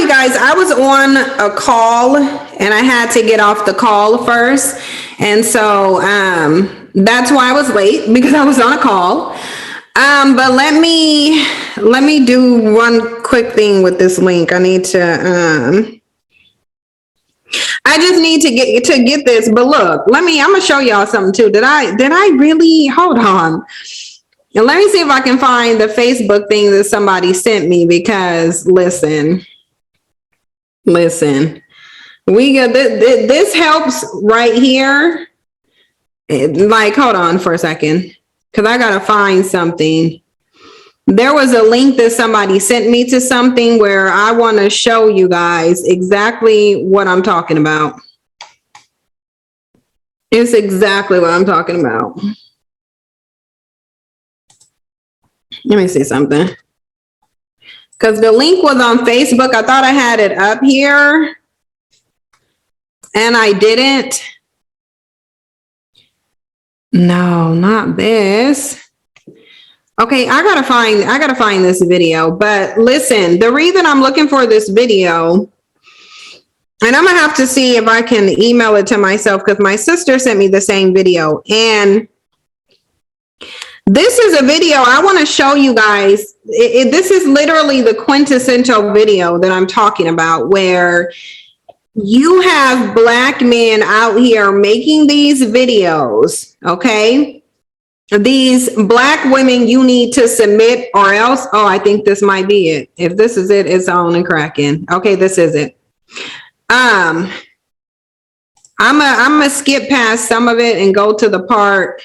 you guys, I was on a call and I had to get off the call first. And so that's why I was late, because I was on a call. But let me do one quick thing with this link. I just need to get this. But look, I'm gonna show y'all something too. Did I really? Hold on. And let me see if I can find the Facebook thing that somebody sent me, because listen, we got this helps right here. Hold on for a second, because I gotta find something. There was a link that somebody sent me to something where I want to show you guys exactly what I'm talking about. It's exactly what I'm talking about. Let me see something. Because the link was on Facebook. I thought I had it up here, and I didn't. No, not this. Okay, I gotta find this video. But listen, the reason I'm looking for this video, and I'm gonna have to see if I can email it to myself, because my sister sent me the same video. And this is a video I want to show you guys. This is literally the quintessential video that I'm talking about, where you have Black men out here making these videos, okay? These Black women, you need to submit or else. Oh, I think this might be it. If this is it, it's on and cracking. Okay, this is it. I'm gonna skip past some of it and go to the part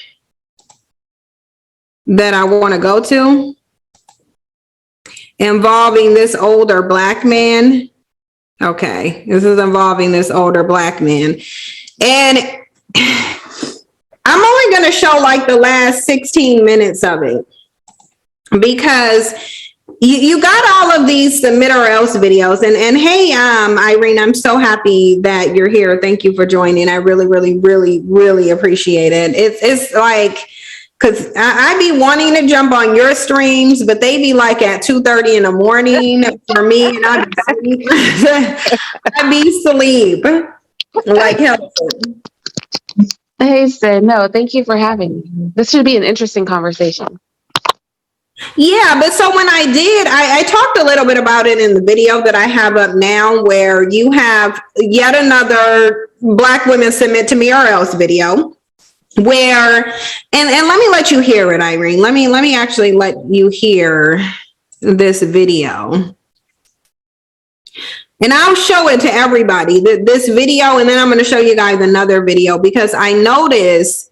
that I want to go to, involving this older Black man. Okay, this is involving this older Black man. And I'm only going to show like the last 16 minutes of it, because you got all of these submit or else videos. And hey, Irene, I'm so happy that you're here. Thank you for joining. I really, really, really, really appreciate it. It's like, because I be wanting to jump on your streams, but they be like at 2:30 in the morning for me, and I'd be asleep. Like hell. Hey, Sid. No, thank you for having me. This should be an interesting conversation. Yeah, but so when I did, I talked a little bit about it in the video that I have up now, where you have yet another Black women submit to me or else video. Where, and let me let you hear it, Irene. Let me actually let you hear this video. And I'll show it to everybody, this video, and then I'm going to show you guys another video, because I noticed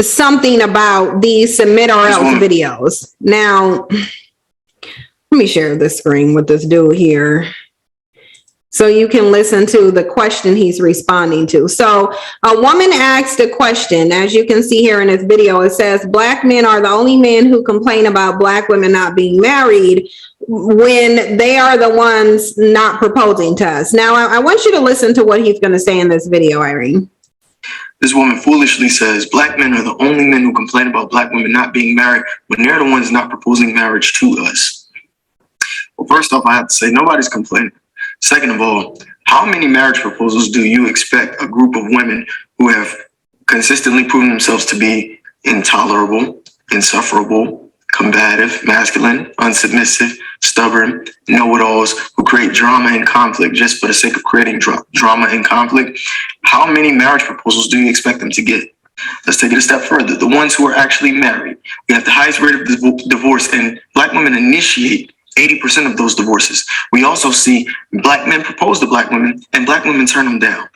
something about these submit or else videos. Now, let me share the screen with this dude here, so you can listen to the question he's responding to. So a woman asked a question, as you can see here in this video. It says, Black men are the only men who complain about Black women not being married when they are the ones not proposing to us. Now, I want you to listen to what he's going to say in this video, Irene. This woman foolishly says Black men are the only men who complain about Black women not being married when they're the ones not proposing marriage to us. Well, first off, I have to say nobody's complaining. Second of all, how many marriage proposals do you expect a group of women who have consistently proven themselves to be intolerable, insufferable, combative, masculine, unsubmissive, stubborn, know-it-alls, who create drama and conflict just for the sake of creating drama and conflict? How many marriage proposals do you expect them to get? Let's take it a step further. The ones who are actually married. We have the highest rate of divorce, and Black women initiate 80% of those divorces. We also see Black men propose to Black women, and Black women turn them down.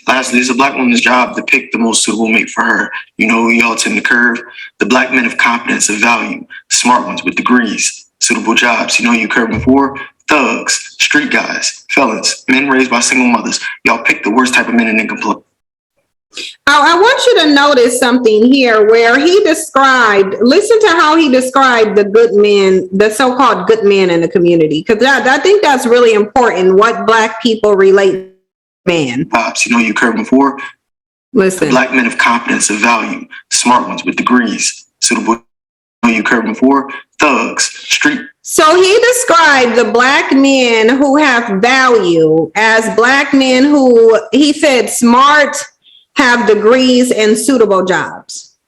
Lastly, it's a Black woman's job to pick the most suitable mate for her. You know who y'all tend to curve? The Black men of competence, of value, smart ones with degrees, suitable jobs. You know who you curve them for? Thugs, street guys, felons, men raised by single mothers. Y'all pick the worst type of men and then complain. I want you to notice something here where he described, listen to how he described the good men, the so-called good men in the community. Because I think that's really important, what Black people relate man. Pops, you know you curve them for? Listen. The Black men of competence, of value, smart ones with degrees, suitable. You know you curve them for? thugs, street. So he described the black men who have value as black men who, he said, smart, have degrees, and suitable jobs.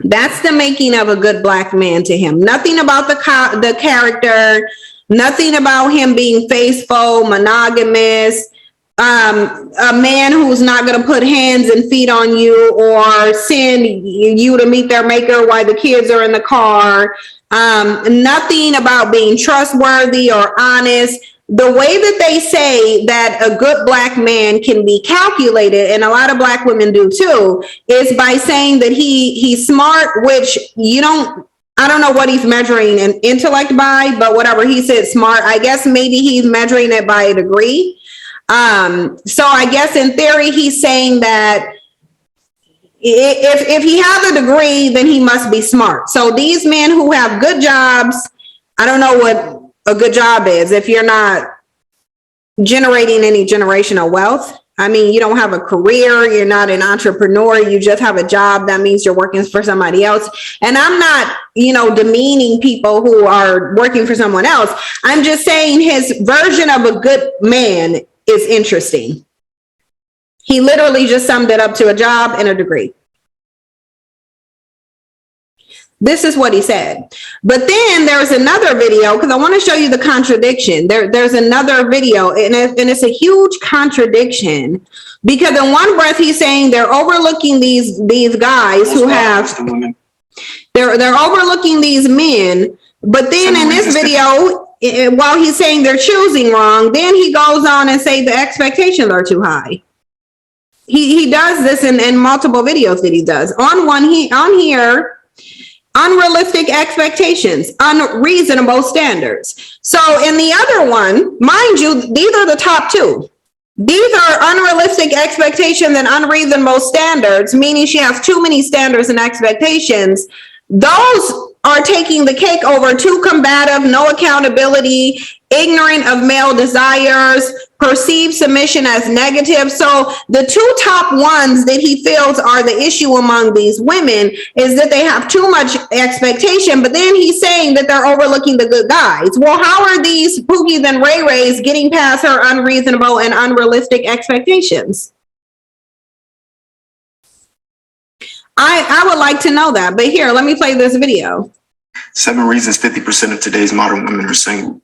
That's the making of a good black man to him. Nothing about the character, nothing about him being faithful, monogamous, a man who's not going to put hands and feet on you or send you to meet their maker while the kids are in the car. Nothing about being trustworthy or honest. The way that they say that a good black man can be calculated, and a lot of black women do too, is by saying that he's smart, which I don't know what he's measuring an intellect by, but whatever, he said smart. I guess maybe he's measuring it by a degree. So I guess in theory, he's saying that if he has a degree, then he must be smart. So these men who have good jobs, I don't know what a good job is if you're not generating any generational wealth. I mean, you don't have a career, you're not an entrepreneur, you just have a job. That means you're working for somebody else. And I'm not, demeaning people who are working for someone else. I'm just saying his version of a good man is interesting. He literally just summed it up to a job and a degree. This is what he said. But then there's another video, because I want to show you the contradiction. There's another video, and it's a huge contradiction, because in one breath he's saying they're overlooking these guys who have, they're overlooking these men. But then in this video, while he's saying they're choosing wrong, then he goes on and say the expectations are too high. He does this in multiple videos that he does. On here, unrealistic expectations, unreasonable standards. So in the other one, mind you, these are the top two. These are unrealistic expectations and unreasonable standards, meaning she has too many standards and expectations. Those are taking the cake over too combative, no accountability, ignorant of male desires, perceived submission as negative. So the two top ones that he feels are the issue among these women is that they have too much expectation, but then he's saying that they're overlooking the good guys. Well, how are these Pookies and Ray Rays getting past her unreasonable and unrealistic expectations? I would like to know that, but here, let me play this video. 7 reasons 50% of today's modern women are single.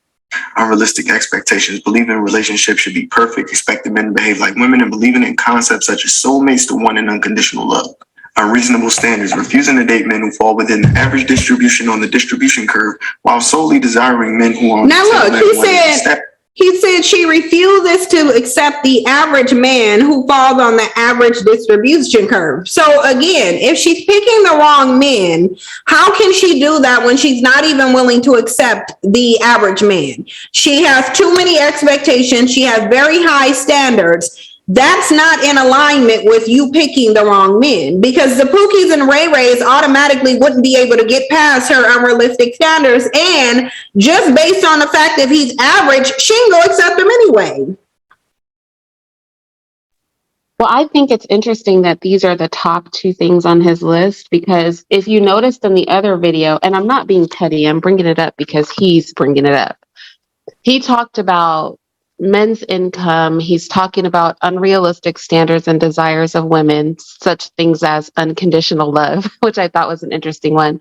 Unrealistic expectations. Believing relationships should be perfect. Expecting men to behave like women, and believing in concepts such as soulmates to one and unconditional love. Unreasonable standards. Refusing to date men who fall within the average distribution on the distribution curve, while solely desiring men who are. Now look, he said she refuses to accept the average man who falls on the average distribution curve. So again, if she's picking the wrong men, how can she do that when she's not even willing to accept the average man? She has too many expectations. She has very high standards. That's not in alignment with you picking the wrong men, because the Pookies and Ray Rays automatically wouldn't be able to get past her unrealistic standards. And just based on the fact that he's average, she can go accept him anyway. Well, I think it's interesting that these are the top two things on his list, because if you noticed in the other video, and I'm not being petty, I'm bringing it up because he's bringing it up. He talked about men's income. He's talking about unrealistic standards and desires of women, such things as unconditional love, which I thought was an interesting one.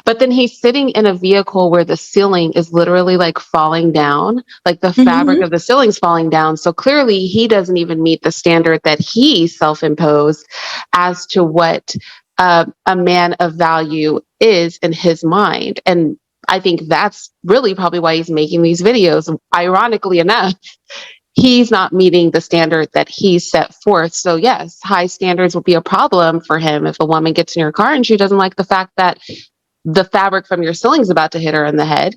But then he's sitting in a vehicle where the ceiling is literally like falling down, like the fabric of the ceiling's falling down. So clearly he doesn't even meet the standard that he self-imposed as to what a man of value is in his mind. And I think that's really probably why he's making these videos. Ironically enough, he's not meeting the standard that he set forth. So yes, high standards will be a problem for him if a woman gets in your car and she doesn't like the fact that the fabric from your ceiling is about to hit her in the head.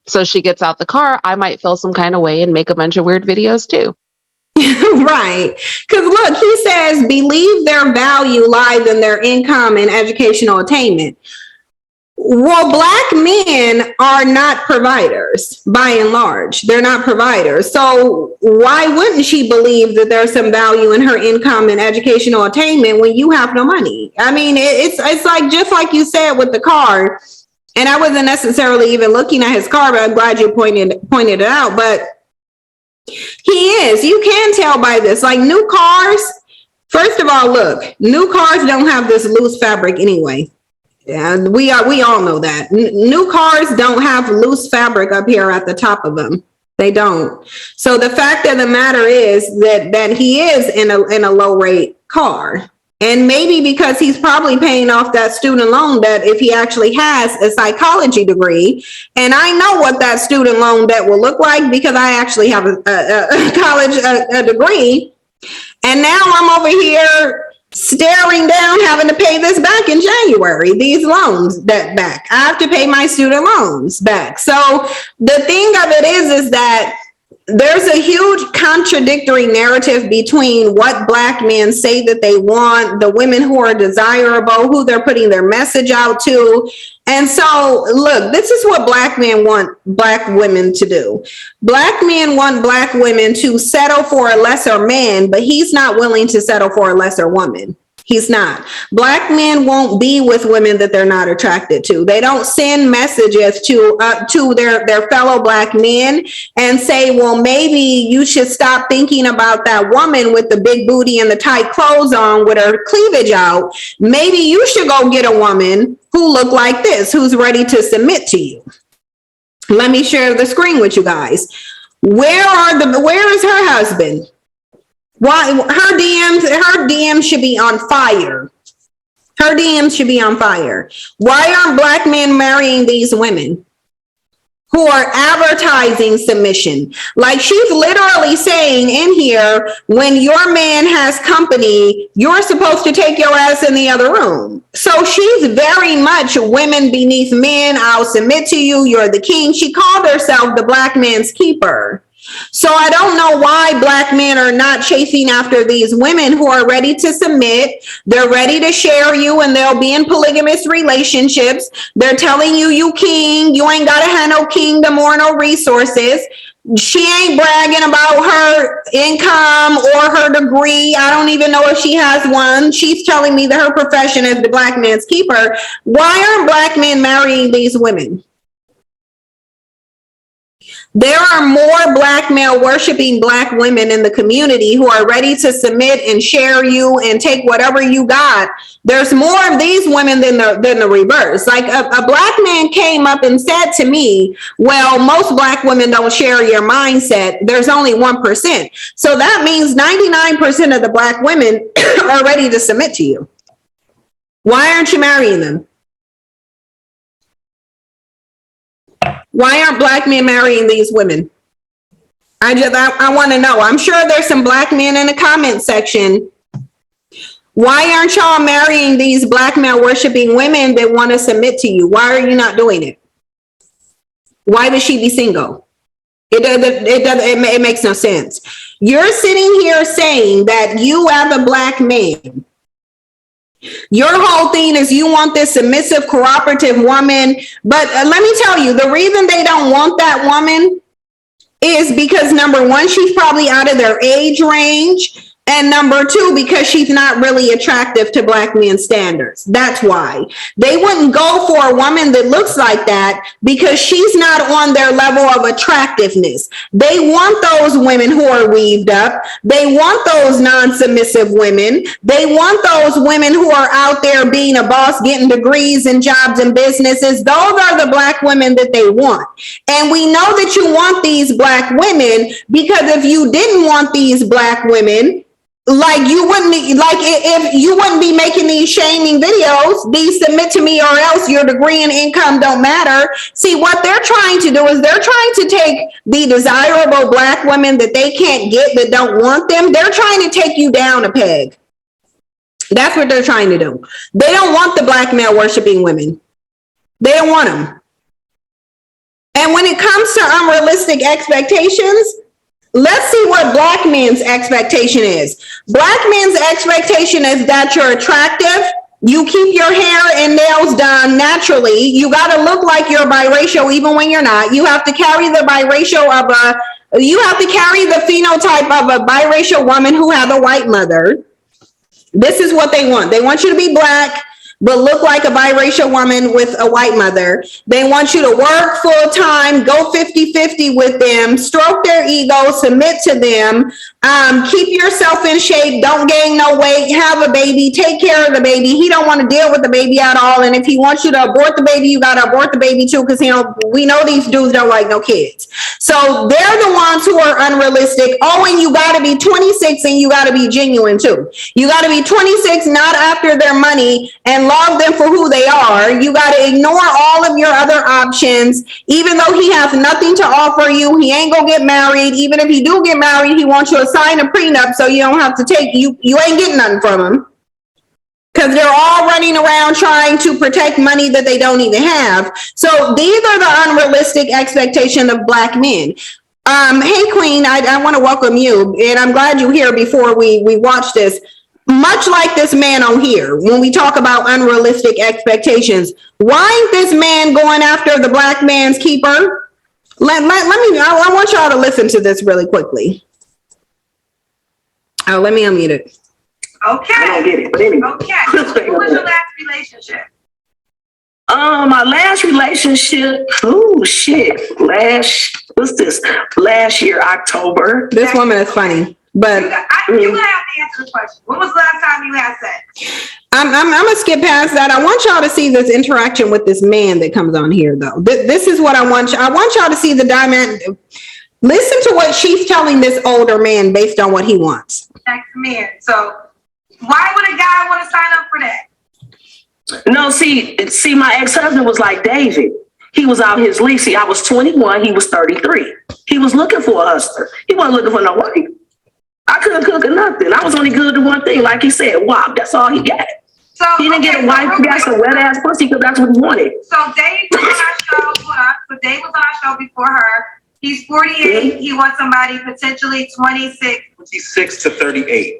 So she gets out the car. I might feel some kind of way and make a bunch of weird videos too. Right. Because look, he says, believe their value lies in their income and educational attainment. Well, black men are not providers, by and large. They're not providers. So why wouldn't she believe that there's some value in her income and educational attainment when you have no money? I mean, it's like, just like you said with the car, And I wasn't necessarily even looking at his car, but I'm glad you pointed it out. But he is. You can tell by this. Like new cars, first of all, look, new cars don't have this loose fabric anyway. Yeah, we all know that. New cars don't have loose fabric up here at the top of them. They don't. So the fact of the matter is that he is in a low rate car. And maybe because he's probably paying off that student loan debt if he actually has a psychology degree. And I know what that student loan debt will look like because I actually have a college degree. And now I'm over here staring down, having to pay this back in January, these loans back. I have to pay my student loans back. So the thing of it is that there's a huge contradictory narrative between what Black men say that they want, the women who are desirable, who they're putting their message out to. And so, look, this is what Black men want Black women to do. Black men want Black women to settle for a lesser man, but he's not willing to settle for a lesser woman. He's not. Black men won't be with women that they're not attracted to. They don't send messages to their fellow Black men and say, well, maybe you should stop thinking about that woman with the big booty and the tight clothes on with her cleavage out. Maybe you should go get a woman who look like this, who's ready to submit to you. Let me share the screen with you guys. Where is her husband? Why her DMs should be on fire. Her DMs should be on fire. Why aren't Black men marrying these women who are advertising submission? Like she's literally saying in here, when your man has company, you're supposed to take your ass in the other room. So she's very much women beneath men. I'll submit to you. You're the king. She called herself the Black man's keeper. So I don't know why Black men are not chasing after these women who are ready to submit. They're ready to share you and they'll be in polygamous relationships. They're telling you, you king, you ain't got to have no kingdom or no resources. She ain't bragging about her income or her degree. I don't even know if she has one. She's telling me that her profession is the Black man's keeper. Why aren't Black men marrying these women? There are more Black male worshiping Black women in the community who are ready to submit and share you and take whatever you got. There's more of these women than the reverse. Like a Black man came up and said to me, well, most Black women don't share your mindset. There's only 1%. So that means 99% of the Black women are ready to submit to you. Why aren't you marrying them? Why aren't Black men marrying these women? I want to know. I'm sure there's some Black men in the comment section. Why aren't y'all marrying these Black male worshiping women that want to submit to you? Why are you not doing it? Why does she be single? It makes no sense. You're sitting here saying that you as a Black man, your whole thing is you want this submissive, cooperative woman. But let me tell you, the reason they don't want that woman is because, number one, she's probably out of their age range. And number two, because she's not really attractive to Black men's standards. That's why. They wouldn't go for a woman that looks like that because she's not on their level of attractiveness. They want those women who are weaved up. They want those non-submissive women. They want those women who are out there being a boss, getting degrees and jobs and businesses. Those are the Black women that they want. And we know that you want these Black women because if you didn't want these Black women, like you wouldn't be, like if you wouldn't be making these shaming videos, these submit to me or else your degree and income don't matter. See, what they're trying to do is they're trying to take the desirable Black women that they can't get, that don't want them. They're trying to take you down a peg. That's what they're trying to do. They don't want the Black male worshiping women. They don't want them. And when it comes to unrealistic expectations, let's see what Black men's expectation is. Black men's expectation is that you're attractive. You keep your hair and nails done naturally. You got to look like you're biracial even when you're not. You have to carry the phenotype of a biracial woman who has a white mother. This is what they want. They want you to be Black. but look like a biracial woman with a white mother. They want you to work full time, go 50-50 with them, stroke their ego, submit to them, keep yourself in shape, don't gain no weight, have a baby, take care of the baby. He don't want to deal with the baby at all. And if he wants you to abort the baby, you got to abort the baby too, because we know these dudes don't like no kids. So they're the ones who are unrealistic. Oh, and you got to be 26 and you got to be genuine too. You got to be 26, not after their money, and love them for who they are. You got to ignore all of your other options. Even though he has nothing to offer you, he ain't gonna get married. Even if he do get married, he wants you to sign a prenup so you don't have to take, you ain't getting nothing from him. Because they're all running around trying to protect money that they don't even have. So these are the unrealistic expectation of Black men. Hey, Queen, I want to welcome you, and I'm glad you're here before we watch this. Much like this man on here, when we talk about unrealistic expectations, why ain't this man going after the Black man's keeper? I want y'all to listen to this really quickly. Oh, let me unmute it. Okay. I don't get it, but anyway. Okay. What was your last relationship? My last relationship, last year, October. This woman is funny, but You have to answer the question. When was the last time you had sex? I'm gonna skip past that. I want y'all to see this interaction with this man that comes on here, though. This is what I want y'all to see the diamond. Listen to what she's telling this older man based on what he wants. Next man. So why would a guy want to sign up for that? No, see, my ex-husband was like David. He was out his league. See, I was 21. He was 33. He was looking for a hustler. He wasn't looking for no wife. I couldn't cook or nothing. I was only good to one thing. Like he said, wow, that's all he got. So He didn't get a wife. He got some wet ass pussy because that's what he wanted. So Dave was on our show. Hold on. So Dave was on our show before her. He's 48. He wants somebody potentially 26. 26 to 38.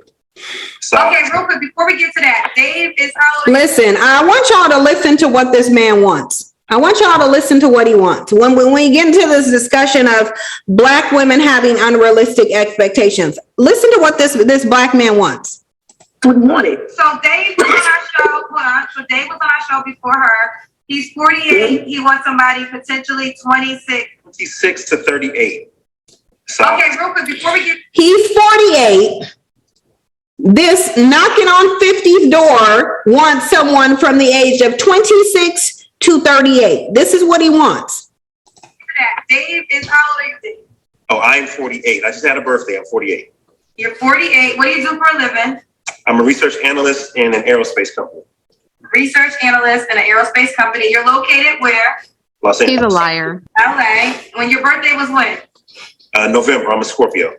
So, Okay, real quick, before we get to that, Dave is how old? Listen, I want y'all to listen to what this man wants. I want y'all to listen to what he wants. When we get into this discussion of Black women having unrealistic expectations, listen to what this Black man wants. That's what he wanted. So Dave was on our show. Hold on. So Dave was on our show before her. He's 48. He wants somebody potentially 26. 26 to 38. So, Okay, real quick, before we get... He's 48. This knocking on 50's door wants someone from the age of 26 to 38. This is what he wants. to that, Dave is how old are you? oh, I'm 48. I just had a birthday. I'm 48. You're 48. What do you do for a living? I'm a research analyst in an aerospace company. Research analyst in an aerospace company. You're located where? Los He's Angeles. a liar. LA. When your birthday was when? November. I'm a Scorpio.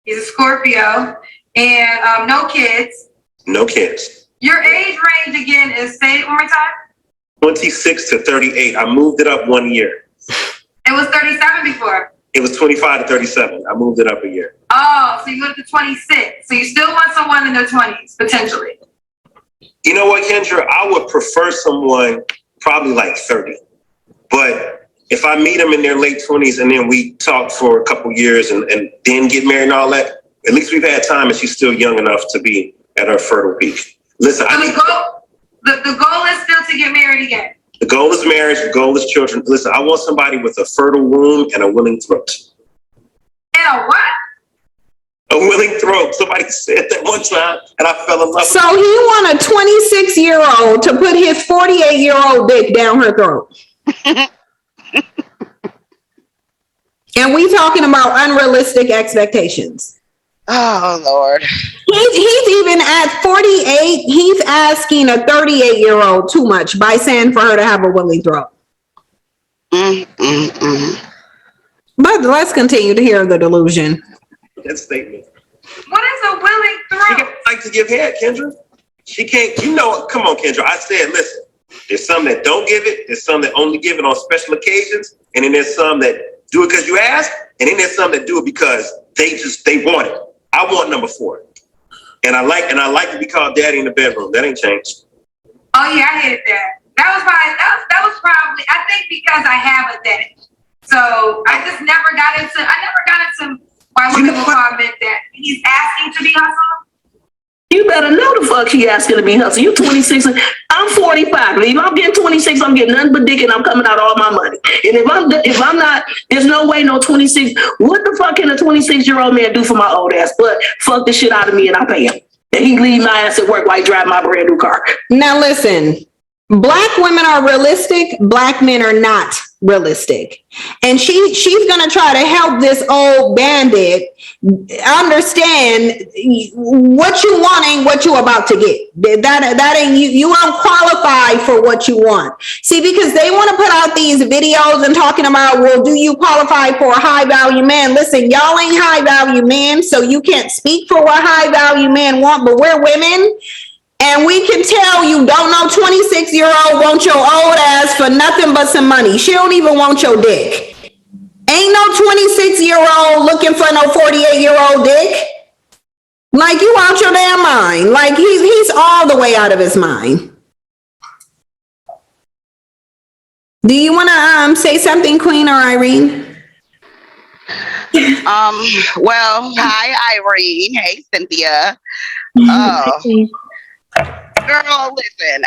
He's a Scorpio. And no kids. No kids. Your age range again is, say it one more time. 26 to 38. I moved it up 1 year. It was 37 before. It was 25 to 37. I moved it up a year. Oh, so you moved to 26. So you still want someone in their 20s, potentially. You know what, Kendra? I would prefer someone probably like 30. But if I meet them in their late 20s and then we talk for a couple years and then get married and all that, at least we've had time and she's still young enough to be at her fertile peak. Listen, So the goal is still to get married again. the goal is marriage, the goal is children. Listen, I want somebody with a fertile womb and a willing throat. And a what? A willing throat. Somebody said that one time and I fell in love with So he want a 26-year-old to put his 48-year-old dick down her throat. And we talking about unrealistic expectations. Oh, Lord. He's even at 48, he's asking a 38-year-old too much by saying for her to have a willing throat. But let's continue to hear the delusion. that statement. What is a willing She throat? can't like to give head, Kendra. She can't, you know, come on, Kendra. I said, listen, there's some that don't give it, there's some that only give it on special occasions, and then there's some that do it because you asked, and then there's some that do it because they want it. I want number 4. And I like to be called daddy in the bedroom. That ain't changed. Oh yeah, I hit that. That was probably, I think because I have a daddy. So I never got into why women will comment that he's asking to be hustled. You better know the fuck he asking to be hustled. You 26, I'm 45. If I'm getting 26, I'm getting nothing but dick and I'm coming out all my money. And if I'm not, there's no way no 26. What the fuck can a 26-year-old man do for my old ass? But fuck the shit out of me and I pay him. And he leave my ass at work while he drive my brand new car. Now listen, Black women are realistic, Black men are not realistic. And she's gonna try to help this old bandit understand what you want ain't what you about to get. That ain't you won't qualify for what you want. See, because they want to put out these videos and talking about, well, do you qualify for a high value man? Listen, y'all ain't high value men, so you can't speak for what high value men want, but we're women. And we can tell you don't know 26-year-old want your old ass for nothing but some money. She don't even want your dick. Ain't no 26-year-old looking for no 48-year-old dick. Like, you out your damn mind. Like, he's all the way out of his mind. Do you want to say something, Queen or Irene? Well, hi, Irene. Hey, Cynthia. Girl, listen,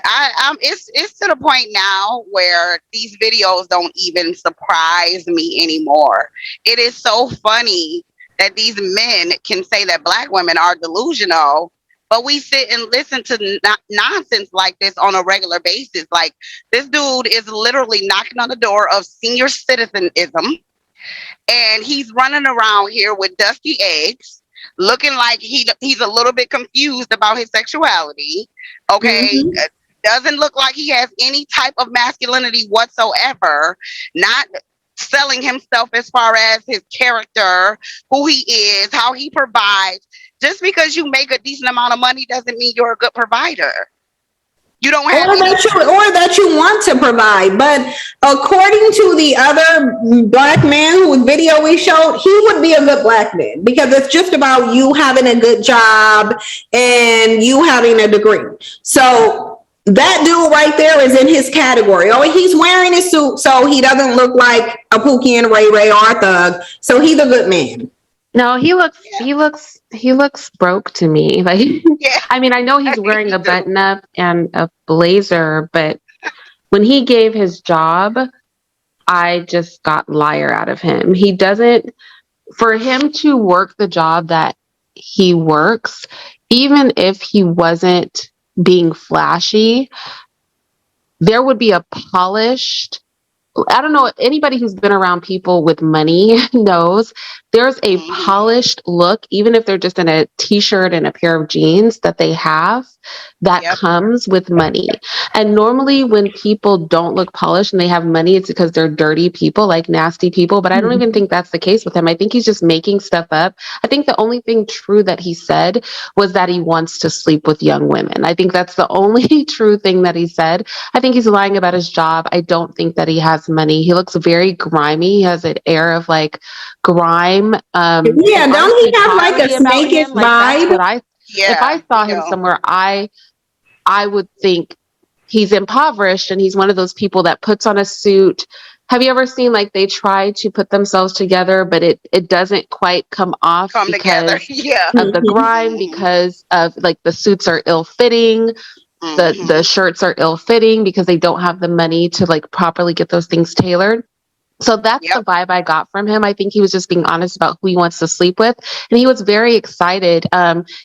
it's to the point now where these videos don't even surprise me anymore. It is so funny that these men can say that Black women are delusional, but we sit and listen to nonsense like this on a regular basis. Like, this dude is literally knocking on the door of senior citizenism, and he's running around here with dusty eggs, looking like he's a little bit confused about his sexuality. Okay. Mm-hmm. Doesn't look like he has any type of masculinity whatsoever. Not selling himself as far as his character, who he is, how he provides. Just because you make a decent amount of money doesn't mean you're a good provider. You don't have or that you want to provide. But according to the other Black man whose video we showed, he would be a good Black man, because it's just about you having a good job and you having a degree. So that dude right there is in his category. Oh, he's wearing his suit so he doesn't look like a Pookie and Ray Ray or a thug. So he's a good man. No, he looks broke to me. Like, yeah. I mean, I know he's wearing a button up and a blazer, but when he gave his job, I just got liar out of him. He doesn't, for him to work the job that he works, even if he wasn't being flashy, there would be a polished, I don't know, anybody who's been around people with money knows there's a polished look, even if they're just in a t-shirt and a pair of jeans that they have that comes with money. And normally when people don't look polished and they have money, it's because they're dirty people, like nasty people. But I don't even think that's the case with him. I think he's just making stuff up. I think the only thing true that he said was that he wants to sleep with young women. I think that's the only true thing that he said. I think he's lying about his job. I don't think that he has money. He looks very grimy. He has an air of like grime. Don't he have like a snakish vibe? If I saw him somewhere, I would think he's impoverished and he's one of those people that puts on a suit. Have you ever seen like they try to put themselves together, but it doesn't quite come together. Of the grime, because of like the suits are ill-fitting. The shirts are ill-fitting because they don't have the money to like properly get those things tailored. So that's the vibe I got from him. I think he was just being honest about who he wants to sleep with. And he was very excited,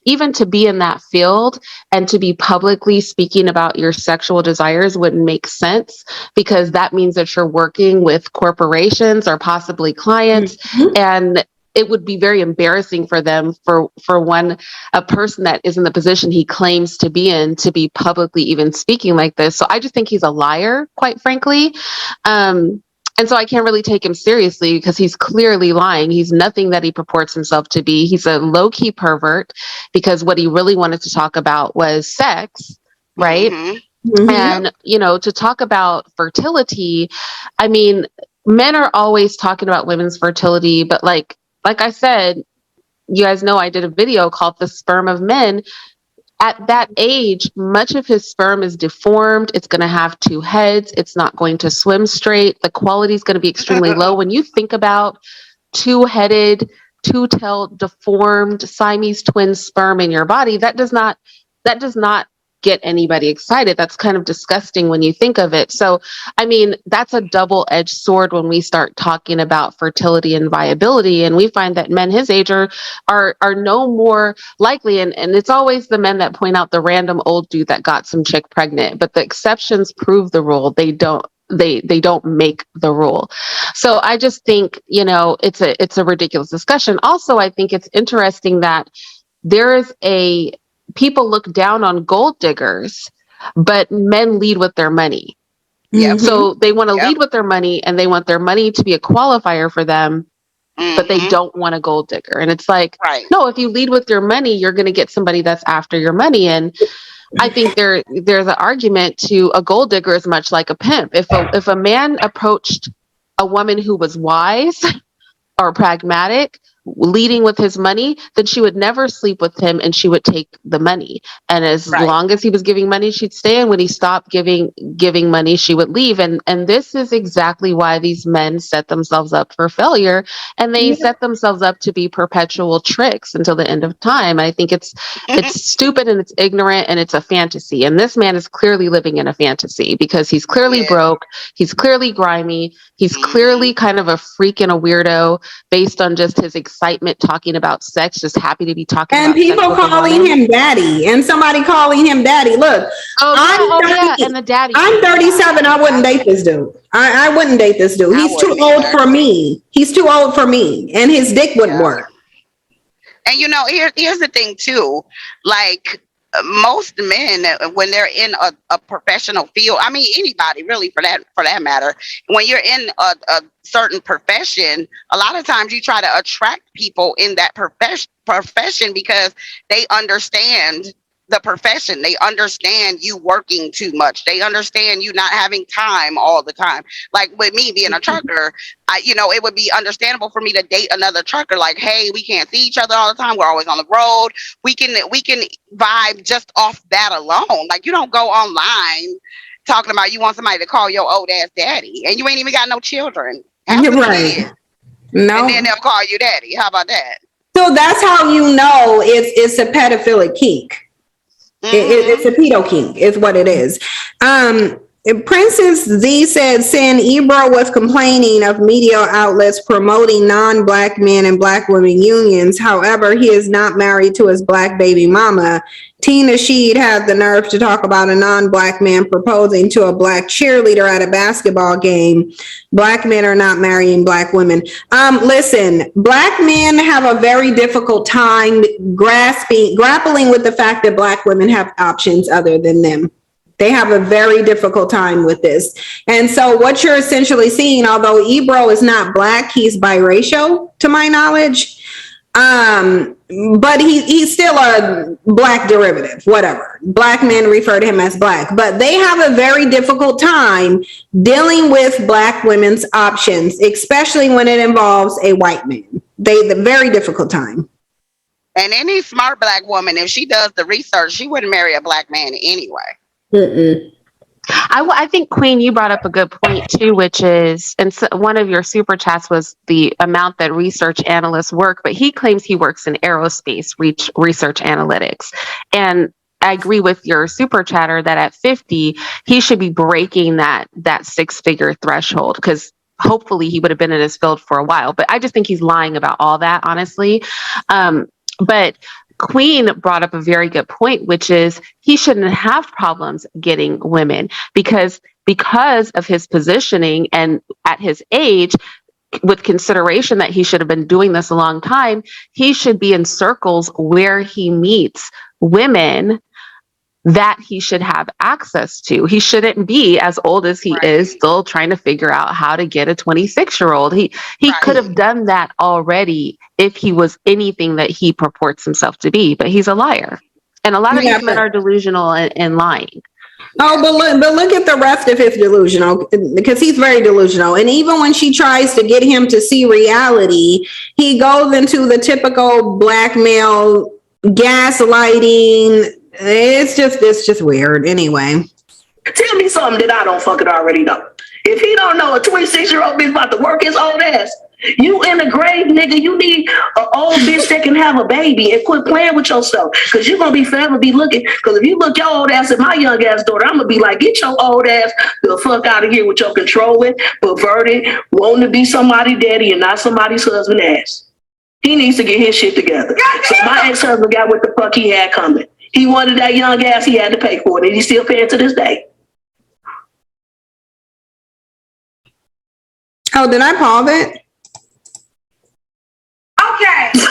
even to be in that field and to be publicly speaking about your sexual desires wouldn't make sense, because that means that you're working with corporations or possibly clients. And it would be very embarrassing for them, for a person that is in the position he claims to be in, to be publicly even speaking like this. So I just think he's a liar, quite frankly. And so I can't really take him seriously because he's clearly lying. He's nothing that he purports himself to be. He's a low-key pervert, because what he really wanted to talk about was sex, right? And, to talk about fertility, I mean, men are always talking about women's fertility, but like I said, you guys know I did a video called The Sperm of Men. At that age, much of his sperm is deformed. It's going to have two heads. It's not going to swim straight. The quality is going to be extremely low. When you think about two-headed, two-tailed, deformed Siamese twin sperm in your body, that does not get anybody excited. That's kind of disgusting when you think of it. So, I mean, that's a double-edged sword when we start talking about fertility and viability. And we find that men his age are no more likely. And it's always the men that point out the random old dude that got some chick pregnant. But the exceptions prove the rule. They don't make the rule. So I just think, it's a ridiculous discussion. Also, I think it's interesting that people look down on gold diggers, but men lead with their money. Yeah. So they want to lead with their money, and they want their money to be a qualifier for them, but they don't want a gold digger. And it's like, no, if you lead with your money, you're going to get somebody that's after your money. And I think there's an argument to a gold digger is much like a pimp. If a man approached a woman who was wise or pragmatic, leading with his money, then she would never sleep with him, and she would take the money. And as long as he was giving money, she'd stay. And when he stopped giving money, she would leave. And this is exactly why these men set themselves up for failure, and they set themselves up to be perpetual tricks until the end of time. I think it's stupid, and it's ignorant, and it's a fantasy. And this man is clearly living in a fantasy, because he's clearly broke, he's clearly grimy, he's clearly kind of a freak and a weirdo based on just his excitement talking about sex, just happy to be talking about sex. And people calling him daddy, and somebody calling him daddy. Look, and the daddy. I'm 37. I wouldn't date this dude. I wouldn't date this dude. He's too old for me. He's too old for me, and his dick wouldn't work. And here's the thing too, like most men, when they're in a professional field, I mean anybody really for that matter, when you're in a certain profession, a lot of times you try to attract people in that profession because they understand the profession. They understand you working too much. They understand you not having time all the time. Like with me being a trucker, it would be understandable for me to date another trucker. Like, hey, we can't see each other all the time. We're always on the road. We can vibe just off that alone. Like, you don't go online talking about you want somebody to call your old ass daddy, and you ain't even got no children. You're right. No. And then they'll call you daddy. How about that? So that's how you know it's a pedophilic kink. It's a pedo kink, is what it is. Princess Z said, Sin Ebro was complaining of media outlets promoting non-black men and black women unions. However, he is not married to his black baby mama. Tina Sheed had the nerve to talk about a non-black man proposing to a black cheerleader at a basketball game. Black men are not marrying black women. Listen, black men have a very difficult time grappling with the fact that black women have options other than them. They have a very difficult time with this. And so what you're essentially seeing, although Ebro is not black, he's biracial to my knowledge. But he's still a black derivative, whatever. Black men refer to him as black, but they have a very difficult time dealing with black women's options, especially when it involves a white man. The very difficult time. And any smart black woman, if she does the research, she wouldn't marry a black man anyway. I think, Queen, you brought up a good point too, which is, and so one of your super chats was the amount that research analysts work, but he claims he works in aerospace research analytics. And I agree with your super chatter that at 50, he should be breaking that 6-figure threshold, because hopefully he would have been in his field for a while. But I just think he's lying about all that, honestly. But Queen brought up a very good point, which is he shouldn't have problems getting women because of his positioning and at his age, with consideration that he should have been doing this a long time, he should be in circles where he meets women that he should have access to. He shouldn't be, as old as he is, still trying to figure out how to get a 26-year-old. He could have done that already if he was anything that he purports himself to be, but he's a liar. And a lot of these men are delusional and lying. Oh, but look at the rest of his delusional, because he's very delusional. And even when she tries to get him to see reality, he goes into the typical black male gaslighting. It's just weird. Anyway, tell me something that I don't fucking already know. If he don't know a 26-year-old bitch about to work his old ass, You in the grave, nigga. You need an old bitch that can have a baby and quit playing with yourself. Because you're going to be forever be looking. Because if you look your old ass at my young ass daughter, I'm going to be like, get your old ass the fuck out of here with your controlling, perverted, wanting to be somebody's daddy and not somebody's husband ass. He needs to get his shit together. So my ex-husband got what the fuck he had coming. He wanted that young ass, he had to pay for it. And he's still paying to this day. Oh, did I pause it? Okay. So,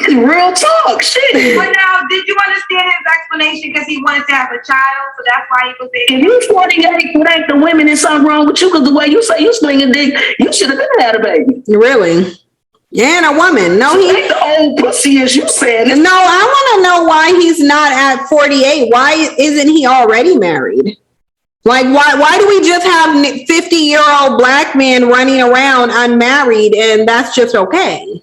Real talk, shit. but now, did you understand his explanation? Because he wanted to have a child, so that's why he was there. If you 48, you ain't the women, there's something wrong with you, because the way you say you slinging dick, you should have been had a baby. Really? Yeah, and a woman. No, You he. ain't the old pussy as you said. No, I want to know why he's not at 48. Why isn't he already married? Like, why do we just have 50-year-old black men running around unmarried and that's just okay?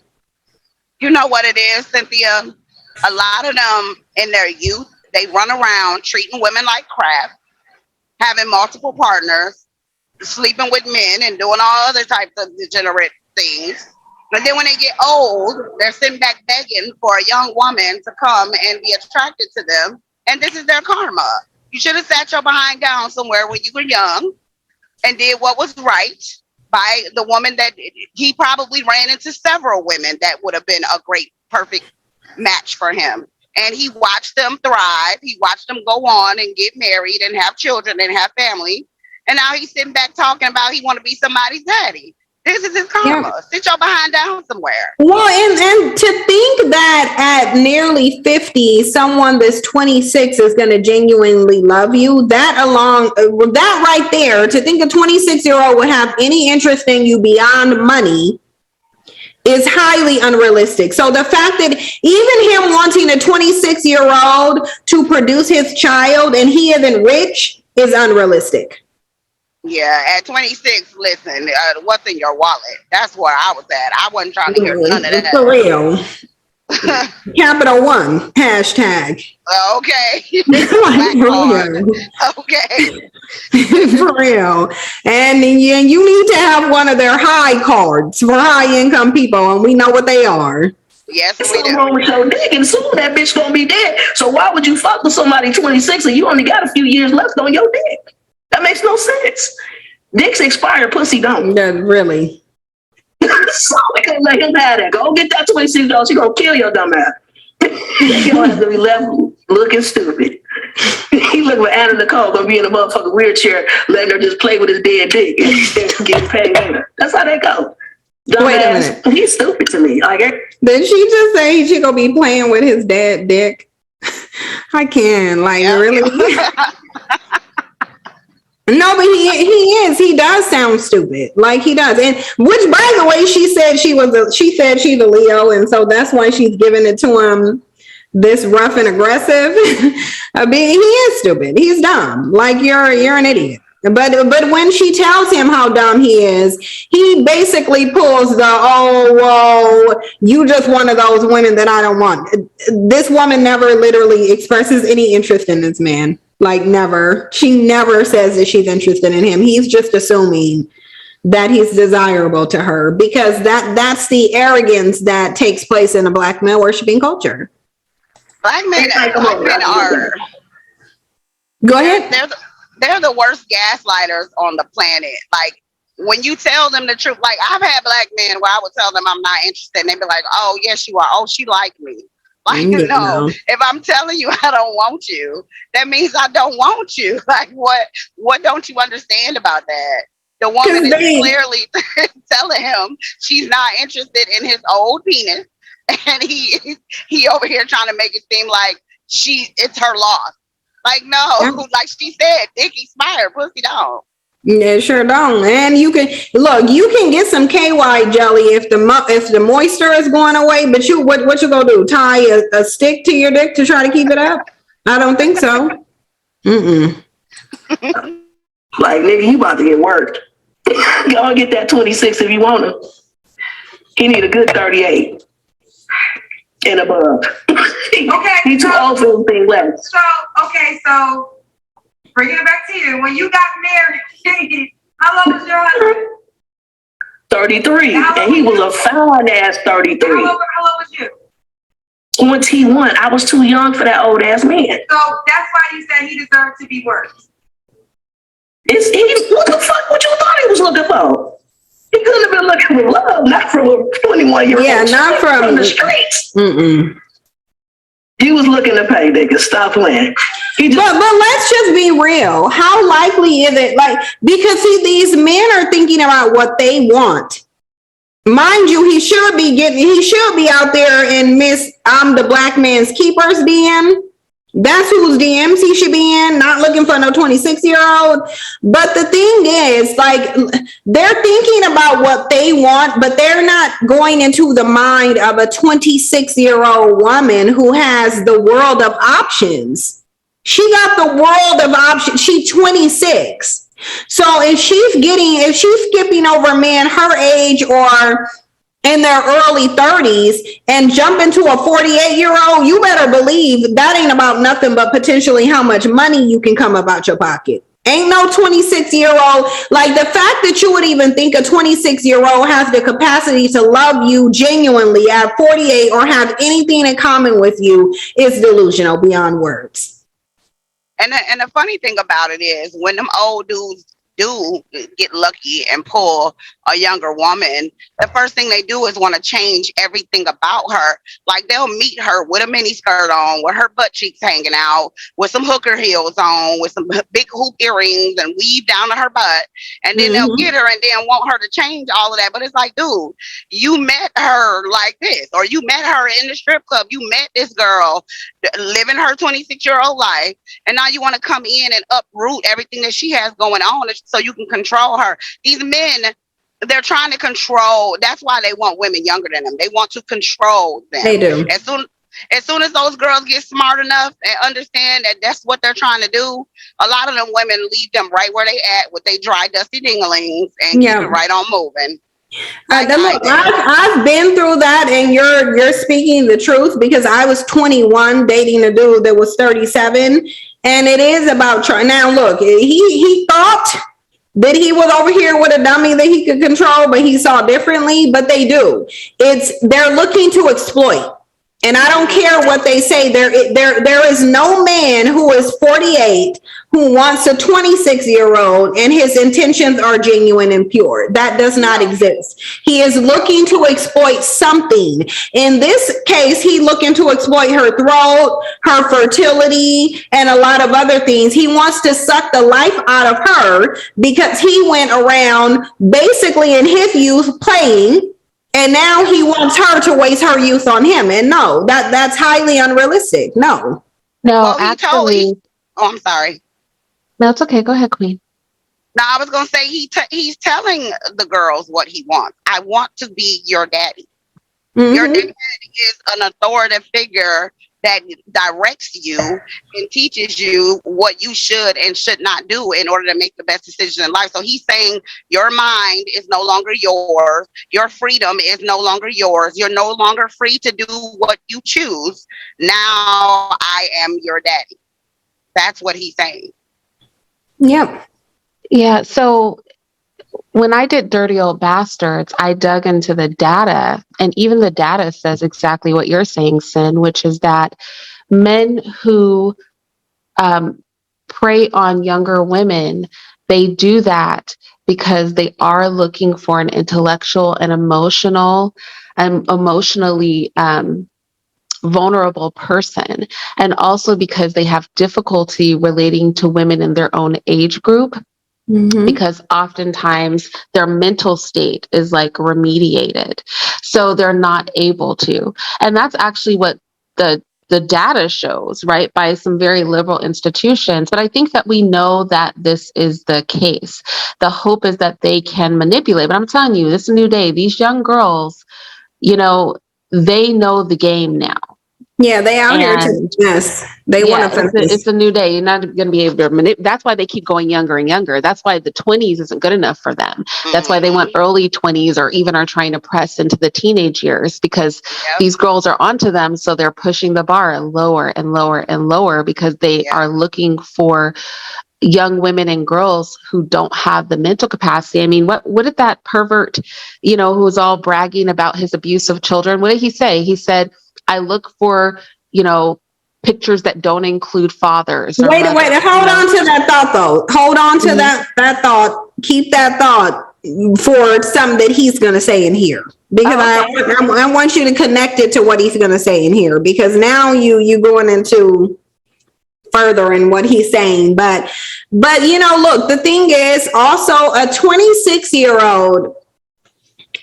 You know what it is, Cynthia? A lot of them in their youth, they run around treating women like crap, having multiple partners, sleeping with men and doing all other types of degenerate things. And then when they get old, they're sitting back begging for a young woman to come and be attracted to them. And this is their karma. You should have sat your behind down somewhere when you were young and did what was right by the woman that he probably ran into several women that would have been a great, perfect match for him. And he watched them thrive. He watched them go on and get married and have children and have family. And now he's sitting back talking about he want to be somebody's daddy. This is his karma. Yeah. Sit your behind down somewhere. Well, and to think that at nearly 50, someone that's 26 is going to genuinely love you, that right there, to think a 26-year-old would have any interest in you beyond money is highly unrealistic. So the fact that even him wanting a 26-year-old to produce his child and he isn't rich is unrealistic. Yeah, at 26, listen, what's in your wallet? That's where I was at. I wasn't trying to hear none of that. For real. Capital One, hashtag. Okay. Okay. For real. And you need to have one of their high cards for high income people, and we know what they are. Yes, we Something do. wrong with your dick, and soon that bitch gonna be dead. So why would you fuck with somebody 26 and you only got a few years left on your dick? That makes no sense. Dicks expire, pussy don't. Yeah, really. So we can let him have that. Go get that $26. She gonna kill your dumb ass. You don't have to be left looking stupid. He look with Anna Nicole gonna be in a motherfucking wheelchair, letting her just play with his dead dick and get paid later. That's how they go. Dumb Wait ass. a minute. He's stupid to me. Like, did she just say she gonna be playing with his dead dick? I can't. Like, yeah. Really? No, but he does sound stupid. Like, he does. And which, by the way, she said she's a Leo, and so that's why she's giving it to him this rough and aggressive. I mean, he is stupid. He's dumb. Like, you're an idiot. But when she tells him how dumb he is, he basically pulls the, oh, whoa, you just one of those women that I don't want. This woman never literally expresses any interest in this man. Like, never. She never says that she's interested in him. He's just assuming that he's desirable to her, because that's the arrogance that takes place in a black male worshiping culture. Black men are. Go ahead. They're the worst gaslighters on the planet. Like, when you tell them the truth, like, I've had black men where I would tell them I'm not interested, and they'd be like, oh, yes, you are. Oh, she liked me. Like, no, if I'm telling you I don't want you, that means I don't want you. Like, what don't you understand about that? The woman is clearly telling him she's not interested in his old penis, and he over here trying to make it seem like it's her loss. Like, no, like she said, dick expired, pussy don't. Yeah, sure don't. And you can get some KY jelly if the moisture is going away, but what you gonna do? Tie a stick to your dick to try to keep it up? I don't think so. Like, nigga, you about to get worked. Y'all get that 26 if you want to. He need a good 38 and above. Okay. He too old for anything less. So bringing it back to you. When you got married, how long was your husband? 33. And he was a fine ass 33. How old was you? 21. I was too young for that old ass man. So that's why you said he deserved to be worse. What the fuck? What you thought he was looking for? He couldn't have been looking for love, not from a 21-year-old. Yeah, not from the streets. Mm-mm. He was looking to pay, nigga. Stop playing. But let's just be real. How likely is it? Like, because see, these men are thinking about what they want. Mind you, he should be out there in Miss I'm the Black Man's Keeper's DM. That's whose DMs he should be in, not looking for no 26-year-old. But the thing is, like, they're thinking about what they want, but they're not going into the mind of a 26-year-old woman who has the world of options. She got the world of options. She's 26. So if she's skipping over men her age or in their early 30s and jump into a 48-year-old, you better believe that ain't about nothing but potentially how much money you can come about your pocket. Ain't no 26-year-old. Like, the fact that you would even think a 26-year-old has the capacity to love you genuinely at 48 or have anything in common with you is delusional beyond words. And the funny thing about it is, when them old dudes do get lucky and pull a younger woman, the first thing they do is want to change everything about her. Like, they'll meet her with a mini skirt on, with her butt cheeks hanging out, with some hooker heels on, with some big hoop earrings and weave down to her butt. And then they'll get her and then want her to change all of that. But it's like, dude, you met her like this, or you met her in the strip club. You met this girl living her 26-year-old life, and now you want to come in and uproot everything that she has going on so you can control her. These men, they're trying to control. That's why they want women younger than them. They want to control them. They do. As soon as those girls get smart enough and understand that that's what they're trying to do, a lot of them women leave them right where they at with they dry, dusty dinglings and keep it right on moving. Look, I've been through that, and you're speaking the truth, because I was 21 dating a dude that was 37, and it is about trying. Now, look, he thought that he was over here with a dummy that he could control, but he saw differently. But they do. They're looking to exploit. And I don't care what they say. There is no man who is 48 who wants a 26-year-old and his intentions are genuine and pure. That does not exist. He is looking to exploit something. In this case, he's looking to exploit her throat, her fertility, and a lot of other things. He wants to suck the life out of her because he went around basically in his youth playing. And now he wants her to waste her youth on him. And no, that's highly unrealistic. No. No, actually. I'm sorry. No, it's okay. Go ahead, Queen. No, I was going to say he's telling the girls what he wants. I want to be your daddy. Mm-hmm. Your dad is an authoritative figure that directs you and teaches you what you should and should not do in order to make the best decision in life. So he's saying your mind is no longer yours. Your freedom is no longer yours. You're no longer free to do what you choose. Now I am your daddy. That's what he's saying. Yep. Yeah. So when I did Dirty Old Bastards, I dug into the data, and even the data says exactly what you're saying, Sin, which is that men who prey on younger women, they do that because they are looking for an intellectual and emotionally vulnerable person, and also because they have difficulty relating to women in their own age group. Mm-hmm. Because oftentimes their mental state is like remediated. So they're not able to. And that's actually what the data shows, right? By some very liberal institutions. But I think that we know that this is the case. The hope is that they can manipulate. But I'm telling you, this is a new day. These young girls, they know the game now. Yeah, they out here to, yes, they want to. It's a new day. You're not going to be able to manipulate. That's why they keep going younger and younger. That's why the 20s isn't good enough for them. That's why they want early 20s, or even are trying to press into the teenage years, because these girls are onto them. So they're pushing the bar lower and lower and lower because they are looking for young women and girls who don't have the mental capacity. I mean, what did that pervert, who was all bragging about his abuse of children, what did he say? He said, I look for, pictures that don't include fathers. Wait, hold on to that thought though. Hold on to that thought. Keep that thought for something that he's going to say in here, because I want you to connect it to what he's going to say in here, because now you going into further in what he's saying. But look, the thing is also a 26-year-old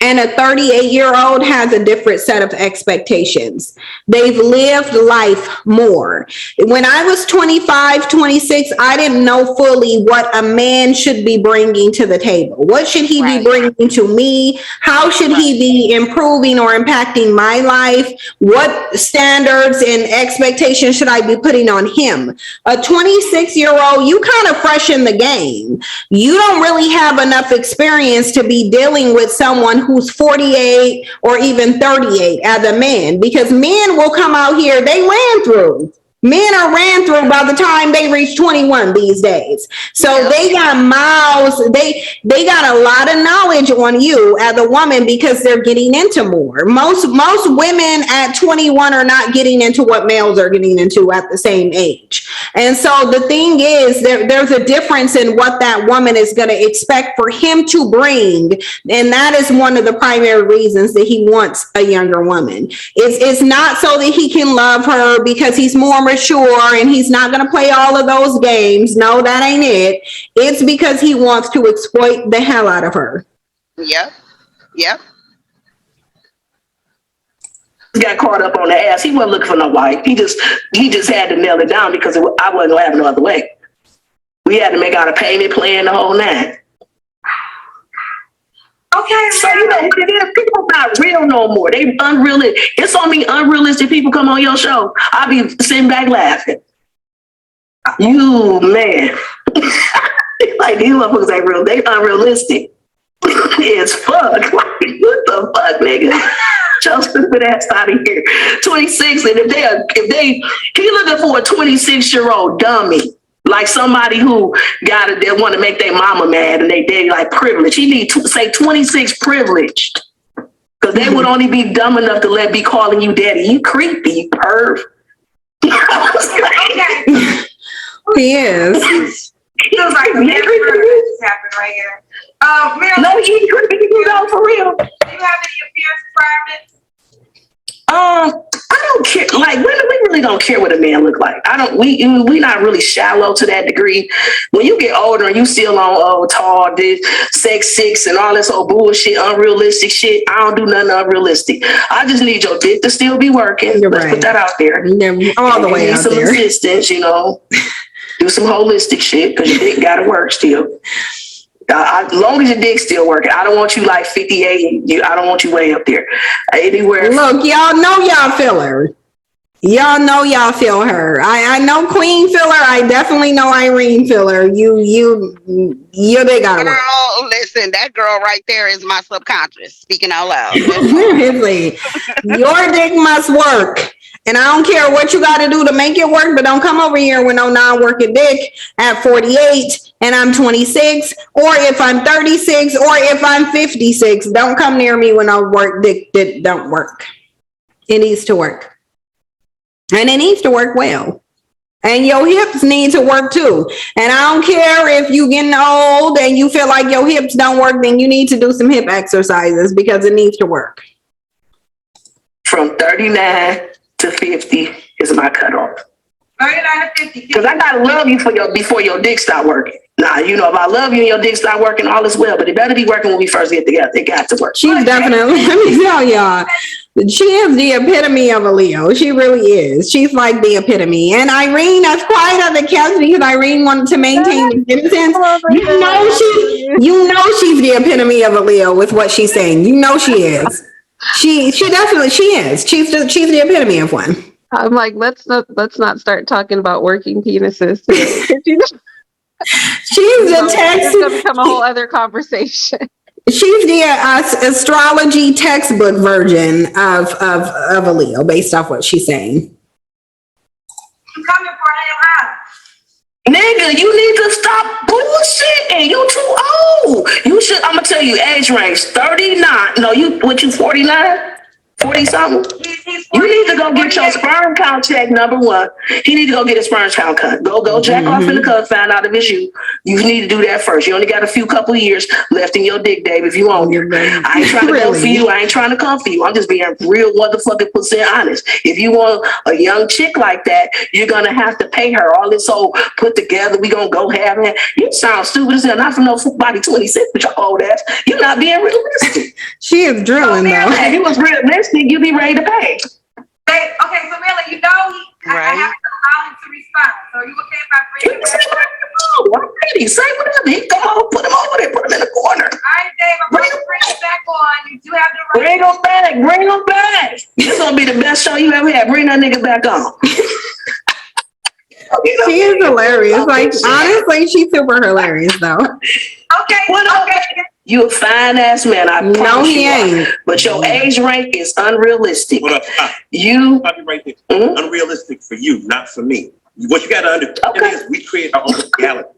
and a 38-year-old has a different set of expectations. They've lived life more. When I was 25, 26, I didn't know fully what a man should be bringing to the table. What should he be bringing to me? How should he be improving or impacting my life? What standards and expectations should I be putting on him? A 26-year-old, you kind of fresh in the game. You don't really have enough experience to be dealing with someone who's 48 or even 38 as a man, because men will come out here, they ran through. Men are ran through by the time they reach 21 these days. So they got miles, they got a lot of knowledge on you as a woman because they're getting into more. Most women at 21 are not getting into what males are getting into at the same age. And so the thing is, there's a difference in what that woman is going to expect for him to bring. And that is one of the primary reasons that he wants a younger woman. It's not so that he can love her because he's more mature and he's not going to play all of those games. No, that ain't it. It's because he wants to exploit the hell out of her. Yep. Got caught up on the ass. He wasn't looking for no wife. He just had to nail it down because I wasn't gonna have no other way. We had to make out a payment plan, the whole nine. Okay, so people not real no more. They unrealistic. It's so many unrealistic people come on your show. I'll be sitting back laughing. You man, like these motherfuckers ain't real. They unrealistic. It's fuck. Like what the fuck, nigga? Your stupid ass out of here. 26, and if he looking for a 26-year-old dummy. Like somebody who they want to make their mama mad and they like privileged. He need to say 26 privileged. Because they would only be dumb enough to be calling you daddy. You creepy, you perv. He is. He was like, this happened right here. No, he ain't creepy, you know, for real. Do you have any appearance requirements? I don't care. Like we really don't care what a man look like. We not really shallow to that degree. When you get older and you still on tall, this 6'6" and all this old bullshit, unrealistic shit, I don't do nothing unrealistic. I just need your dick to still be working. You're Let's right. Put that out there. Yeah, all the way out some there. assistance, do some holistic shit because your dick gotta work still. As long as your dick's still working, I don't want you like 58. I don't want you way up there. Anywhere. Look, y'all know y'all feel her. Y'all know y'all feel her. I know Queen feel her. I definitely know Irene feel her. You they got Girl, work. listen, that girl right there is my subconscious speaking out loud. Seriously, your dick must work. And I don't care what you got to do to make it work, but don't come over here with no non-working dick at 48 and I'm 26, or if I'm 36, or if I'm 56. Don't come near me when I work dick that don't work. It needs to work. And it needs to work well. And your hips need to work too. And I don't care if you getting old and you feel like your hips don't work, then you need to do some hip exercises because it needs to work. From 39 to 50 is my cutoff. 39 to 50. Because I gotta love you before your dick start working. Nah, if I love you and your dick start working, all is well. But it better be working when we first get together. It got to work. She's definitely, let me tell y'all, she is the epitome of a Leo. She really is. She's like the epitome. And Irene, that's quiet on the couch because Irene wanted to maintain the innocence. You know she's the epitome of a Leo with what she's saying. You know she is. She definitely is. She's the epitome of one. I'm like, let's not start talking about working penises. She's the text. It's going to become a whole other conversation. She's the astrology textbook version of a Leo, based off what she's saying. You coming for him, huh? Nigga, you need to stop bullshitting. You too old. You should, I'm gonna tell you, age range 39. No, you 49? 40 something? He's You need to go 48. get your sperm count checked, number one. He need to go get his sperm count cut. Go jack off in the cup, find out if it's you. You need to do that first. You only got a few couple years left in your dick, Dave, if you own it. I ain't trying to go for you. I ain't trying to come for you. I'm just being real motherfucking % honest. If you want a young chick like that, you're gonna have to pay her all this whole put together. We gonna go have it. You sound stupid as hell. Not from nobody 26 with your old ass. You're not being realistic. She is drilling though. If you was realistic, you'd be ready to pay. Okay, so Mila, you know I Right. have to allow him to respond. So you okay if I bring him back? I'm ready. Say whatever. He come on, put him over there, put him in the corner. All right, Dave, I'm going to bring him back on. You do have the right. Bring him back, bring him back. This gonna be the best show you ever had. Bring that nigga back on. She is hilarious. Like, honestly, she's super hilarious though. Okay, okay. You a fine ass man. I promise No, he you are. ain't. But your age rank is unrealistic. Hold up. You I'll be right there. Mhm. Unrealistic for you, not for me. What you got to understand Okay. is we create our own reality.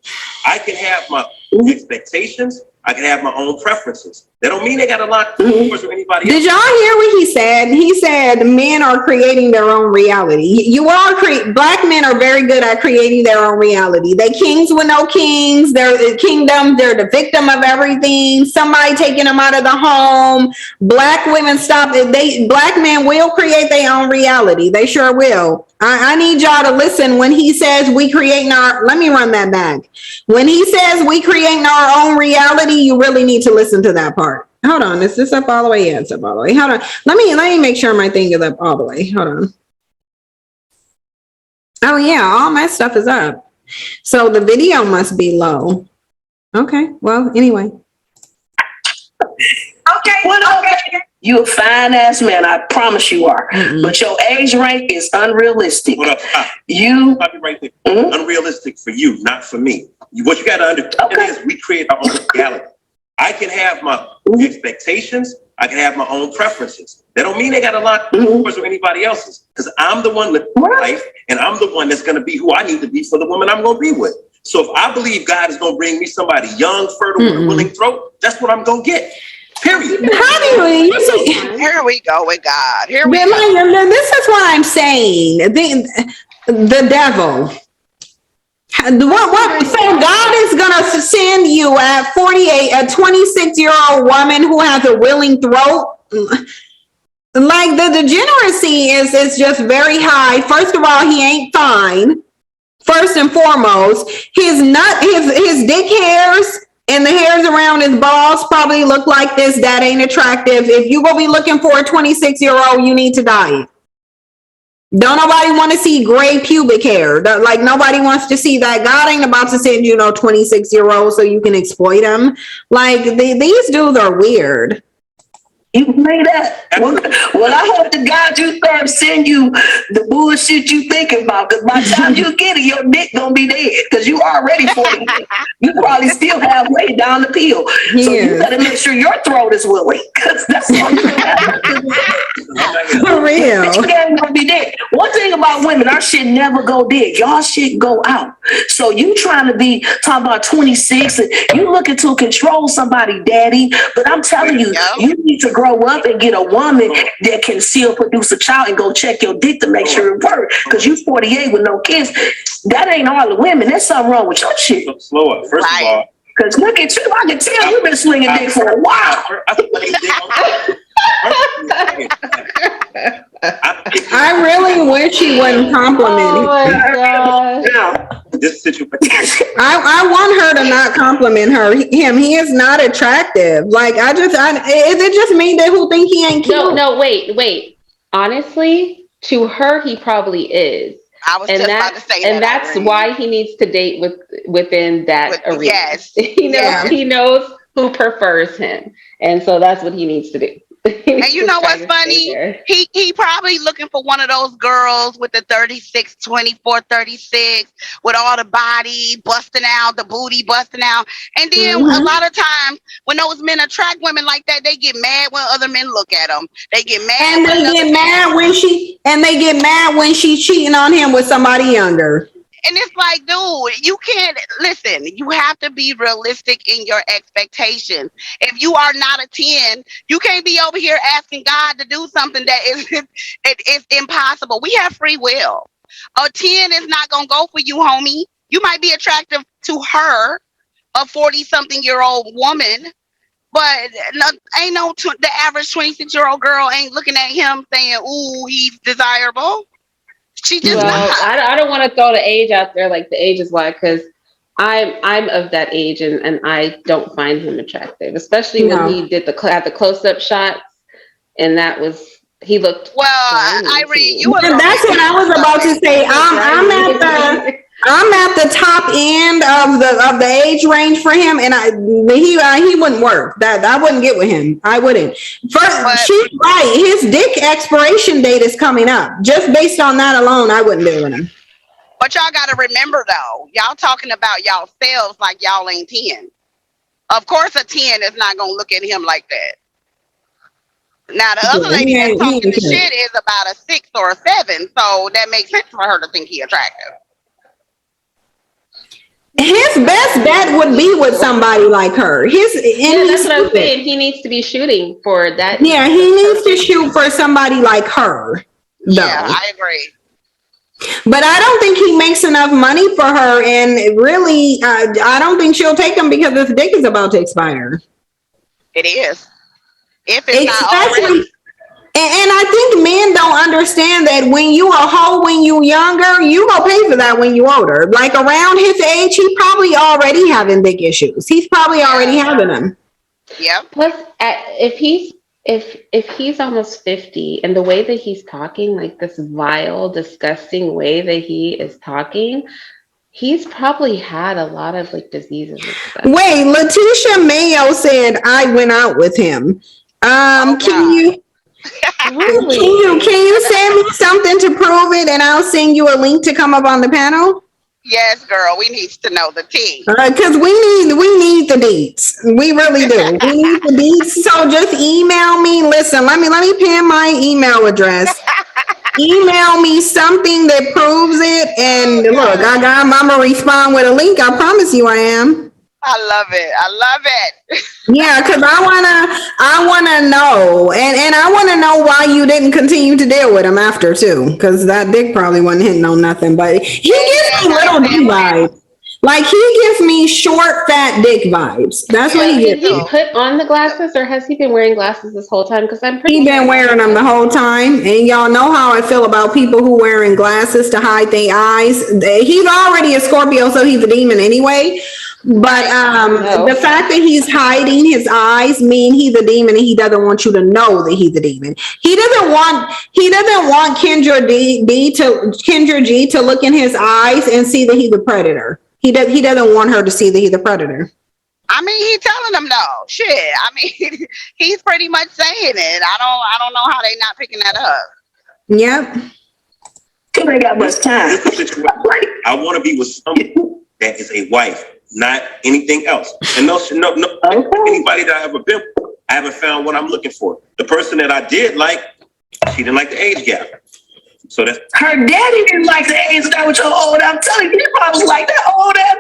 I can have my expectations. I can have my own preferences. That don't mean they got to lock doors or anybody else. Did y'all hear what he said? He said men are creating their own reality. You are black men are very good at creating their own reality. They kings with no kings. They're the kingdom. They're the victim of everything. Somebody taking them out of the home. Black women stop it. Black men will create their own reality. They sure will. I need y'all to listen when he says we creating our, let me run that back. When he says we creating our own reality, you really need to listen to that part. Hold on, is this up all the way? Yeah, it's up all the way. Hold on. Let me make sure my thing is up all the way. Hold on. Oh yeah, all my stuff is up. So the video must be low. Okay, well, anyway. Okay. You a fine ass man. I promise you are. But your age rank is unrealistic. Hold up. You I'll be right there. Unrealistic for you, not for me. What you got to understand is we create our own reality. I can have my expectations. I can have my own preferences. That don't mean they got to lock doors or anybody else's. Because I'm the one living my life, and I'm the one that's going to be who I need to be for the woman I'm going to be with. So if I believe God is going to bring me somebody young, fertile, with a willing throat, that's what I'm going to get. Period. How do you see? Here we go with God. Here we This is what I'm saying. The devil. What? So God is going to send you at 48, a 26-year-old woman who has a willing throat. Like the degeneracy is just very high. First of all, he ain't fine. First and foremost, his dick hairs and the hairs around his balls probably look like this. That ain't attractive. If you gonna be looking for a 26-year-old, you need to diet. Don't nobody want to see gray pubic hair. Like nobody wants to see that. God ain't about to send you no 26-year-old so you can exploit them. Like these dudes are weird. You made that. Well, I hope to God you start sending you the bullshit you thinking about. Because by the time you get it, your dick gonna be dead. Because you already 40. You probably still halfway down the peel. So you better make sure your throat is willing. Because that's all you have. For real. You ain't gonna be dead. One thing about women, our shit never go dead. Y'all shit go out. So you trying to be talking about 26 and you looking to control somebody, daddy. But I'm telling you, you need to grow up and get a woman that can still produce a child and go check your dick to make sure it works. Because you 48 with no kids, that ain't all the women. There's something wrong with your shit. Slow up. First of all, because look at you, I can tell you've been slinging dick for a while. I really wish he wouldn't compliment Oh me. my gosh. This situation. I want her to not compliment him. He is not attractive. Like is it just me that who think he ain't cute? No, wait. Honestly, to her, he probably is. I was just about to say that. And that's why he needs to date within that arena. Yes. He knows who prefers him. And so that's what he needs to do. And you know what's funny? He probably looking for one of those girls with the 36, 24, 36, with all the body busting out, the booty busting out. And then a lot of times when those men attract women like that, they get mad when other men look at them. They get mad. And they get mad when she's cheating on him with somebody younger. And it's like, dude, you can't listen. You have to be realistic in your expectations. If you are not a 10, you can't be over here asking God to do something that is impossible. We have free will. A 10 is not gonna go for you, homie. You might be attractive to her, a 40-something-year-old woman, but the average 26-year-old girl ain't looking at him saying, "Ooh, he's desirable." She just not. I don't want to throw the age out there, like the age is why, because I'm of that age and I don't find him attractive, especially when he did had the close-up shots, and he looked. Well, Irene, you were. That's what I was about to say. I'm at the top end of the age range for him, and he wouldn't work. That I wouldn't get with him. I wouldn't. First, she's right. His dick expiration date is coming up. Just based on that alone, I wouldn't do with him. But y'all got to remember though, y'all talking about y'all selves like y'all ain't 10. Of course, a 10 is not gonna look at him like that. Now the other lady that's talking the shit is about a 6 or a 7, so that makes sense for her to think he attractive. His best bet would be with somebody like her. That's what I'm saying. He needs to be shooting for that. Yeah, he needs to shoot for somebody like her. Yeah, I agree. But I don't think he makes enough money for her, and really, I don't think she'll take him because his dick is about to expire. It is. If it's not already. And I think men don't understand that when you a hoe when you younger, you gonna pay for that when you older. Like around his age, he probably already having big issues. He's probably already having them. Yeah. Plus, if he's almost 50 and the way that he's talking, like this vile, disgusting way that he is talking, he's probably had a lot of like diseases and stuff. Wait, Letitia Mayo said I went out with him. Can you send me something to prove it, and I'll send you a link to come up on the panel? Yes, girl. We need to know the tea. Because we need the deets. We really do. We need the deets. So just email me. Listen, let me pin my email address. Email me something that proves it, and look, I'm gonna respond with a link. I promise you, I am. I love it. Yeah, because I wanna know, and I wanna know why you didn't continue to deal with him after too, because that dick probably wasn't hitting on nothing. But he gives me little dick vibes. Like he gives me short, fat dick vibes. That's what he gives me. Did he put on the glasses, or has he been wearing glasses this whole time? Because I'm pretty. He been wearing them the whole time, and y'all know how I feel about people who wearing glasses to hide their eyes. He's already a Scorpio, so he's a demon anyway. But the fact that he's hiding his eyes mean he's a demon, and he doesn't want you to know that he's a demon. He doesn't want Kendra G to look in his eyes and see that he's a predator. He doesn't want her to see that he's a predator. I mean, he's telling them no. Shit. I mean, he's pretty much saying it. I don't know how they not picking that up. Yep. Because ain't got much time. I want to be with someone that is a wife, not anything else. And no, anybody that I ever been with, I haven't found what I'm looking for. The person that I did like, she didn't like the age gap. So that's her daddy didn't like the age that was your old. I'm telling you, he probably was like that old ass.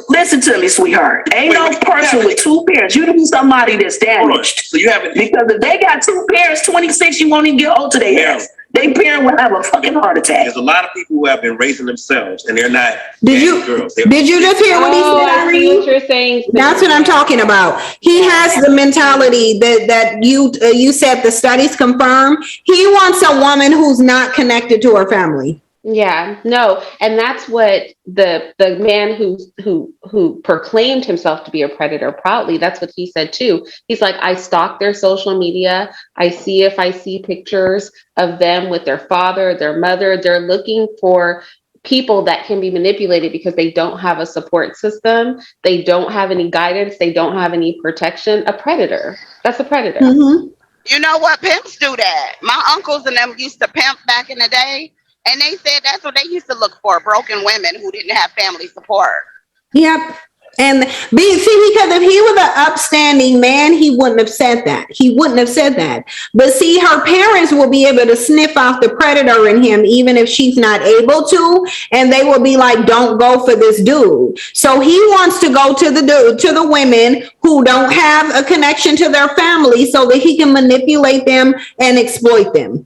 Listen to me, sweetheart. Ain't no person with two parents. You need somebody that's damaged. So you haven't, because if they got two parents, 26, you won't even get old to their ass. They parent will have a fucking heart attack. There's a lot of people who have been raising themselves, and they're not girls. Did you just hear what he said, Irene? What you're saying. That's what I'm talking about. He has the mentality that you said the studies confirm. He wants a woman who's not connected to her family. Yeah, no, and that's what the man who proclaimed himself to be a predator proudly, that's what he said too. He's like, I stalk their social media. I see if I see pictures of them with their father, their mother. They're looking for people that can be manipulated because they don't have a support system. They don't have any guidance. They don't have any protection. A predator. That's a predator. Mm-hmm. You know what? Pimps do that. My uncles and them used to pimp back in the day. And they said that's what they used to look for, broken women who didn't have family support. Yep. And because if he was an upstanding man, he wouldn't have said that. He wouldn't have said that. But see, her parents will be able to sniff out the predator in him, even if she's not able to. And they will be like, don't go for this dude. So he wants to go to the women who don't have a connection to their family so that he can manipulate them and exploit them.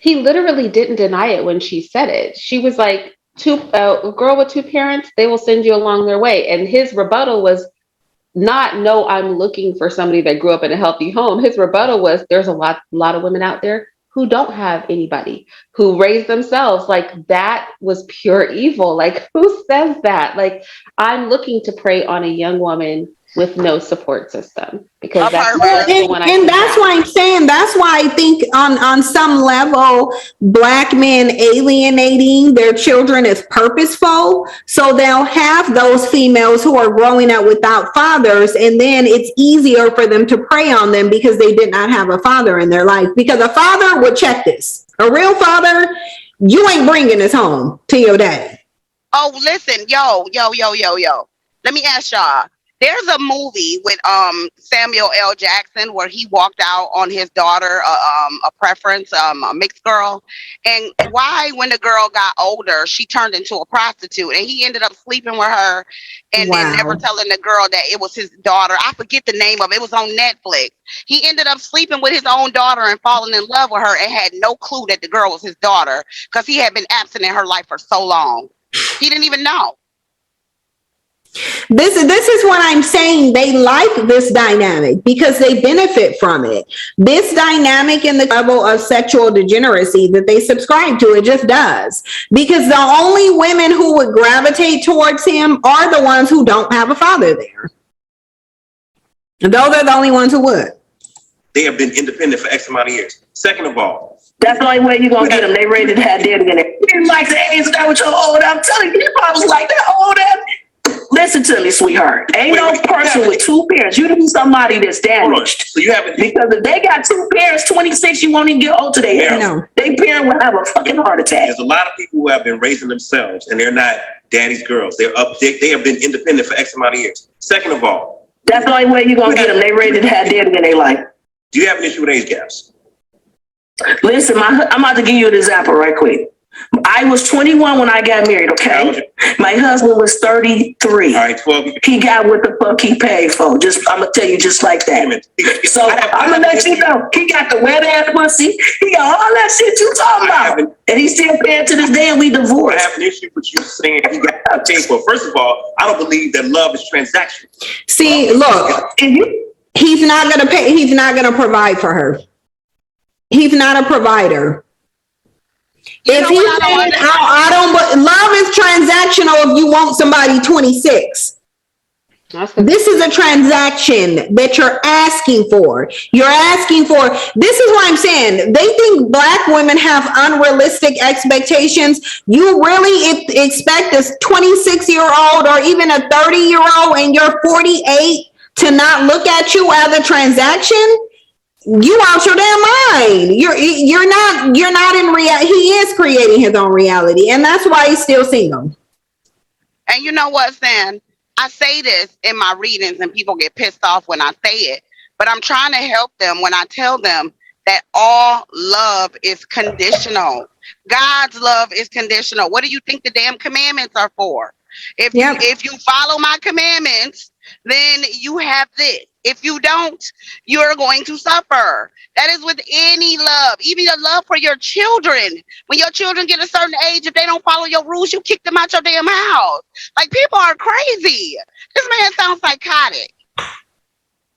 He literally didn't deny it when she said it. She was like, a girl with two parents, they will send you along their way. And his rebuttal was not, no, I'm looking for somebody that grew up in a healthy home. His rebuttal was, there's a lot of women out there who don't have anybody, who raise themselves. Like, that was pure evil. Like, who says that? Like, I'm looking to prey on a young woman with no support system, because that's why I'm saying, that's why I think on some level, Black men alienating their children is purposeful. So they'll have those females who are growing up without fathers, and then it's easier for them to prey on them because they did not have a father in their life. Because a father would check this. A real father, you ain't bringing this home to your daddy. Oh, listen, yo. Let me ask y'all. There's a movie with Samuel L. Jackson where he walked out on his daughter, a preference, a mixed girl. And why, when the girl got older, she turned into a prostitute, and he ended up sleeping with her and then never telling the girl that it was his daughter. I forget the name of it. It was on Netflix. He ended up sleeping with his own daughter and falling in love with her and had no clue that the girl was his daughter because he had been absent in her life for so long. He didn't even know. This is what I'm saying. They like this dynamic because they benefit from it. This dynamic in the level of sexual degeneracy that they subscribe to, it just does. Because the only women who would gravitate towards him are the ones who don't have a father there. Those are the only ones who would. They have been independent for X amount of years. Second of all, that's the only way you're gonna get them. They ready to have daddy in it. You didn't like the age that with your old. I'm telling you, I was like that old ass. Listen to me, sweetheart. Ain't no person with two parents. You need somebody that's damaged. So you haven't, because if they got two parents, 26, you won't even get old to their hair. No. Their parent will have a fucking heart attack. There's a lot of people who have been raising themselves, and they're not daddy's girls. They're up. They have been independent for X amount of years. Second of all, that's the only way you're gonna get them. They ready to have daddy in their life. Do you have an issue with age gaps? Listen, I'm about to give you an example right quick. I was 21 when I got married, okay? My husband was 33. All right, 12. He got what the fuck he paid for. I'm going to tell you just like that. So I'm going to let you know. He got the wet ass pussy. He got all that shit you talking about. And he's still paying to this day and we divorced. I have an issue with you saying he got paid for. First of all, I don't believe that love is transactional. See, look, he's not going to pay. He's not going to provide for her. He's not a provider. If he said, love is transactional if you want somebody 26. This is a transaction that you're asking for. You're asking for, this is what I'm saying. They think Black women have unrealistic expectations. You really expect a 26-year-old or even a 30-year-old and you're 48 to not look at you as a transaction? You out your damn mind. You're not in reality. He is creating his own reality, and that's why he's still single. And you know what, Stan? I say this in my readings, and people get pissed off when I say it, but I'm trying to help them when I tell them that all love is conditional. God's love is conditional. What do you think the damn commandments are for? If you follow my commandments, then you have this. If you don't, you're going to suffer. That is with any love, even your love for your children. When your children get a certain age, if they don't follow your rules, you kick them out your damn house. Like, people are crazy. This man sounds psychotic.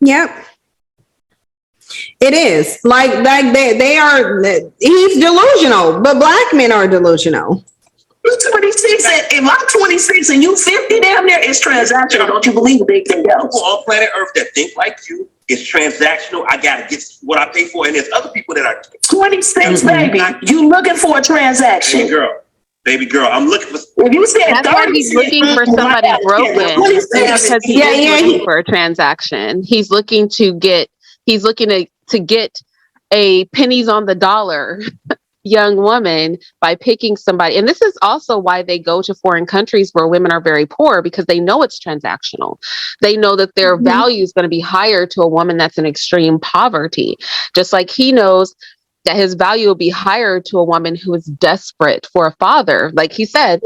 Yep. It is. Like they are, he's delusional, but Black men are delusional. You're 26, and if I'm 26 and you 50 down there, it's transactional. Don't you believe anything else? People on planet Earth that think like you, it's transactional. I gotta get what I pay for, and there's other people that are 26, baby. You looking for a transaction? Baby girl, I'm looking for. If you said that's why he's looking for somebody broken, because he's looking for a transaction. He's looking to get. He's looking to get a pennies on the dollar young woman by picking somebody. And this is also why they go to foreign countries where women are very poor, because they know it's transactional. They know that their value is going to be higher to a woman that's in extreme poverty. Just like he knows that his value will be higher to a woman who is desperate for a father. Like he said,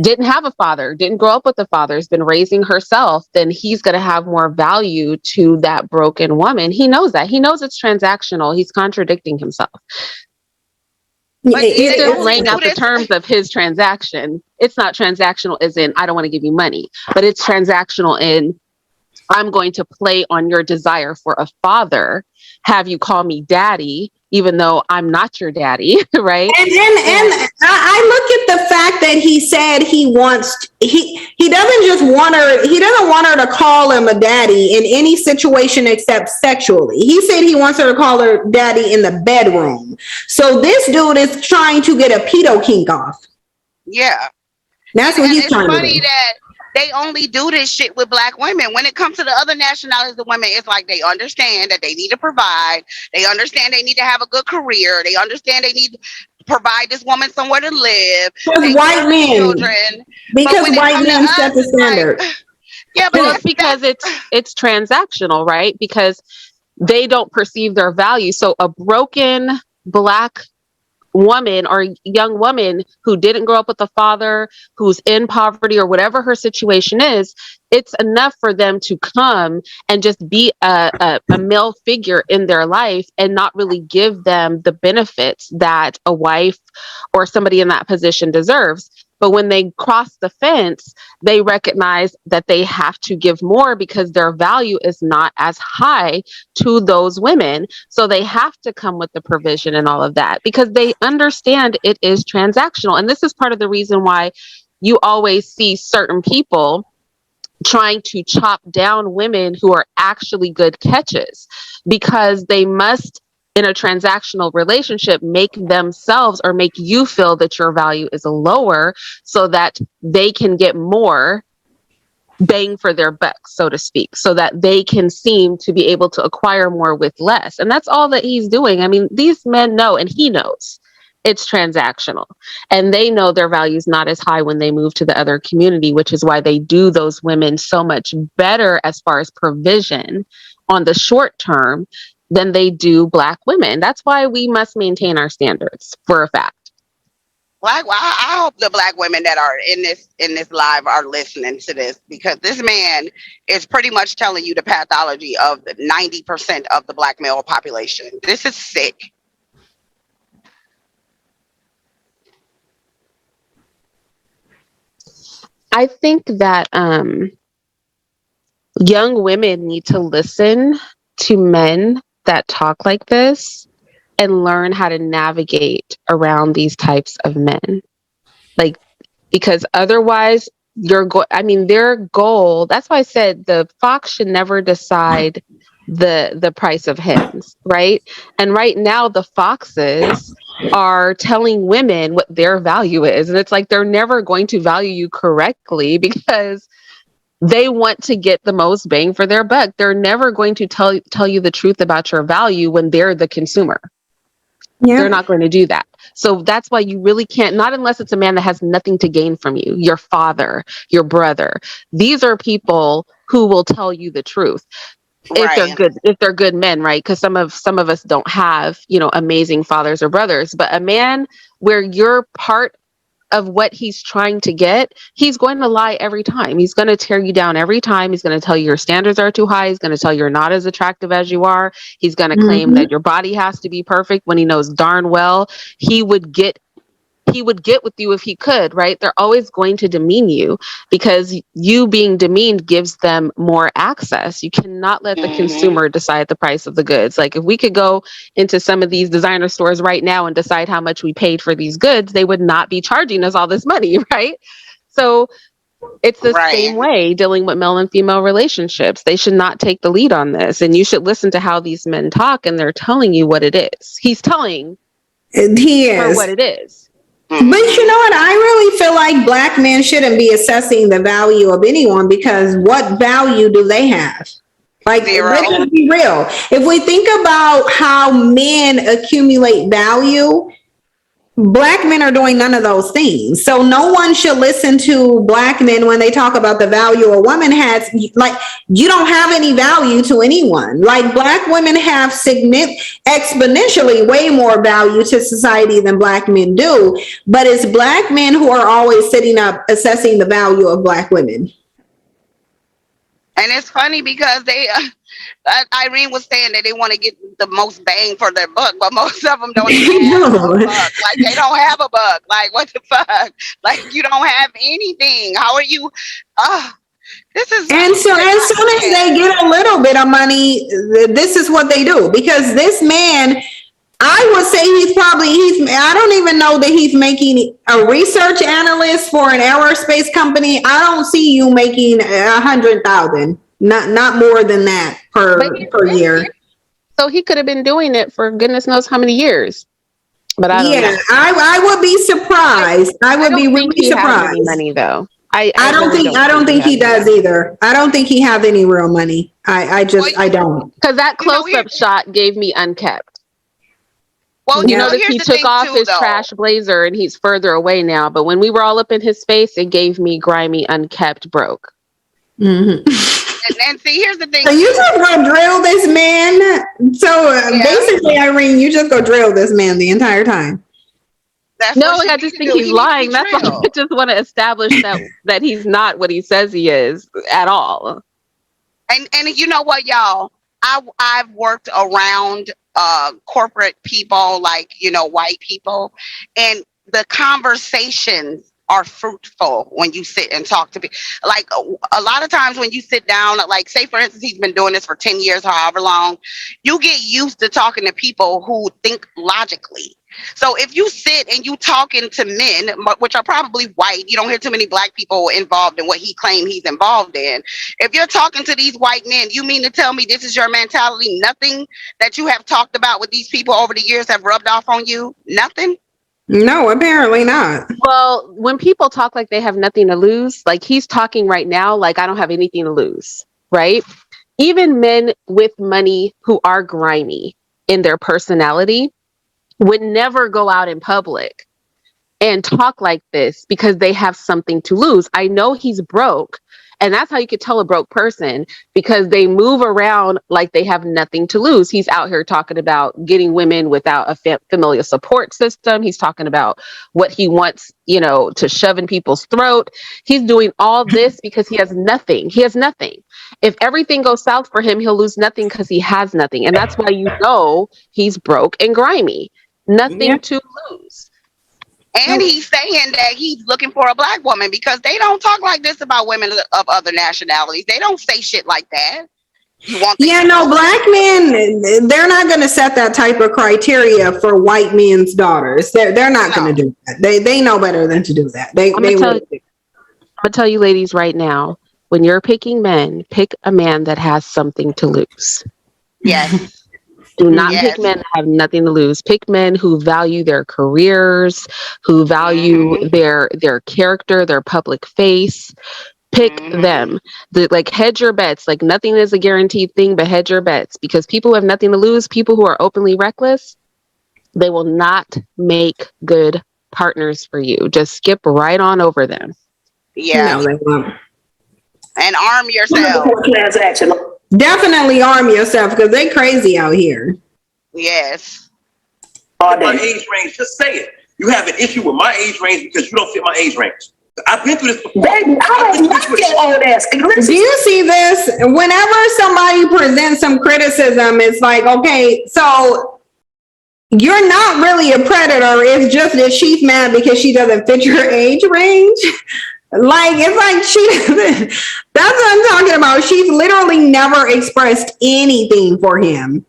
didn't have a father, didn't grow up with a father, has been raising herself, then he's going to have more value to that broken woman. He knows that. He knows it's transactional. He's contradicting himself. But He's they just only laying do out the this- terms of his transaction. It's not transactional as in, I don't want to give you money, but it's transactional in, I'm going to play on your desire for a father, have you call me daddy, even though I'm not your daddy, right? And I look at the fact that he said he doesn't just want her, he doesn't want her to call him a daddy in any situation except sexually. He said he wants her to call her daddy in the bedroom. So this dude is trying to get a pedo kink off. Yeah. That's what And he's it's trying to funny do. that they only do this shit with black women. When it comes to the other nationalities of women, it's like they understand that they need to provide. They understand they need to have a good career. They understand they need to provide this woman somewhere to live. Because white men, Children. because white men set the standard. Yeah, but Well, it's because it's transactional, right? Because they don't perceive their value. So a broken black woman or young woman who didn't grow up with a father, who's in poverty or whatever her situation is, it's enough for them to come and just be a male figure in their life and not really give them the benefits that a wife or somebody in that position deserves. But when they cross the fence, they recognize that they have to give more because their value is not as high to those women. So they have to come with the provision and all of that because they understand it is transactional. And this is part of the reason why you always see certain people trying to chop down women who are actually good catches, because they must, in a transactional relationship, make themselves or make you feel that your value is lower so that they can get more bang for their buck, so to speak, so that they can seem to be able to acquire more with less. And that's all that he's doing. I mean, these men know, and he knows it's transactional, and they know their value is not as high when they move to the other community, which is why they do those women so much better as far as provision on the short term than they do black women. That's why we must maintain our standards for a fact. I hope the black women that are in this live are listening to this, because this man is pretty much telling you the pathology of 90% of the black male population. This is sick. I think that young women need to listen to men that talk like this and learn how to navigate around these types of men. Like, because otherwise their goal, that's why I said the fox should never decide the price of hens, right? And right now the foxes are telling women what their value is. And it's like they're never going to value you correctly because they want to get the most bang for their buck. They're never going to tell you the truth about your value when they're the consumer. Yeah. They're not going to do that. So that's why you really can't, not unless it's a man that has nothing to gain from you, your father, your brother. These are people who will tell you the truth. Right. If they're good men, right? Because some of us don't have, amazing fathers or brothers, but a man where you're part of what he's trying to get, he's going to lie every time. He's going to tear you down every time. He's going to tell you your standards are too high. He's going to tell you you're not as attractive as you are. He's going to claim that your body has to be perfect when he knows darn well he would get with you if he could, right? They're always going to demean you because you being demeaned gives them more access. You cannot let the consumer decide the price of the goods. Like if we could go into some of these designer stores right now and decide how much we paid for these goods, they would not be charging us all this money, right? So it's the same way dealing with male and female relationships. They should not take the lead on this. And you should listen to how these men talk, and they're telling you what it is. He's telling her what it is. But you know what? I really feel like black men shouldn't be assessing the value of anyone, because what value do they have? Like, let's just be real. If we think about how men accumulate value, Black men are doing none of those things. So no one should listen to black men when they talk about the value a woman has. Like, you don't have any value to anyone. Like, black women have exponentially way more value to society than black men do. But it's black men who are always sitting up assessing the value of black women. And it's funny because they, Irene was saying that they want to get the most bang for their buck, but most of them don't even have a buck. Like, they don't have a buck. Like, what the fuck? Like, you don't have anything. How are you? This is. And so as soon as they get a little bit of money, this is what they do. Because this man, I would say I don't even know that he's making a research analyst for an aerospace company. I don't see you making 100,000, not more than that per year. So he could have been doing it for goodness knows how many years. But I don't know. I would be surprised. I would be really surprised. Any money though. I don't think he does either. I don't think he has any real money. I don't. Because that close-up shot gave me unkept. Well, you know that he took off his trash blazer and he's further away now. But when we were all up in his face, it gave me grimy, unkept, broke. Mm-hmm. And see, here's the thing. So you just gonna drill this man? So basically, Irene, you just go drill this man the entire time. I just think he's lying. That's all. I just want to establish that he's not what he says he is at all. And you know what, y'all? I've worked around corporate people, like, you know, white people, and the conversations are fruitful when you sit and talk to people. Like, a lot of times when you sit down, like, say for instance, he's been doing this for 10 years, however long, you get used to talking to people who think logically. So if you sit and you talking to men, which are probably white, you don't hear too many black people involved in what he claimed he's involved in. If you're talking to these white men, you mean to tell me this is your mentality? Nothing that you have talked about with these people over the years have rubbed off on you? Nothing? No, apparently not. Well, when people talk like they have nothing to lose, like he's talking right now, like I don't have anything to lose, right? Even men with money who are grimy in their personality would never go out in public and talk like this because they have something to lose. I know he's broke, and that's how you could tell a broke person, because they move around like they have nothing to lose. He's out here talking about getting women without a familial support system. He's talking about what he wants, you know, to shove in people's throat. He's doing all this because he has nothing. He has nothing. If everything goes south for him, he'll lose nothing because he has nothing. And that's why you know he's broke and grimy. Nothing to lose. And he's saying that he's looking for a black woman because they don't talk like this about women of other nationalities. They don't say shit like that. Black men, they're not going to set that type of criteria for white men's daughters. They're not going to do that. They know better than to do that. I'm going to tell you ladies right now, when you're picking men, pick a man that has something to lose. Yes. Do not pick men that have nothing to lose. Pick men who value their careers, who value their character, their public face. Pick them. Hedge your bets. Like, nothing is a guaranteed thing, but hedge your bets, because people who have nothing to lose, people who are openly reckless, they will not make good partners for you. Just skip right on over them. Yeah. No, they won't. And arm yourself. Definitely arm yourself, because they crazy out here. Yes. My age range, just say it. You have an issue with my age range because you don't fit my age range. I've been through this before. Baby, I don't like your old ass. Do you see this? Whenever somebody presents some criticism, it's like, okay, so you're not really a predator. It's just that she's mad because she doesn't fit your age range. Like, it's like she doesn't. That's what I'm talking about. She's literally never expressed anything for him.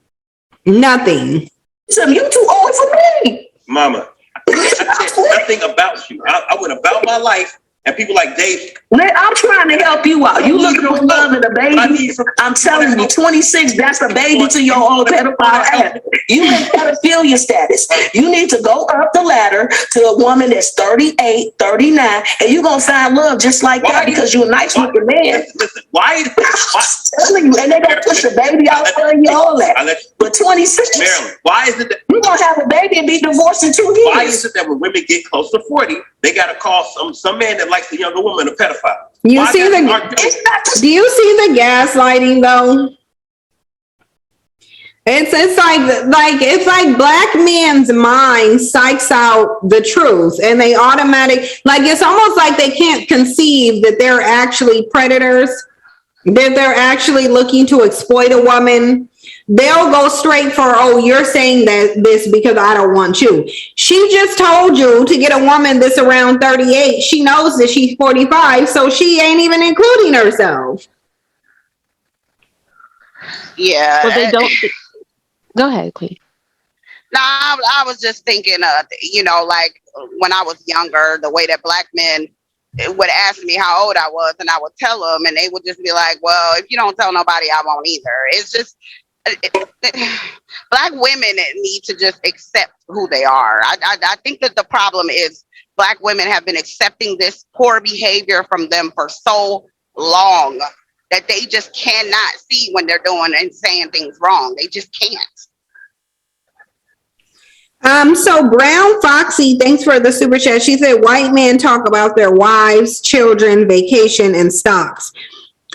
Nothing. So you too old for me. Mama, I said nothing about you. I went about my life And people like Dave. I'm trying to help you out. You looking for love and a baby. I'm telling you, 26, that's a baby to your old pedophile ass. You in pedophilia status. You need to go up the ladder to a woman that's 38, 39, and you're going to find love just like that because you're a nice looking man. Listen, why? I'm telling you, and they going to push a baby out for you, all that. But 26, Marilyn, why is it that you're going to have a baby and be divorced in 2 years? why is it that when women get close to 40, they got to call some man that likes the younger woman a pedophile? Do you Why see the gaslighting though? It's like black men's mind psychs out the truth, and they it's almost like they can't conceive that they're actually predators, that they're actually looking to exploit a woman. They'll go straight for, oh, you're saying this because I don't want you. She just told you to get a woman that's around 38. She knows that she's 45, so she ain't even including herself. Yeah. Well, they don't. Go ahead, Queen. No, I was just thinking, like when I was younger, the way that black men would ask me how old I was, and I would tell them, and they would just be like, well, if you don't tell nobody, I won't either. It's just, black women need to just accept who they are. I think that the problem is black women have been accepting this poor behavior from them for so long that they just cannot see when they're doing and saying things wrong. They just can't. So Brown Foxy, thanks for the super chat. She said, white men talk about their wives, children, vacation, and stocks.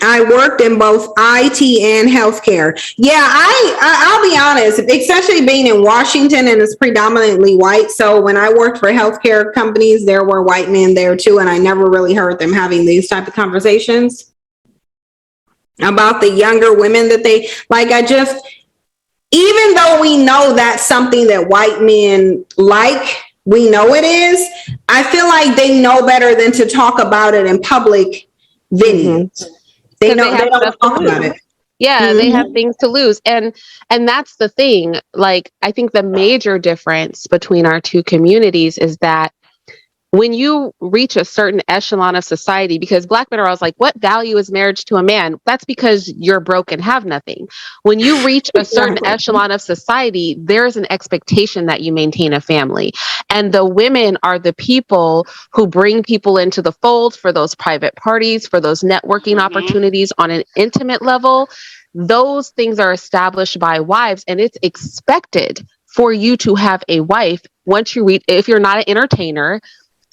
I worked in both IT and healthcare. Yeah, I'll be honest, especially being in Washington and it's predominantly white. So when I worked for healthcare companies, there were white men there too. And I never really heard them having these type of conversations about the younger women that they like. Even though we know that's something that white men like, we know it is, I feel like they know better than to talk about it in public venues. Mm-hmm. They don't talk about it. Yeah, they have things to lose. And that's the thing. Like, I think the major difference between our two communities is that when you reach a certain echelon of society, because black men are always like, what value is marriage to a man? That's because you're broke and have nothing. When you reach a certain echelon of society, there's an expectation that you maintain a family. And the women are the people who bring people into the fold for those private parties, for those networking opportunities on an intimate level. Those things are established by wives, and it's expected for you to have a wife once you reach, if you're not an entertainer,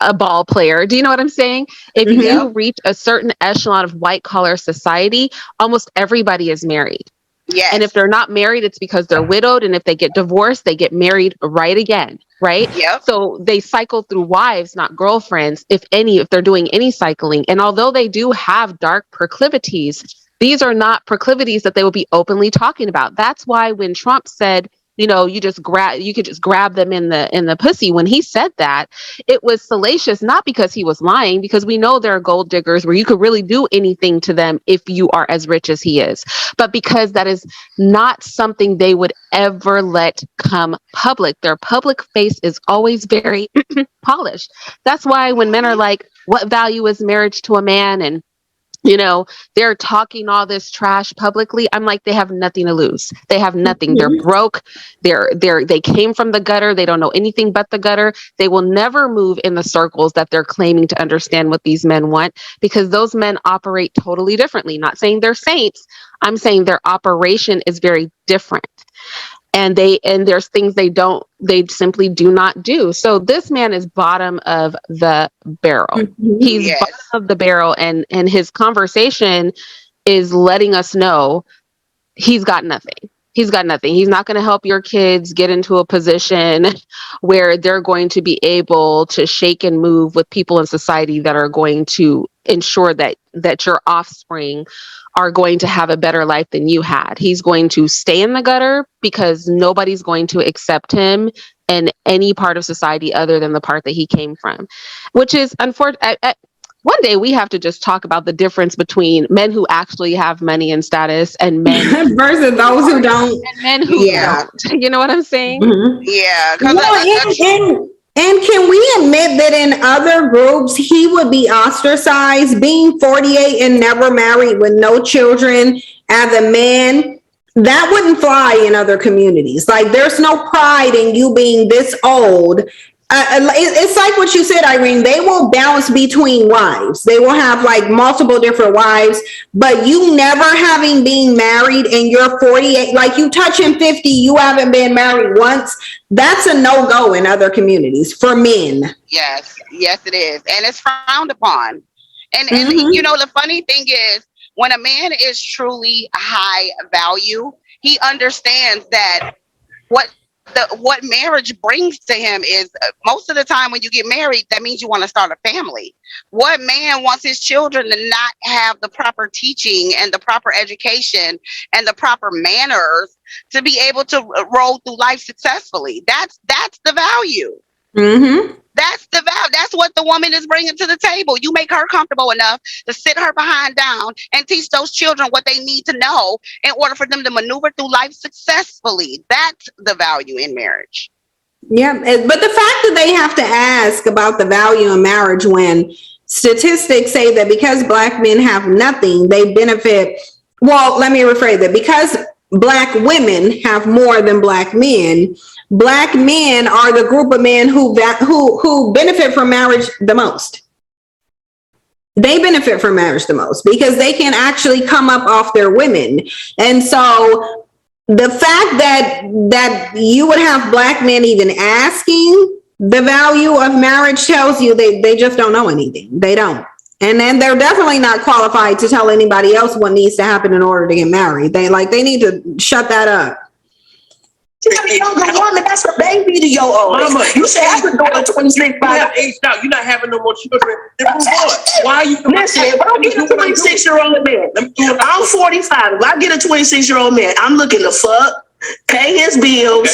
a ball player. Do you know what I'm saying? If you reach a certain echelon of white collar society, almost everybody is married. Yes. And if they're not married, it's because they're widowed. And if they get divorced, they get married right again. Right. Yep. So they cycle through wives, not girlfriends, if they're doing any cycling. And although they do have dark proclivities, these are not proclivities that they will be openly talking about. That's why when Trump said, you could just grab them in the pussy. When he said that, it was salacious, not because he was lying, because we know there are gold diggers where you could really do anything to them if you are as rich as he is, but because that is not something they would ever let come public. Their public face is always very polished. That's why when men are like, what value is marriage to a man? And they're talking all this trash publicly. I'm like, they have nothing to lose. They have nothing. They're broke. They came from the gutter. They don't know anything but the gutter. They will never move in the circles that they're claiming to understand what these men want, because those men operate totally differently. Not saying they're saints. I'm saying their operation is very different. And there's things they simply do not do. So this man is bottom of the barrel. He's bottom of the barrel, and his conversation is letting us know he's got nothing. He's got nothing. He's not going to help your kids get into a position where they're going to be able to shake and move with people in society that are going to ensure that your offspring are going to have a better life than you had. He's going to stay in the gutter because nobody's going to accept him in any part of society other than the part that he came from, which is unfortunate. One day we have to just talk about the difference between men who actually have money and status and men versus those who don't. And men who don't. You know what I'm saying? Yeah. And can we admit that in other groups, he would be ostracized, being 48 and never married with no children as a man? That wouldn't fly in other communities. Like, there's no pride in you being this old. It's like what you said, Irene. They will bounce between wives. They will have like multiple different wives, but you never having been married and you're 48, like you touching 50, you haven't been married once. That's a no-go in other communities for men. Yes, it is. And it's frowned upon. And you know, the funny thing is, when a man is truly high value, he understands that what marriage brings to him is most of the time when you get married, that means you want to start a family. What man wants his children to not have the proper teaching and the proper education and the proper manners to be able to roll through life successfully? That's the value. Mm-hmm. That's the value. That's what the woman is bringing to the table. You make her comfortable enough to sit her behind down and teach those children what they need to know in order for them to maneuver through life successfully. That's the value in marriage. Yeah, but the fact that they have to ask about the value in marriage when statistics say that because Black men have nothing, they benefit. Well, let me rephrase that. Because Black women have more than Black men, Black men are the group of men who benefit from marriage the most. They benefit from marriage the most because they can actually come up off their women. And so the fact that you would have Black men even asking the value of marriage tells you they just don't know anything. They don't. And then they're definitely not qualified to tell anybody else what needs to happen in order to get married. They need to shut that up. You have a younger woman, that's a baby to your oldest. Mama, you say I could go to 26. You have aged out. You're not having no more children. Then move on. Why are you? Listen, if I get a 26-year-old man, I'm 45. If I get a 26-year-old man, I'm looking to fuck, pay his bills,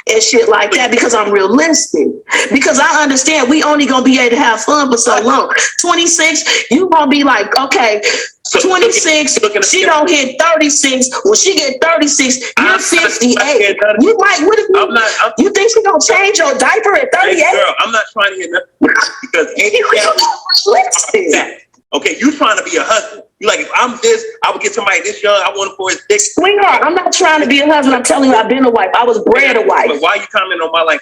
and shit like that because I'm realistic. Because I understand we only gonna be able to have fun for so long. 26, you gonna be like, okay, 26, she don't hit 36. When she get 36, you're 58. You might, what if you think she gonna change your diaper at 38? Hey, girl, I'm not trying to hear nothing because okay, you trying to be a husband. You like, if I'm this, I would get somebody this young. I want him for his dick. Sweetheart, I'm not trying to be a husband. I'm telling you, I've been a wife. I was bred a wife. But why are you commenting on my life?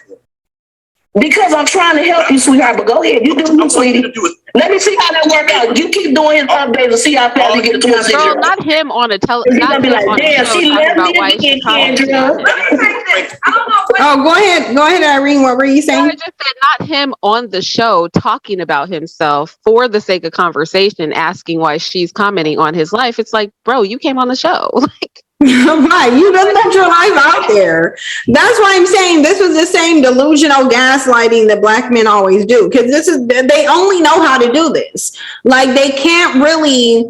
Because I'm trying to help you, sweetheart. But go ahead, you do you, sweetie. Let me see how that work out. You keep doing his updates and see how fast you get to 26. Girl, not him on a television. He's gonna be like, damn, she left me again, Kendra. Oh, go ahead, Irene. What were you saying? I just said not him on the show talking about himself for the sake of conversation, asking why she's commenting on his life. It's like, bro, you came on the show. Like, right, you just let your life out there. That's why I'm saying this was the same delusional gaslighting that Black men always do, because they only know how to do this. Like, they can't really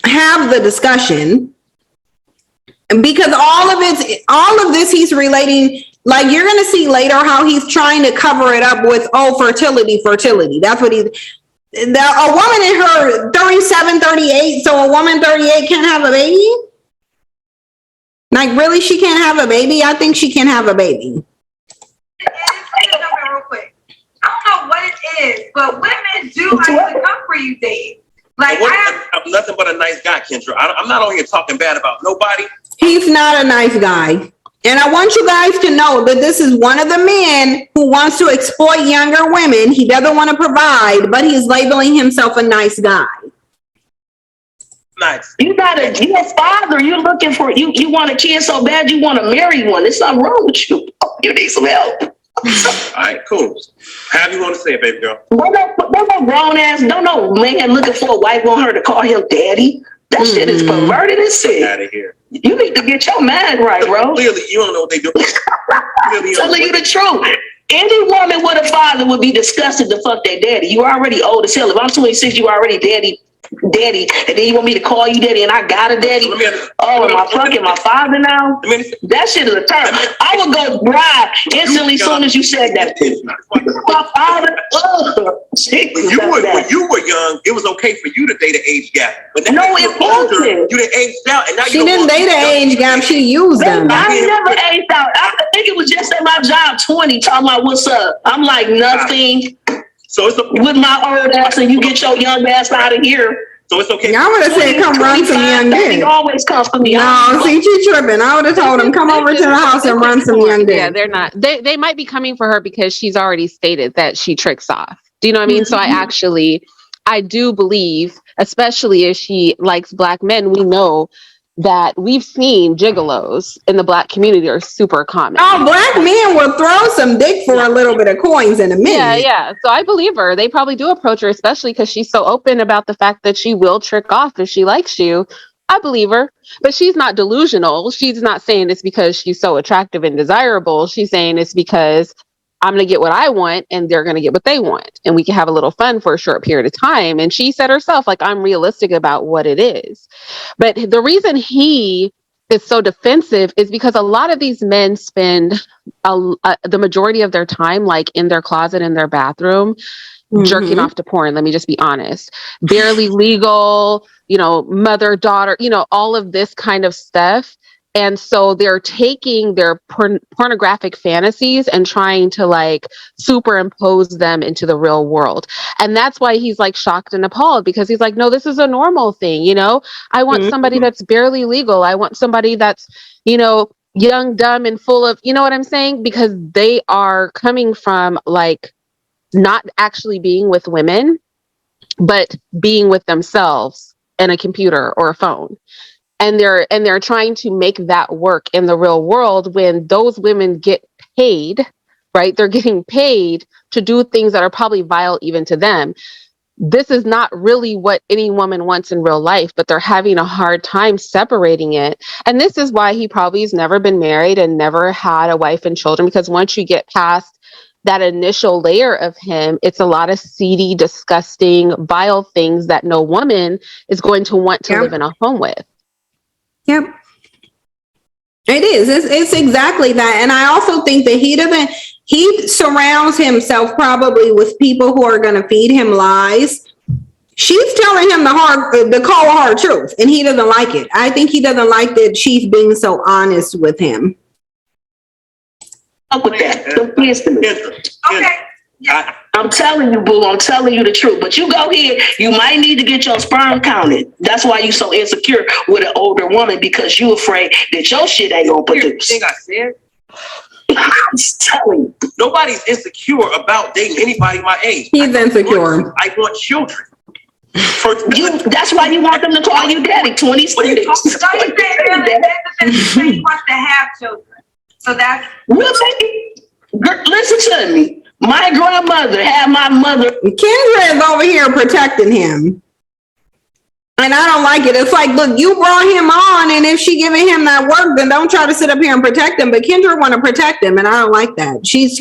have the discussion because all of this he's relating. Like, you're gonna see later how he's trying to cover it up with fertility. That's what a woman in her 37, 38, so a woman 38 can't have a baby? Like, really, she can't have a baby? I think she can have a baby. Real quick. I don't know what it is, but women do like to come for you, Dave. Like, I'm nothing but a nice guy, Kendra. I'm not on here talking bad about nobody. He's not a nice guy. And I want you guys to know that this is one of the men who wants to exploit younger women. He doesn't want to provide, but he's labeling himself a nice guy. Nice. You're a father. You're looking for, you want a kid so bad you want to marry one. There's something wrong with you. You need some help. All right, cool. How do you want to say it, baby girl? Don't no grown ass, don't no man looking for a wife want her to call him daddy. That shit is perverted and sick. Get out of here. You need to get your mind right, bro. Clearly, you don't know what they do. Telling you the truth. Any woman with a father would be disgusted to fuck their daddy. You already old as hell. If I'm 26, you already daddy, and then you want me to call you daddy and I got a daddy? Oh, am I fucking my father now? That shit is a term. I would go drive instantly as soon as you said that. My father, When you were young, it was okay for you to date an age gap. But now No, it wasn't. You done aged out, and now She didn't date an age gap. She used them. I ain't never aged out. I think it was just at my job, 20, talking about what's up. I'm like, nothing. So it's with my old ass, and you get your young ass out of here. So it's okay. Y'all would have said, come run some young dick. He always comes for me. No, see, she tripping. I would have told him, come over to the house and run some young dick. Yeah, they're not. They might be coming for her because she's already stated that she tricks off. Do you know what I mean? So I do believe, especially if she likes black men, we know that we've seen gigolos in the black community are super common. Oh, black men will throw some dick for a little bit of coins in a minute. Yeah. So I believe her. They probably do approach her, especially because she's so open about the fact that she will trick off if she likes you. I believe her, but she's not delusional. She's not saying it's because she's so attractive and desirable. She's saying it's because I'm going to get what I want and they're going to get what they want. And we can have a little fun for a short period of time. And she said herself, like, I'm realistic about what it is. But the reason he is so defensive is because a lot of these men spend the majority of their time, like in their closet, in their bathroom, jerking off to porn. Let me just be honest. Barely legal, mother, daughter, all of this kind of stuff. And so they're taking their pornographic fantasies and trying to like superimpose them into the real world. And that's why he's like shocked and appalled, because he's like, no, this is a normal thing. I want somebody that's barely legal. I want somebody that's, young, dumb, and full of, you know what I'm saying? Because they are coming from like not actually being with women, but being with themselves and a computer or a phone. And they're trying to make that work in the real world when those women get paid, right? They're getting paid to do things that are probably vile even to them. This is not really what any woman wants in real life, but they're having a hard time separating it. And this is why he probably has never been married and never had a wife and children, because once you get past that initial layer of him, it's a lot of seedy, disgusting, vile things that no woman is going to want to live in a home with. Yep. It is. It's exactly that. And I also think that he surrounds himself probably with people who are going to feed him lies. She's telling him the cold hard truth, and he doesn't like it. I think he doesn't like that she's being so honest with him. With that. Okay. Yeah. I'm telling you, boo, I'm telling you the truth. But you go here, you might need to get your sperm counted. That's why you so insecure with an older woman, because you afraid that your shit ain't gonna produce. Thing I said, I'm just telling you. nobody's insecure about dating anybody my age. He's insecure. I want children. That's why you want them to call you daddy, 26. So you say he wants to have children. So that's Listen to me. My grandmother had my mother. Kendra is over here protecting him. And I don't like it. It's like, look, you brought him on, and if she giving him that work, then don't try to sit up here and protect him. But Kendra want to protect him, and I don't like that. She's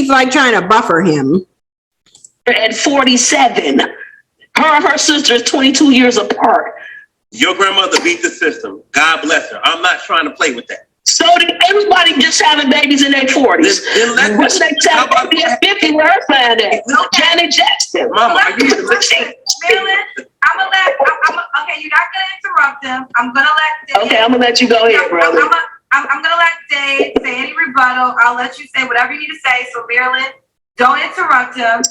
like trying to buffer him. At 47. Her and her sister is 22 years apart. Your grandmother beat the system. God bless her. I'm not trying to play with that. So everybody just having babies in their 40s. What's they tell baby at 50 where her plan at? Janet Jackson. Mama, are you okay, you're not gonna interrupt him. I'm gonna let Dave. Okay, I'm gonna let you go ahead, brother. I'm gonna let Dave say any rebuttal. I'll let you say whatever you need to say. So Marilyn, don't interrupt him.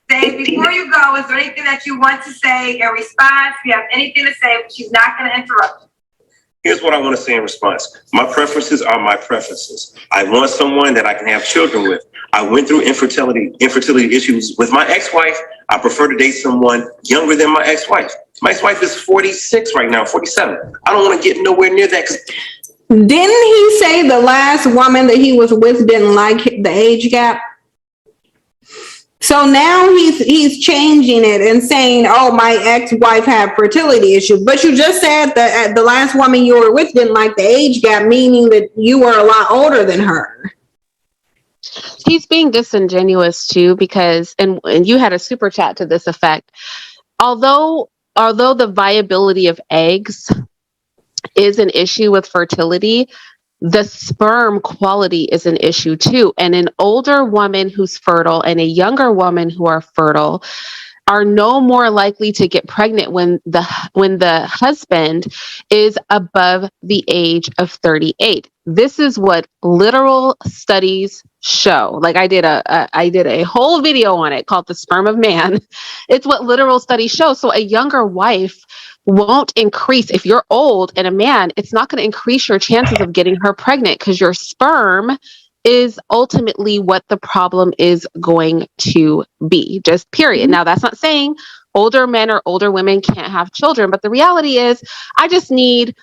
Dave, before you go, is there anything that you want to say in response? If you have anything to say, she's not gonna interrupt you. Here's what I want to say in response. My preferences are my preferences. I want someone that I can have children with. I went through infertility issues with my ex-wife. I prefer to date someone younger than my ex-wife. My ex-wife is 46 right now, 47. I don't want to get nowhere near that. Didn't he say the last woman that he was with didn't like the age gap? So now he's changing it and saying, oh, my ex-wife had fertility issues. But you just said that the last woman you were with didn't like the age gap, meaning that you were a lot older than her. He's being disingenuous too, because, and you had a super chat to this effect. Although the viability of eggs is an issue with fertility, the sperm quality is an issue too. And an older woman who's fertile and a younger woman who are fertile are no more likely to get pregnant when the husband is above the age of 38. This is what literal studies show. Like I did a whole video on it called The Sperm of Man. It's what literal studies show. So a younger wife won't increase. If you're old and a man, it's not going to increase your chances of getting her pregnant because your sperm is ultimately what the problem is going to be, just period. Now, that's not saying older men or older women can't have children, but the reality is I just need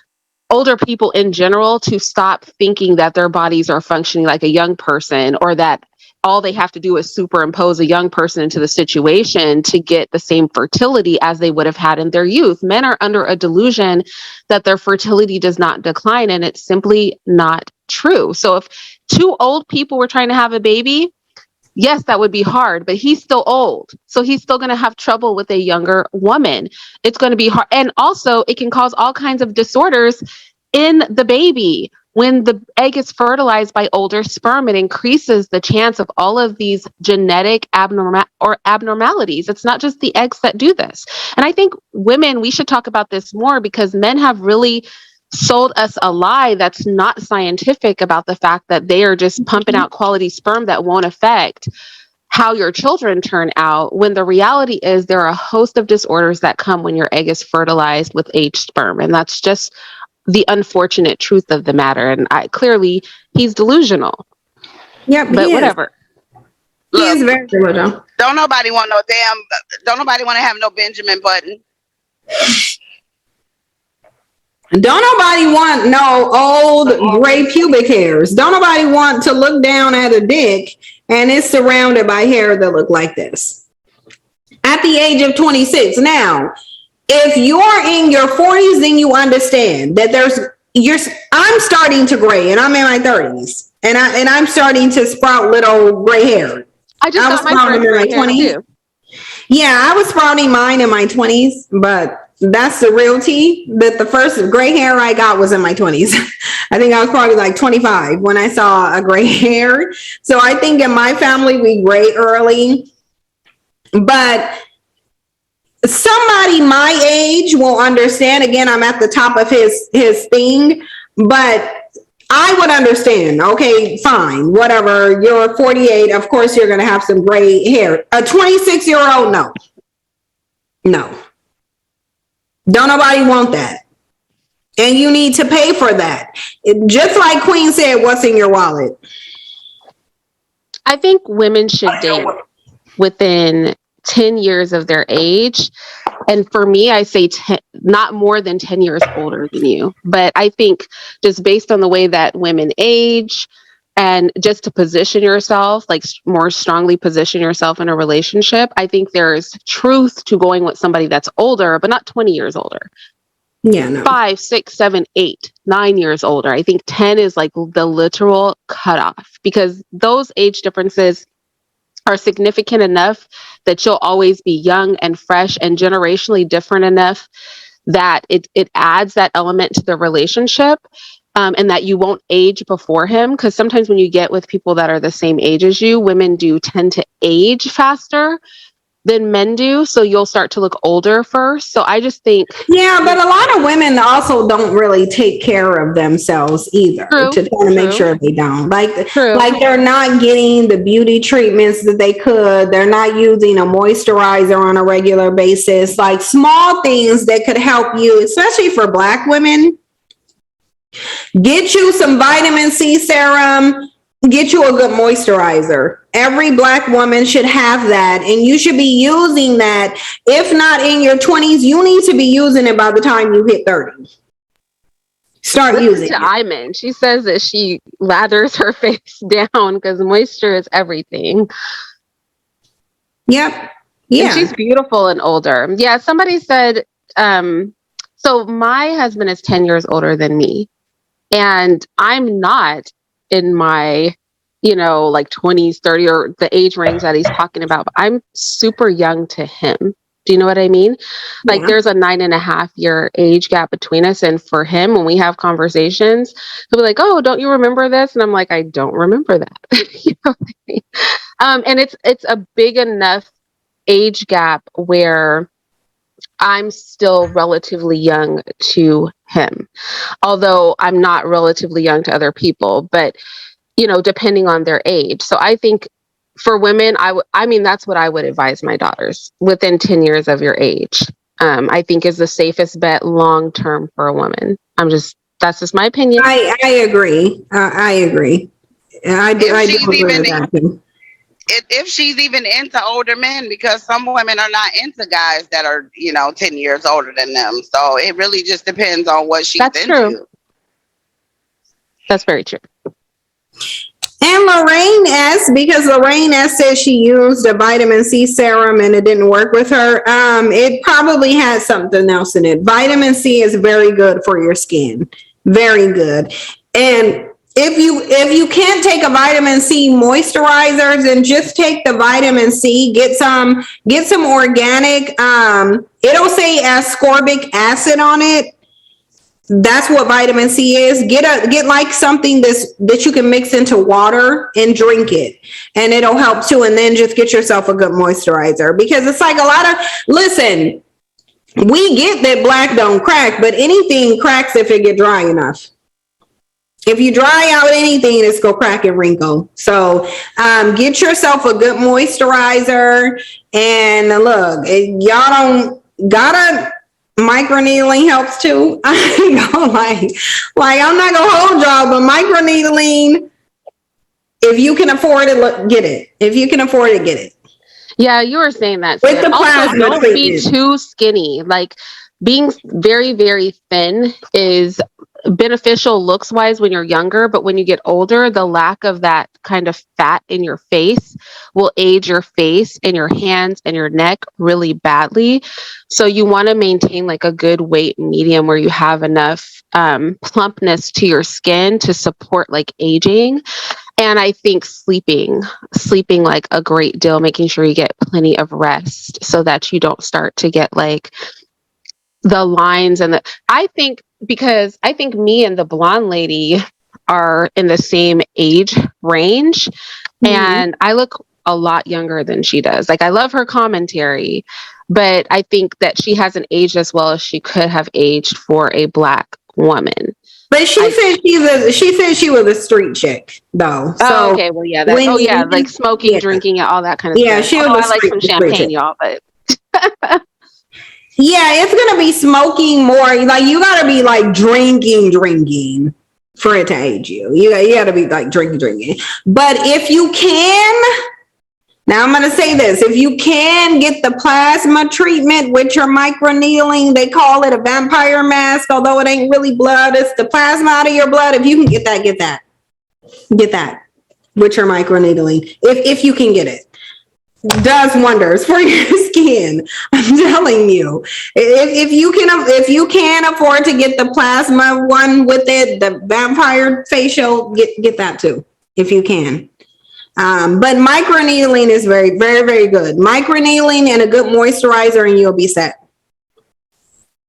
older people in general to stop thinking that their bodies are functioning like a young person, or that all they have to do is superimpose a young person into the situation to get the same fertility as they would have had in their youth. Men are under a delusion that their fertility does not decline, and it's simply not true. So if two old people were trying to have a baby, yes, that would be hard, but he's still old. So he's still going to have trouble with a younger woman. It's going to be hard. And also it can cause all kinds of disorders in the baby. When the egg is fertilized by older sperm, it increases the chance of all of these genetic abnormalities. It's not just the eggs that do this. And I think women, we should talk about this more, because men have really sold us a lie that's not scientific about the fact that they are just pumping out quality sperm that won't affect how your children turn out, when the reality is there are a host of disorders that come when your egg is fertilized with aged sperm. And that's just the unfortunate truth of the matter. And clearly he's delusional. Yep, but whatever. He is very delusional. Don't nobody want to have no Benjamin Button. Don't nobody want no old gray pubic hairs. Don't nobody want to look down at a dick and it's surrounded by hair that look like this. At the age of 26. Now, if you're in your 40s, then you understand that I'm starting to gray and I'm in my 30s. And I'm starting to sprout little gray hair. I just got my first gray hair too. Yeah, I was sprouting mine in my 20s, but that's the real tea, that the first gray hair I got was in my 20s. I think I was probably like 25 when I saw a gray hair. So I think in my family, we gray early. But somebody my age will understand. Again, I'm at the top of his thing, but I would understand. Okay, fine, whatever. You're 48. Of course, you're going to have some gray hair. A 26-year-old, no. Don't nobody want that. And you need to pay for that. Just like Queen said, what's in your wallet? I think women should date within 10 years of their age. And for me, I say not more than 10 years older than you. But I think just based on the way that women age, and just to position yourself, like more strongly position yourself in a relationship, I think there's truth to going with somebody that's older, but not 20 years older. Yeah, no. 5, 6, 7, 8, 9 years older. I think 10 is like the literal cutoff, because those age differences are significant enough that you'll always be young and fresh and generationally different enough that it adds that element to the relationship. And that you won't age before him. Because sometimes when you get with people that are the same age as you, women do tend to age faster than men do. So you'll start to look older first. So I just think... Yeah, but a lot of women also don't really take care of themselves either. To try to make sure they don't. Like they're not getting the beauty treatments that they could. They're not using a moisturizer on a regular basis. Like small things that could help you, especially for Black women. Get you some vitamin C serum, get you a good moisturizer. Every Black woman should have that, and you should be using that. If not in your 20s, you need to be using it by the time you hit 30. Start using it. Iman, she says that she lathers her face down because moisture is everything. Yep. Yeah. And she's beautiful and older. Yeah, somebody said, so my husband is 10 years older than me. And I'm not in my, like 20s, 30, or the age range that he's talking about. I'm super young to him. Do you know what I mean? Like Yeah. there's a 9.5-year age gap between us. And for him, when we have conversations, he'll be like, oh, don't you remember this? And I'm like, I don't remember that. You know what I mean? And it's a big enough age gap where I'm still relatively young to him, although I'm not relatively young to other people, but you know, depending on their age. So I think for women, I mean, that's what I would advise my daughters within 10 years of your age. I think is the safest bet long-term for a woman. That's just my opinion. I agree. I agree. I do agree with that too. If she's even into older men, because some women are not into guys that are, 10 years older than them. So it really just depends on what she's That's into. true. That's very true. And Lorraine S, because Lorraine S said she used a vitamin C serum and it didn't work with her. It probably had something else in it. Vitamin C is very good for your skin. Very good. And if you can't take a vitamin C moisturizer, then just take the vitamin C, get some organic, it'll say ascorbic acid on it. That's what vitamin C is. Get like something that you can mix into water and drink it, and it'll help too. And then just get yourself a good moisturizer, because it's like listen, we get that black don't crack, but anything cracks if it get dry enough. If you dry out anything, it's gonna crack and wrinkle. So get yourself a good moisturizer. And look, y'all don't gotta. Microneedling helps too. I ain't gonna like I'm not gonna hold y'all, but microneedling, if you can afford it, get it. If you can afford it, get it. Yeah, you were saying that. With the also, plasma don't be treatment. too skinny. Like being very, very thin is beneficial looks wise when you're younger, but when you get older, the lack of that kind of fat in your face will age your face and your hands and your neck really badly. So you want to maintain like a good weight medium where you have enough plumpness to your skin to support like aging. And I think sleeping like a great deal, making sure you get plenty of rest so that you don't start to get like the lines because I think me and the blonde lady are in the same age range, and I look a lot younger than she does. Like I love her commentary, but I think that she hasn't aged as well as she could have aged for a black woman. But she said she was a street chick though. So okay, well yeah, like smoking, drinking, all that kind of stuff. Yeah, she was I like some champagne, chick. y'all, but yeah, it's gonna be smoking more. Like you gotta be like drinking for it to age you. You gotta be like drinking. But if you can, now I'm gonna say this: if you can get the plasma treatment with your microneedling, they call it a vampire mask, although it ain't really blood. It's the plasma out of your blood. If you can get that with your microneedling. If you can get it. Does wonders for your skin. I'm telling you. If you can afford to get the plasma one with it, the vampire facial, get that too, if you can. But microneedling is very, very, very good. Microneedling and a good moisturizer, and you'll be set.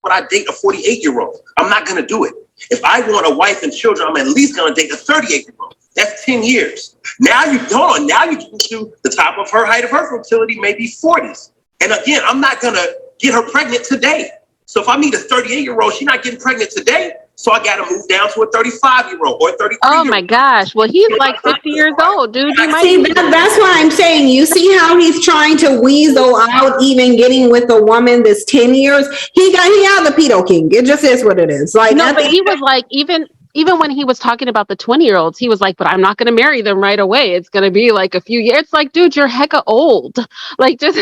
When I date a 48-year-old, I'm not gonna do it. If I want a wife and children, I'm at least gonna date a 38-year-old. That's 10 years. Now you get to the top of her height of her fertility, maybe 40s. And again, I'm not gonna get her pregnant today. So if I meet a 38-year-old, she's not getting pregnant today. So I gotta move down to a 35-year-old or a 33-year-old. Oh my gosh. Well, he's like 50 years old, dude. That's why I'm saying, you see how he's trying to weasel out even getting with a woman that's 10 years. He out the pedo king. It just is what it is. Like, no, but he was like, even when he was talking about the 20-year-olds, he was like, but I'm not going to marry them right away. It's going to be like a few years. It's like, dude, you're hecka old. Like, just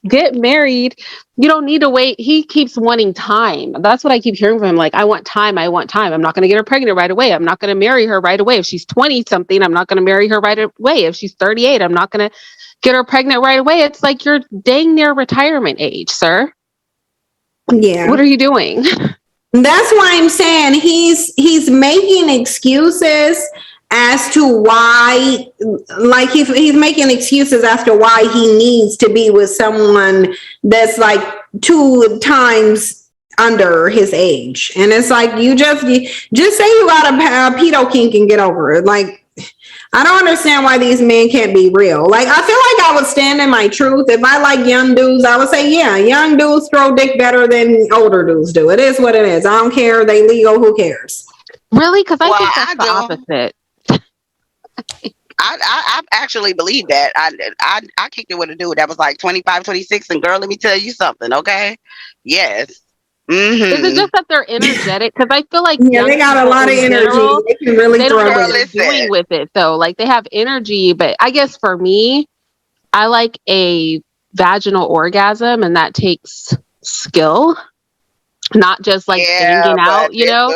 get married. You don't need to wait. He keeps wanting time. That's what I keep hearing from him. Like, I want time. I'm not going to get her pregnant right away. I'm not going to marry her right away. If she's 20 something, I'm not going to marry her right away. If she's 38, I'm not going to get her pregnant right away. It's like you're dang near retirement age, sir. Yeah. What are you doing? That's why I'm saying he's making excuses. as to why, like he's making excuses as to why he needs to be with someone that's like 2 times under his age. And it's like, you just say you got a pedo kink and get over it. Like, I don't understand why these men can't be real. Like, I feel like I would stand in my truth. If I like young dudes, I would say, yeah, young dudes throw dick better than older dudes do. It is what it is. I don't care. They legal. Who cares? Really? Because I think that's the opposite. I actually believe that. I kicked it with a dude that was like 25, 26, and girl, let me tell you something, okay? Yes. Mm-hmm. Is it just that they're energetic? Because I feel like they got a lot of energy. They can really they throw don't know what it. they're doing with it though. Like they have energy, but I guess for me, I like a vaginal orgasm, and that takes skill, not just like banging out. You know,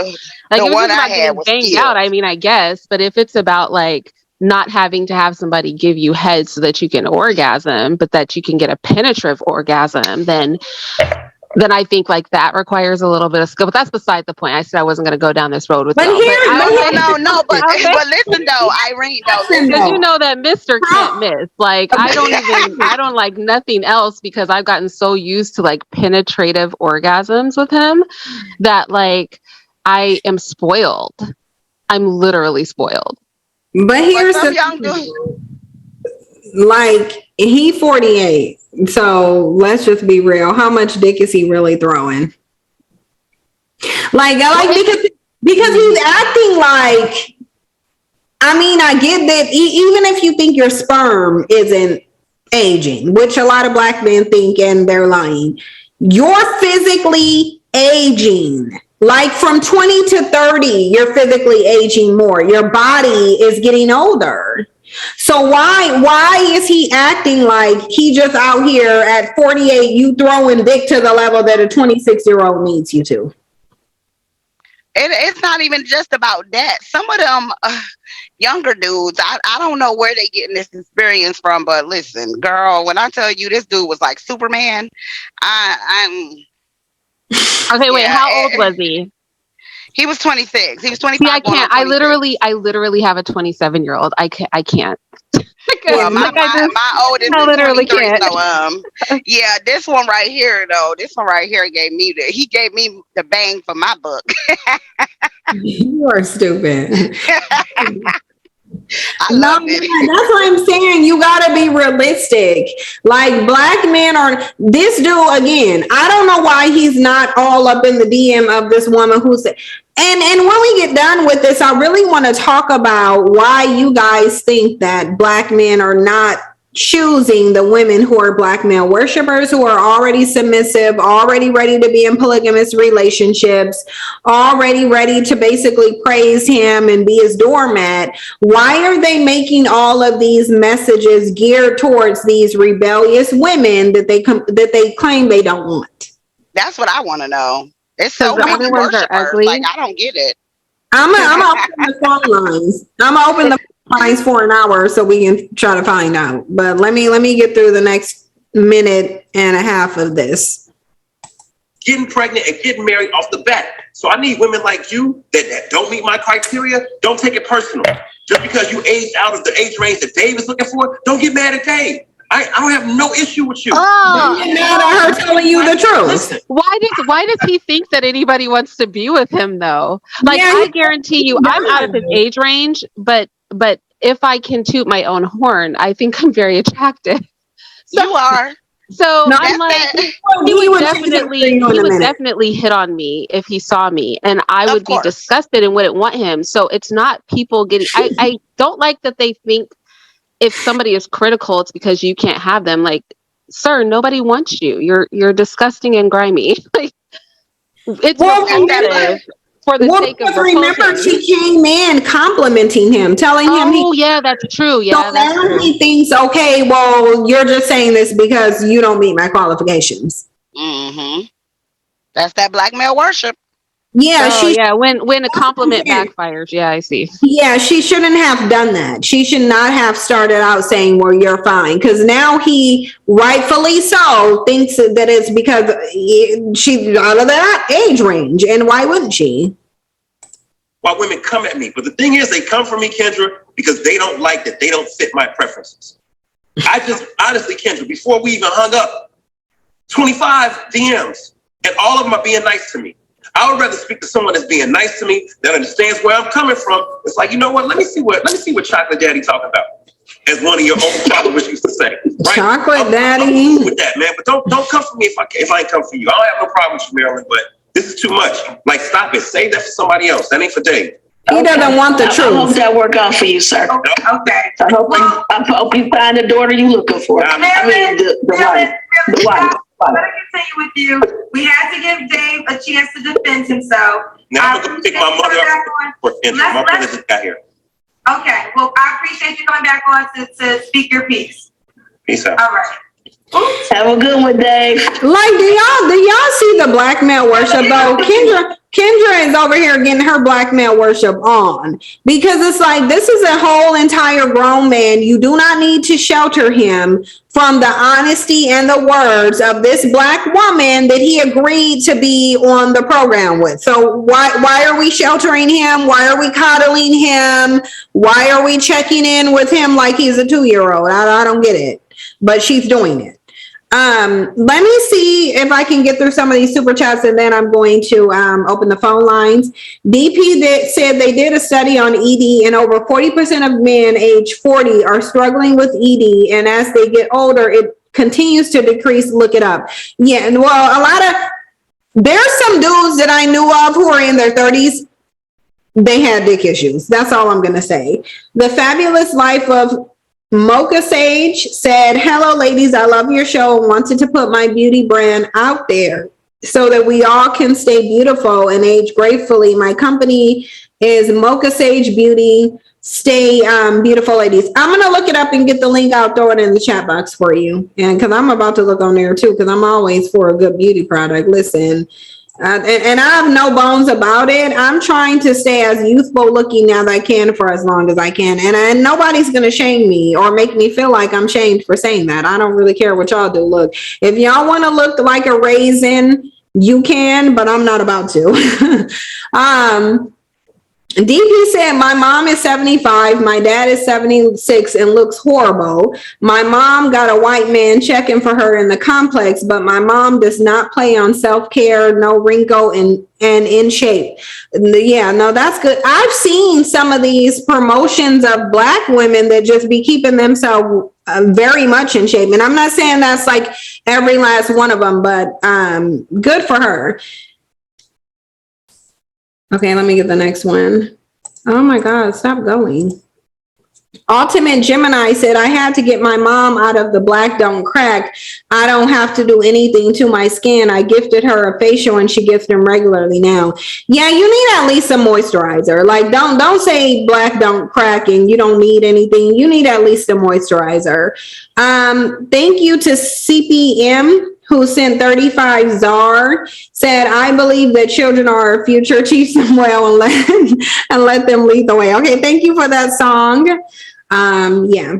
like if it's about getting banged out, I mean, I guess. But if it's about like not having to have somebody give you head so that you can orgasm, but that you can get a penetrative orgasm, then I think like that requires a little bit of skill. But that's beside the point. I said I wasn't going to go down this road with you. But listen though, Irene, because you know that Mr. can't miss. Like I don't like nothing else because I've gotten so used to like penetrative orgasms with him that like I am spoiled. I'm literally spoiled. But here's the young dude. Like he 48. So let's just be real. How much dick is he really throwing? Like because he's acting like, I mean, I get that even if you think your sperm isn't aging, which a lot of black men think and they're lying, you're physically aging. Like from 20 to 30, you're physically aging more. Your body is getting older. So why is he acting like he just out here at 48, you throwing dick to the level that a 26-year-old needs you to? It's not even just about that. Some of them younger dudes, I don't know where they getting this experience from, but listen, girl, when I tell you this dude was like Superman, I'm... Okay, wait, how old was he? He was 26. He was 25. See, I can't. I literally have a 27-year-old. I can't. Well, my oldest is 23. So yeah, this one right here gave me the bang for my buck. You are stupid. I love it. That's what I'm saying. You gotta be realistic. Like black men are this dude again. I don't know why he's not all up in the DM of this woman who said. And when we get done with this, I really want to talk about why you guys think that black men are not choosing the women who are black male worshipers, who are already submissive, already ready to be in polygamous relationships, already ready to basically praise him and be his doormat. Why are they making all of these messages geared towards these rebellious women that they claim they don't want? That's what I want to know. It's so many worshipers. Like I don't get it. I'm gonna open the phone lines. I'm gonna open the lines for an hour so we can try to find out. But let me get through the next minute and a half of this. Getting pregnant and getting married off the bat. So I need women like you that don't meet my criteria. Don't take it personal. Just because you aged out of the age range that Dave is looking for, don't get mad at Dave. I don't have no issue with you. Don't get mad at her telling you the truth. Why does he think that anybody wants to be with him though? Like I guarantee you, I'm out of his age range, but if I can toot my own horn, I think I'm very attractive. So, you are. So no, I'm like, he would definitely hit on me if he saw me, and I would be disgusted and wouldn't want him. So it's not people getting. I don't like that they think if somebody is critical, it's because you can't have them. Like, sir, nobody wants you. You're disgusting and grimy. Like, it's repetitive for the sake of remember, she came in complimenting him, telling him. Oh, yeah, that's true. Yeah, so now he thinks, okay, well, you're just saying this because you don't meet my qualifications. Mm-hmm. That's that black male worship. Yeah, when a compliment backfires. Yeah, I see. Yeah, she shouldn't have done that. She should not have started out saying, well, you're fine. Because now he, rightfully so, thinks that it's because she's out of that age range. And why wouldn't she? why women come at me. But the thing is, they come for me, Kendra, because they don't like that they don't fit my preferences. I just, honestly, Kendra, before we even hung up, 25 DMs, and all of them are being nice to me. I would rather speak to someone that's being nice to me, that understands where I'm coming from. It's like, you know what? Let me see what Chocolate Daddy talking about. As one of your own followers used to say, right? Chocolate Daddy. I'm cool with that, man. But don't come for me if I ain't come for you. I don't have no problem with you, Marilyn, but this is too much. Like, stop it. Save that for somebody else. That ain't for Dave. He doesn't want the I truth. hope that work out for you, sir. Okay. I hope you find the daughter you looking for. I mean, the wife. The wife. I'm going to continue with you. We had to give Dave a chance to defend himself. Now I'm going to pick my mother up for Kendra. My brother just got here. Okay. Well, I appreciate you coming back on to speak your piece. Peace out. All right. Have a good one, Dave. Like, do y'all see the black male worship though? Kendra is over here getting her black male worship on, because it's like, this is a whole entire grown man. You do not need to shelter him from the honesty and the words of this black woman that he agreed to be on the program with. So why are we sheltering him? Why are we coddling him? Why are we checking in with him like he's a 2-year-old? I don't get it, but she's doing it. Let me see if I can get through some of these super chats, and then I'm going to open the phone lines. DP said they did a study on ED, and over 40% of men age 40 are struggling with ED, and as they get older, it continues to decrease. Look it up. Yeah, and well, there's some dudes that I knew of who are in their 30s. They had dick issues. That's all I'm going to say. The Fabulous Life of Mocha Sage said, hello, ladies. I love your show. Wanted to put my beauty brand out there so that we all can stay beautiful and age gracefully. My company is Mocha Sage Beauty. Stay beautiful, ladies. I'm going to look it up and get the link. I'll throw it in the chat box for you. And because I'm about to look on there too, because I'm always for a good beauty product. Listen, and I have no bones about it. I'm trying to stay as youthful looking as I can for as long as I can. And nobody's going to shame me or make me feel like I'm shamed for saying that. I don't really care what y'all do. Look, if y'all want to look like a raisin, you can, but I'm not about to. DP said, my mom is 75, my dad is 76 and looks horrible. My mom got a white man checking for her in the complex, but my mom does not play on self-care, no wrinkle, and in shape. Yeah, no, that's good. I've seen some of these promotions of black women that just be keeping themselves very much in shape. And I'm not saying that's like every last one of them, but good for her. Okay, let me get the next one. Oh my God, stop going. Ultimate Gemini said, I had to get my mom out of the black don't crack. I don't have to do anything to my skin. I gifted her a facial and she gets them regularly now. Yeah, you need at least some moisturizer. Like, don't say black don't crack and you don't need anything. You need at least a moisturizer. Thank you to CPM, who sent 35 ZAR, said, I believe that children are our future. Teach them well and let them lead the way. Okay, thank you for that song. Yeah,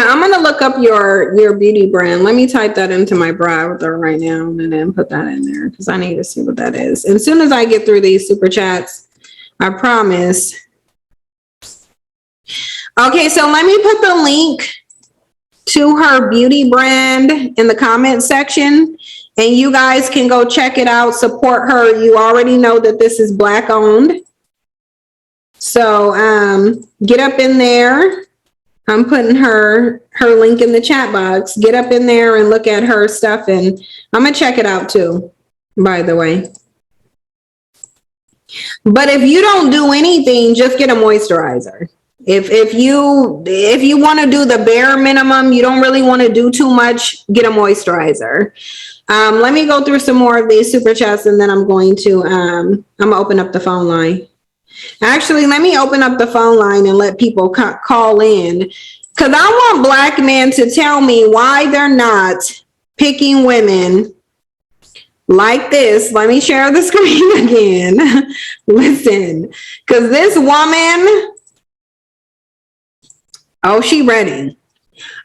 I'm gonna look up your beauty brand. Let me type that into my browser right now and then put that in there because I need to see what that is. And as soon as I get through these super chats, I promise. Okay, so let me put the link to her beauty brand in the comment section, and you guys can go check it out, support her. You already know that this is black owned. So get up in there. I'm putting her link in the chat box. Get up in there and look at her stuff, and I'm gonna check it out too, by the way. But if you don't do anything, just get a moisturizer. If you want to do the bare minimum, you don't really want to do too much, get a moisturizer. Let me go through some more of these super chats, and then I'm going to open up the phone line. Actually, let me open up the phone line and let people call in, because I want black men to tell me why they're not picking women like this. Let me share the screen again. Listen, because this woman, oh, she ready.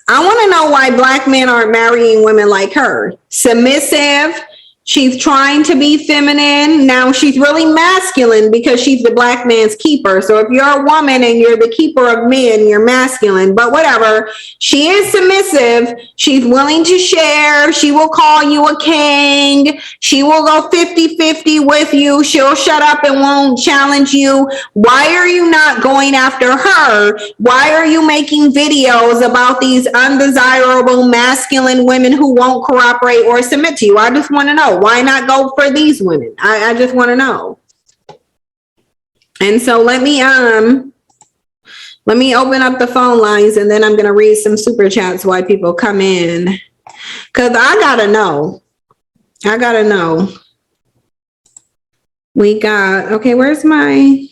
I want to know why black men aren't marrying women like her. Submissive, She's trying to be feminine. Now she's really masculine because she's the black man's keeper. So if you're a woman and you're the keeper of men, you're masculine, but whatever. She is submissive. She's willing to share. She will call you a king. She will go 50-50 with you. She'll shut up and won't challenge you. Why are you not going after her? Why are you making videos about these undesirable masculine women who won't cooperate or submit to you? I just want to know. Why not go for these women? I just want to know. And so let me open up the phone lines, and then I'm going to read some super chats while people come in, because I gotta know. We got, okay, where's my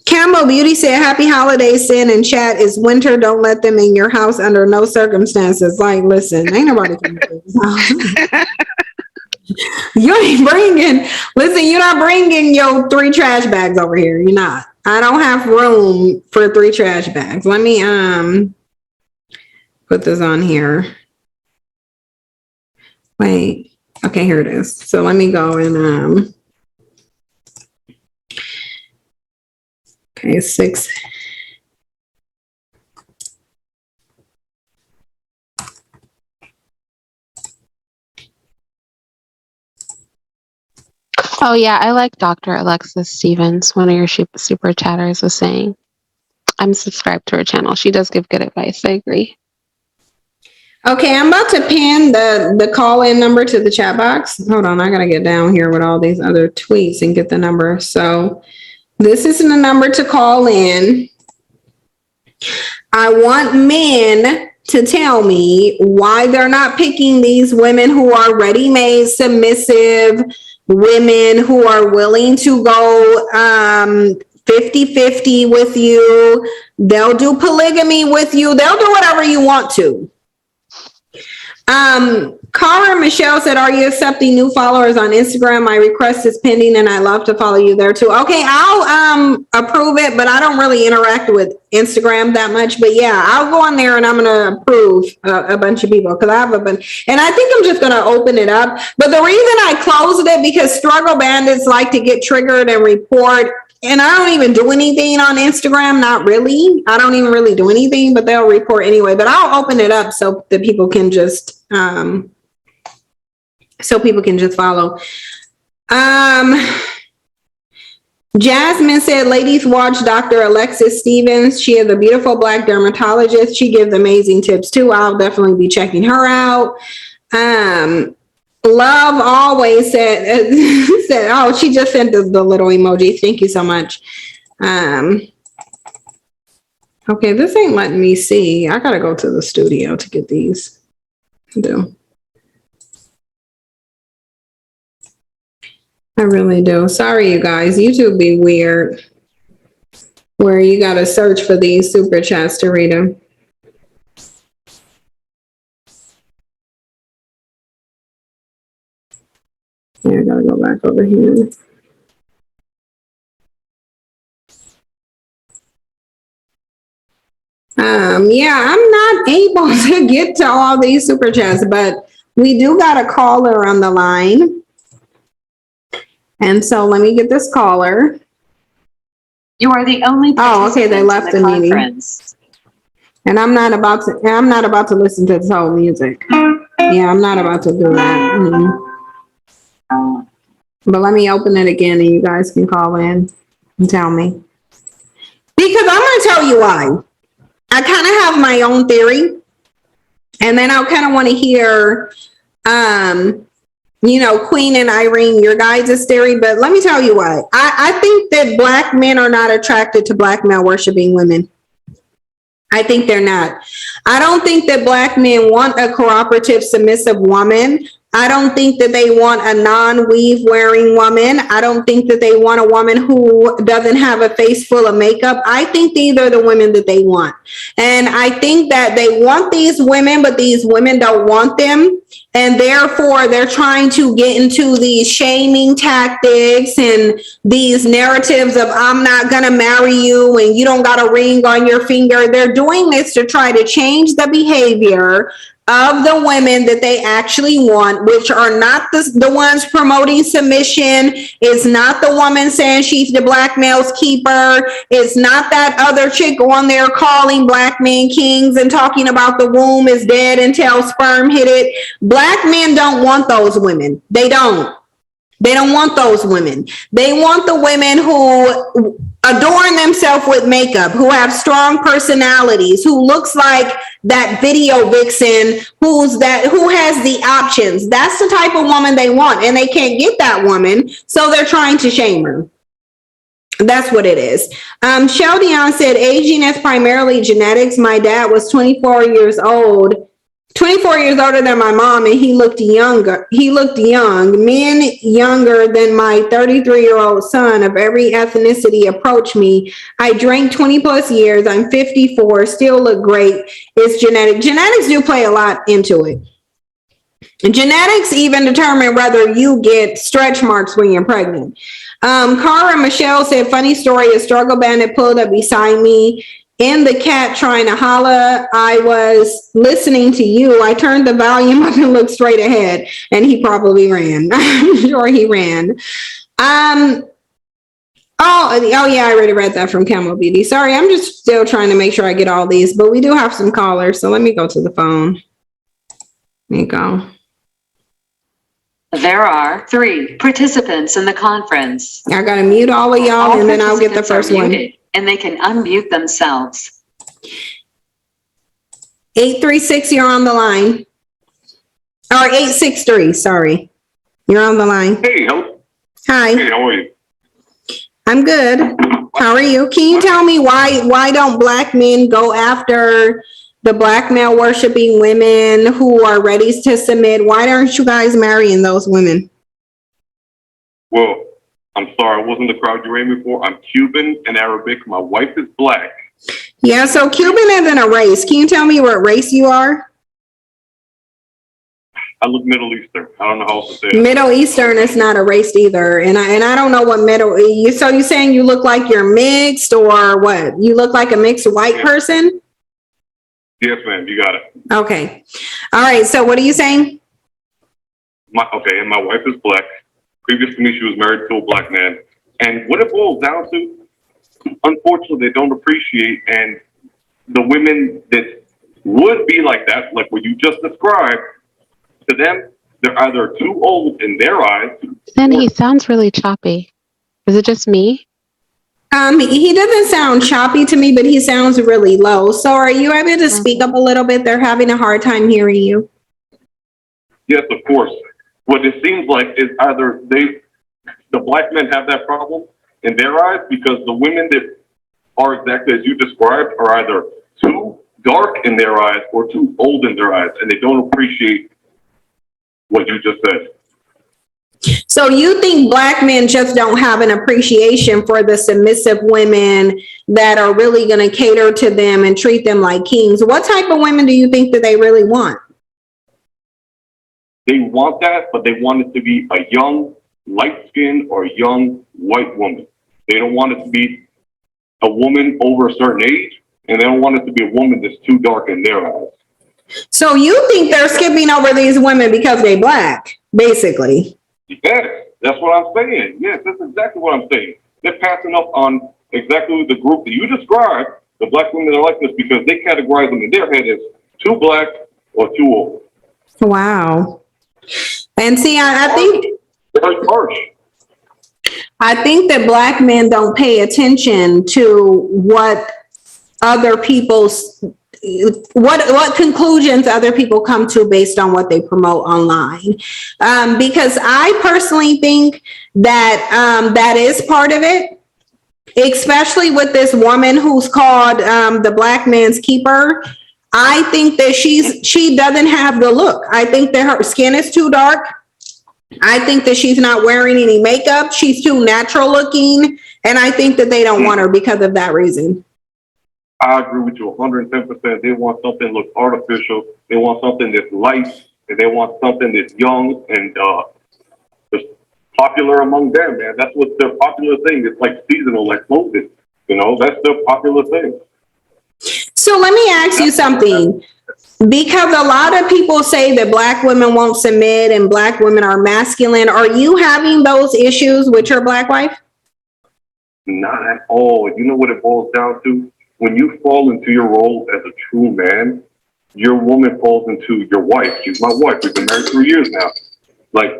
Campbell Beauty said, happy holidays, Sin in chat. Is winter. Don't let them in your house under no circumstances. Like, listen, ain't nobody coming to this house. You ain't bringing, listen, you're not bringing your 3 trash bags over here. You're not. I don't have room for 3 trash bags. Let me put this on here. Wait. Okay, here it is. So let me go and okay, 6. Oh yeah, I like Dr. Alexis Stevens. One of your super chatters was saying. I'm subscribed to her channel. She does give good advice. I agree. Okay, I'm about to pin the call-in number to the chat box. Hold on, I gotta get down here with all these other tweets and get the number. So this is the number to call in. I want men to tell me why they're not picking these women who are ready-made, submissive women who are willing to go 50-50 with you. They'll do polygamy with you. They'll do whatever you want to. Cara Michelle said, are you accepting new followers on Instagram? My request is pending and I love to follow you there too. Okay, I'll approve it, but I don't really interact with Instagram that much. But yeah, I'll go on there and I'm gonna approve a bunch of people because I have a bunch, and I think I'm just gonna open it up. But the reason I closed it because struggle bandits like to get triggered and report. And I don't even do anything on Instagram. Not really. I don't even really do anything, but they'll report anyway. But I'll open it up so that people can just follow. Jasmine said, ladies, watch Dr. Alexis Stevens. She is a beautiful Black dermatologist. She gives amazing tips too. I'll definitely be checking her out. Love always said, oh, she just sent us the little emoji. Thank you so much. Okay, this ain't letting me see. I gotta go to the studio to get these. I really do. Sorry, you guys. YouTube be weird where you gotta search for these super chats to read them. Yeah, I gotta go back over here. Yeah, I'm not able to get to all these super chats, but we do got a caller on the line. And so let me get this caller. You are the only. Oh, okay, they left the meeting. And I'm not about to listen to this whole music. Yeah, I'm not about to do that. Mm-hmm. But let me open it again and you guys can call in and tell me. Because I'm going to tell you why. I kind of have my own theory. And then I'll kind of want to hear, Queen and Irene, your guys' theory. But let me tell you why. I think that Black men are not attracted to Black male worshiping women. I think they're not. I don't think that Black men want a cooperative, submissive woman. I don't think that they want a non-weave wearing woman. I don't think that they want a woman who doesn't have a face full of makeup. I think these are the women that they want. And I think that they want these women, but these women don't want them. And therefore, they're trying to get into these shaming tactics and these narratives of, I'm not going to marry you and you don't got a ring on your finger. They're doing this to try to change the behavior of the women that they actually want, which are not the ones promoting submission. It's not the woman saying she's the black male's keeper. It's not that other chick on there calling black men kings and talking about the womb is dead until sperm hit it. Black men don't want those women. They don't. They don't want those women. They want the women who adorn themselves with makeup, who have strong personalities, who looks like that video vixen, who has the options. That's the type of woman they want, and they can't get that woman, so they're trying to shame her. That's what it is. Sheldion said, aging is primarily genetics. My dad was 24 years older than my mom, and he looked younger. He looked young. Men younger than my 33-year-old son of every ethnicity approach me. I drank 20 plus years. I'm 54, still look great. It's genetic. Genetics do play a lot into it. Genetics even determine whether you get stretch marks when you're pregnant. Cara Michelle said, funny story, a struggle bandit pulled up beside me in the cat trying to holla. I was listening to you. I turned the volume up and looked straight ahead, and he probably ran. I'm sure he ran. Oh yeah, I already read that from Camel Beauty. Sorry, I'm just still trying to make sure I get all these, but we do have some callers, so let me go to the phone. There you go. There are 3 participants in the conference. I gotta mute all of y'all, and then I'll get the first one. And they can unmute themselves. 836, you're on the line. Or 863, sorry. You're on the line. Hey, hello. Hi. Hey, how are you? I'm good. How are you? Can you tell me why don't black men go after the black male worshiping women who are ready to submit? Why aren't you guys marrying those women? Well, I'm sorry, I wasn't the crowd you ran before. I'm Cuban and Arabic. My wife is black. Yeah, so Cuban isn't a race. Can you tell me what race you are? I look Middle Eastern. I don't know how else to say it. Middle Eastern is not a race either. And I don't know what so you're saying you look like you're mixed or what? You look like a mixed white person? Yes, ma'am, you got it. Okay. All right, so what are you saying? And my wife is black. Previous to me, she was married to a black man. And what it boils down to, unfortunately, they don't appreciate, and the women that would be like that, like what you just described, to them, they're either too old in their eyes. Then he sounds really choppy. Is it just me? He doesn't sound choppy to me, but he sounds really low. So are you able to speak up a little bit? They're having a hard time hearing you. Yes, of course. What it seems like is either the black men have that problem in their eyes because the women that are exactly as you described are either too dark in their eyes or too old in their eyes, and they don't appreciate what you just said. So you think black men just don't have an appreciation for the submissive women that are really going to cater to them and treat them like kings? What type of women do you think that they really want? They want that, but they want it to be a young, light-skinned or young white woman. They don't want it to be a woman over a certain age, and they don't want it to be a woman that's too dark in their eyes. So you think they're skipping over these women because they black, basically? Yes, that's what I'm saying. Yes, that's exactly what I'm saying. They're passing up on exactly the group that you described, the black women that are like this, because they categorize them in their head as too black or too old. Wow. And see, I think very harsh. I think that black men don't pay attention to what other people's what conclusions other people come to based on what they promote online. Because I personally think that that is part of it, especially with this woman who's called the black man's keeper. I think that she doesn't have the look. I think that her skin is too dark. I think that she's not wearing any makeup. She's too natural looking. And I think that they don't want her because of that reason. I agree with you 110%. They want something that looks artificial. They want something that's light and they want something that's young and just popular among them, man. That's what's their popular thing. It's like seasonal, like clothing. You know, that's their popular thing. So let me ask you something. Because a lot of people say that Black women won't submit and Black women are masculine. Are you having those issues with your Black wife? Not at all. You know what it boils down to? When you fall into your role as a true man, your woman falls into your wife. She's my wife. We've been married 3 years now. Like,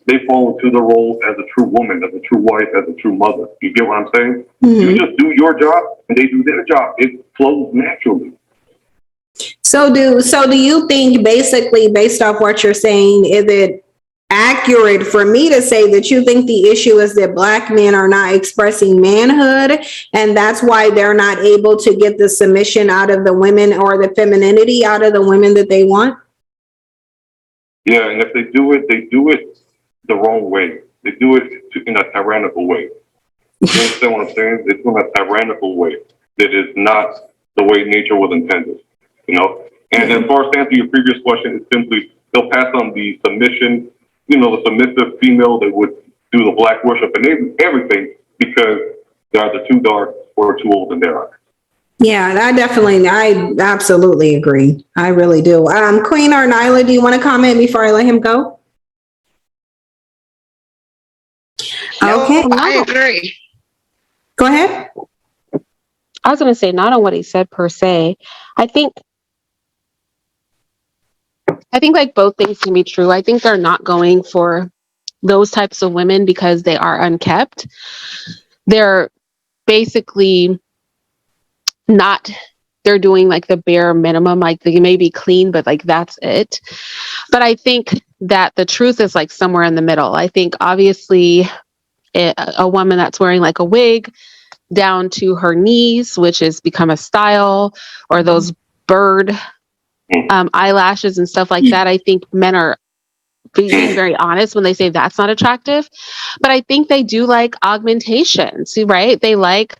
they fall into the role as a true woman, as a true wife, as a true mother. You get what I'm saying? You just do your job and they do their job. It flows naturally. So do you think, basically, based off what you're saying, is it accurate for me to say that you think the issue is that Black men are not expressing manhood and that's why they're not able to get the submission out of the women or the femininity out of the women that they want? Yeah, and if they do it the wrong way. They do it in a tyrannical way. You understand what I'm saying? They do it in a tyrannical way that is not the way nature was intended. You know, and as far as to answer your previous question, it's simply they'll pass on the submission, you know, the submissive female that would do the Black worship and everything because they're either too dark or too old in their eyes. Yeah, I absolutely agree. I really do. Queen Arnila, do you want to comment before I let him go? Okay. No, I agree. Go ahead. I was going to say, not on what he said per se. I think like both things can be true. I think they're not going for those types of women because they are unkept. They're basically not, they're doing like the bare minimum. Like they may be clean, but like that's it. But I think that the truth is like somewhere in the middle. I think obviously a woman that's wearing like a wig down to her knees, which has become a style, or those bird eyelashes and stuff like that. I think men are being very honest when they say that's not attractive, but I think they do like augmentations, right? They like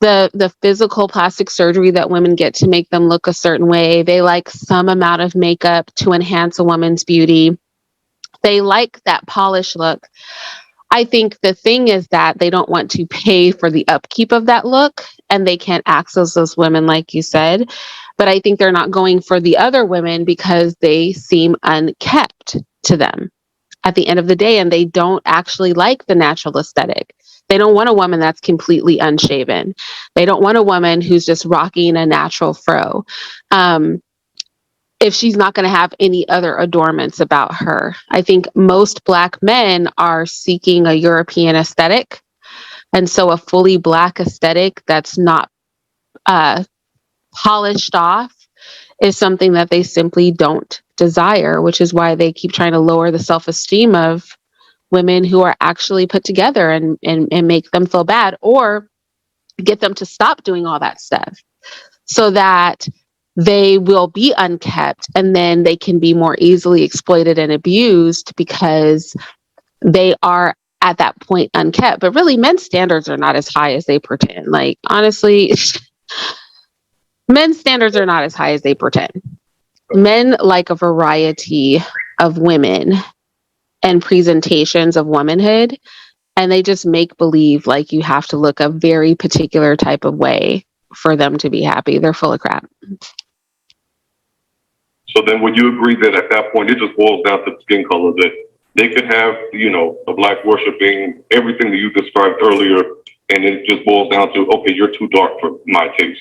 the physical plastic surgery that women get to make them look a certain way. They like some amount of makeup to enhance a woman's beauty. They like that polished look. I think the thing is that they don't want to pay for the upkeep of that look and they can't access those women, like you said. But I think they're not going for the other women because they seem unkept to them at the end of the day. And they don't actually like the natural aesthetic. They don't want a woman that's completely unshaven. They don't want a woman who's just rocking a natural fro. If she's not going to have any other adornments about her. I think most Black men are seeking a European aesthetic. And so a fully Black aesthetic that's not polished off is something that they simply don't desire, which is why they keep trying to lower the self-esteem of women who are actually put together and make them feel bad or get them to stop doing all that stuff so that they will be unkept and then they can be more easily exploited and abused because they are at that point unkept. But really, men's standards are not as high as they pretend. Like, honestly, men's standards are not as high as they pretend. Men like a variety of women and presentations of womanhood, and they just make believe like you have to look a very particular type of way for them to be happy. They're full of crap. So then would you agree that at that point, it just boils down to skin color, that they could have, you know, the Black worshiping, everything that you described earlier, and it just boils down to, okay, you're too dark for my taste.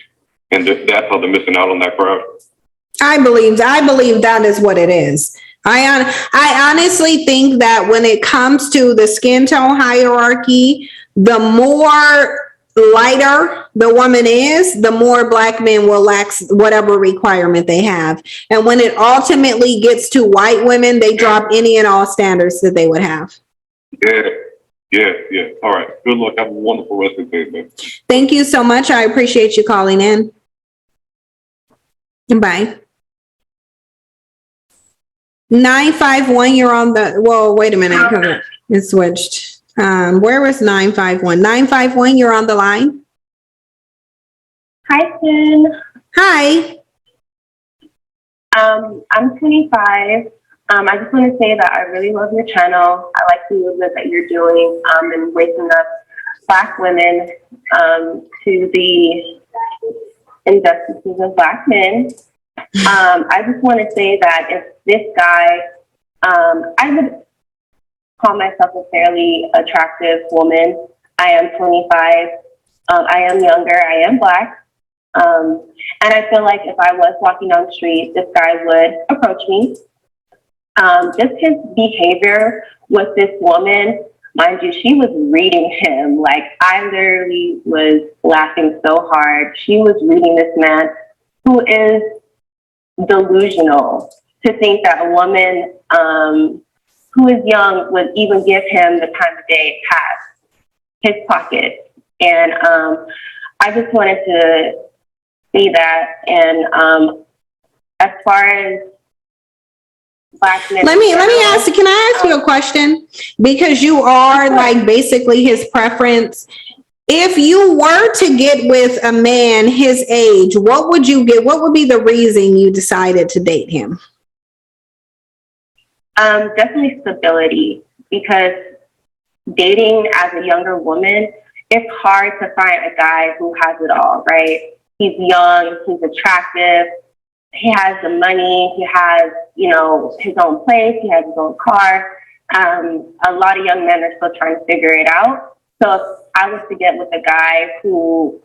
And that's how they're missing out on that crowd? I believe that is what it is. I honestly think that when it comes to the skin tone hierarchy, the more lighter the woman is, the more Black men will lax whatever requirement they have. And when it ultimately gets to white women, they drop any and all standards that they would have. Yeah. All right. Good luck. Have a wonderful rest of the day, man. Thank you so much. I appreciate you calling in. Bye. 951, you're on the, well, wait a minute, it switched. Where was 951? 951, you're on the line. Hi, Ken. Hi. I'm 25. I just want to say that I really love your channel. I like the movement that you're doing and waking up Black women to the injustices of Black men. I just want to say that if this guy, I would call myself a fairly attractive woman. I am 25. I am younger. I am Black. And I feel like if I was walking down the street, this guy would approach me. Just his behavior with this woman, mind you, she was reading him. Like, I literally was laughing so hard. She was reading this man who is delusional to think that a woman who is young would even give him the time of day past his pocket. And I just wanted to see that. And as far as Black men, let me ask you, can I ask you a question? Because you are like basically his preference. If you were to get with a man his age, what would you get? What would be the reason you decided to date him? Definitely stability, because dating as a younger woman, it's hard to find a guy who has it all, right? He's young, he's attractive, he has the money, he has, you know, his own place, he has his own car. A lot of young men are still trying to figure it out. So if I was to get with a guy who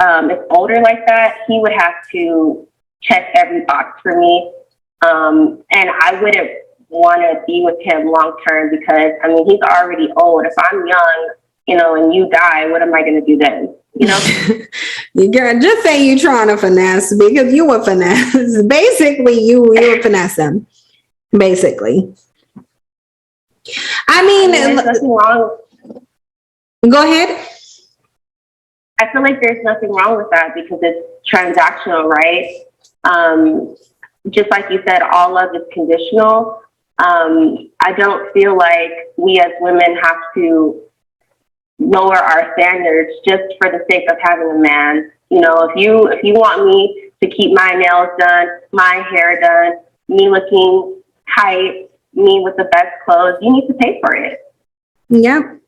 is older like that, he would have to check every box for me. And I wouldn't want to be with him long term because, I mean, he's already old. If I'm young, you know, and you die, what am I going to do then? You know? You girl, just say you trying to finesse, because you would finesse. Basically, you would finesse him. Basically. I mean, there's nothing wrong. Go ahead. I feel like there's nothing wrong with that because it's transactional, right? Just like you said, all love is conditional. I don't feel like we as women have to lower our standards just for the sake of having a man. You know, if you want me to keep my nails done, my hair done, me looking tight, me with the best clothes, you need to pay for it. Yep.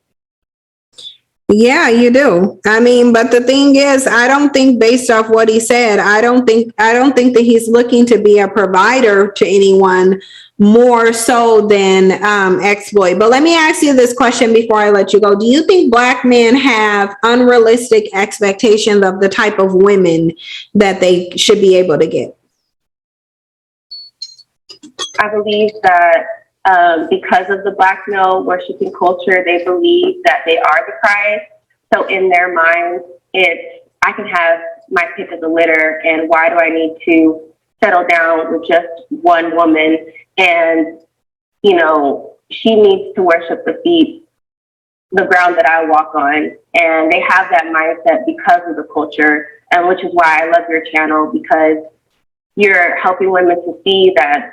Yeah, you do. I mean, but the thing is, I don't think, based off what he said, I don't think that he's looking to be a provider to anyone more so than exploit. But let me ask you this question before I let you go. Do you think Black men have unrealistic expectations of the type of women that they should be able to get? I believe that because of the Black male worshiping culture, they believe that they are the prize. So in their minds, it's, I can have my pick of the litter, and why do I need to settle down with just one woman? And, you know, she needs to worship the ground that I walk on. And they have that mindset because of the culture, and which is why I love your channel, because you're helping women to see that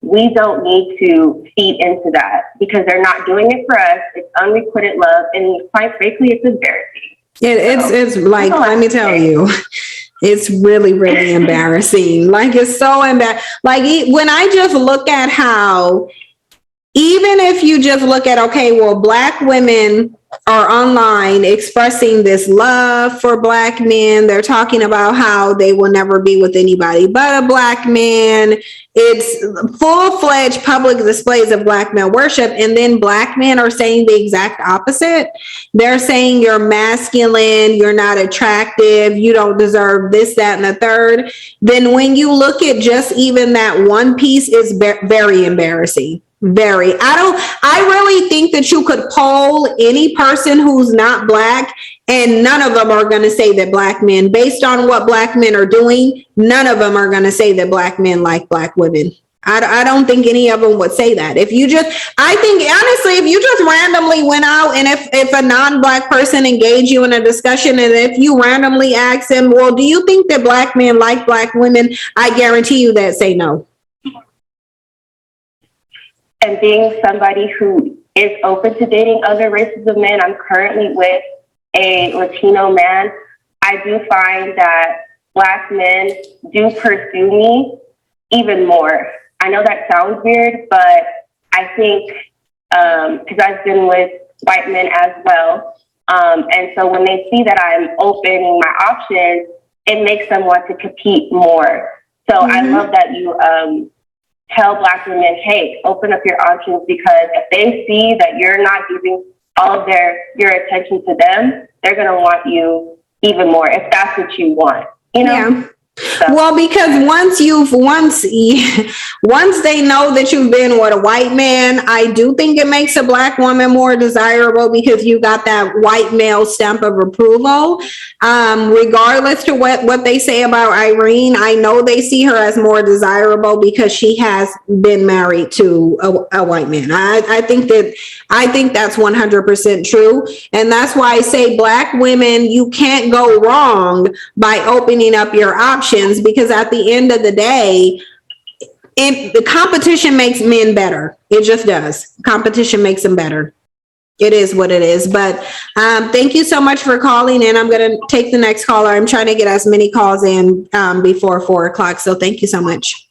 we don't need to feed into that because they're not doing it for us. It's unrequited love, and quite frankly, it's embarrassing. It's like, let me tell you, it's really, really embarrassing. Like, it's so embarrassing. Like, when I just look at how, even if you just look at, okay, well, Black women are online expressing this love for Black men. They're talking about how they will never be with anybody but a Black man. It's full-fledged public displays of Black male worship. And then Black men are saying the exact opposite. They're saying you're masculine, you're not attractive, you don't deserve this, that, and the third. Then when you look at just even that one piece, is very embarrassing. Very. I really think that you could poll any person who's not Black, and none of them are going to say that Black men, based on what Black men are doing, none of them are going to say that Black men like Black women. I don't think any of them would say that. If you just, I think honestly, if you just randomly went out and if a non-Black person engaged you in a discussion, and if you randomly ask them, well, do you think that Black men like Black women? I guarantee you that say no. And being somebody who is open to dating other races of men, I'm currently with a Latino man. I do find that Black men do pursue me even more. I know that sounds weird, but I think, because I've been with white men as well. And so when they see that I'm opening my options, it makes them want to compete more. So I love that you tell Black women, hey, open up your options, because if they see that you're not giving all of your attention to them, they're going to want you even more if that's what you want, you know? Yeah. So, Well, because once they know that you've been with a white man, I do think it makes a Black woman more desirable, because you got that white male stamp of approval. Regardless to what they say about Irene, I know they see her as more desirable because she has been married to a white man. I think that's 100% true. And that's why I say, Black women, you can't go wrong by opening up your options, because at the end of the day, the competition makes men better. It just does. Competition makes them better. It is what it is. But thank you so much for calling in. I'm going to take the next caller. I'm trying to get as many calls in before 4:00. So thank you so much.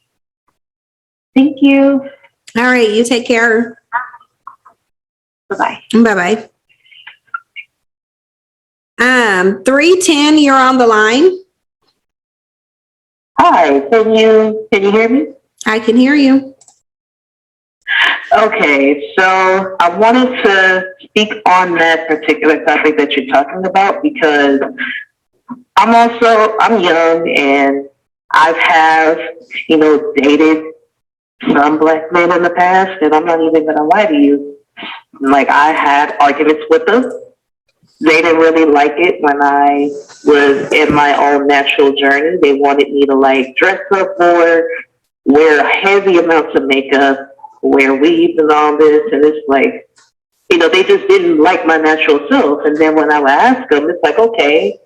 thank you. All right. You take care. Bye-bye. Bye-bye. 310, you're on the line. Hi, can you hear me? I can hear you. Okay, so I wanted to speak on that particular topic that you're talking about, because I'm young, and I've dated some Black men in the past, and I'm not even gonna lie to you. Like, I had arguments with them. They didn't really like it when I was in my own natural journey. They wanted me to like dress up more, wear heavy amounts of makeup, wear weaves and all this. And it's like, they just didn't like my natural self. And then when I would ask them, it's like, okay,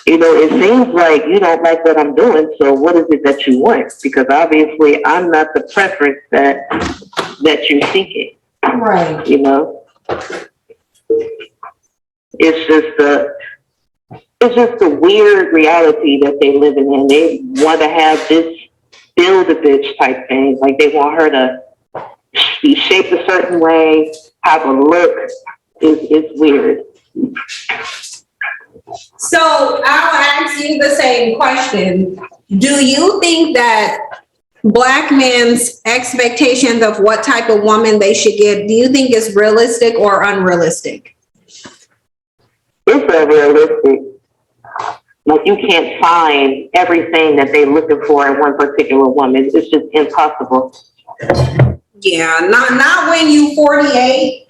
it seems like you don't like what I'm doing. So what is it that you want? Because obviously I'm not the preference that you're seeking. Right. It's just a weird reality that they live in. They want to have this build a bitch type thing. Like, they want her to be shaped a certain way, have a look. It's weird. So I'll ask you the same question. Do you think that Black men's expectations of what type of woman they should get, do you think is realistic or unrealistic? It's unrealistic. Like, you can't find everything that they're looking for in one particular woman. It's just impossible. Yeah, not when you 48.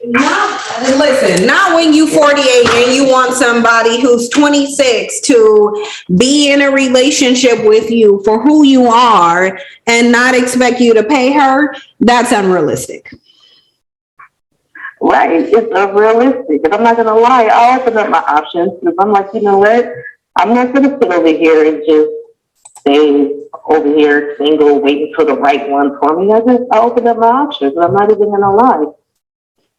Not when you 48 and you want somebody who's 26 to be in a relationship with you for who you are and not expect you to pay her. That's unrealistic. Right, it's unrealistic. And I'm not going to lie, I open up my options because I'm like, you know what? I'm not going to sit over here and just stay over here single, waiting for the right one for me. I open up my options, and I'm not even going to lie.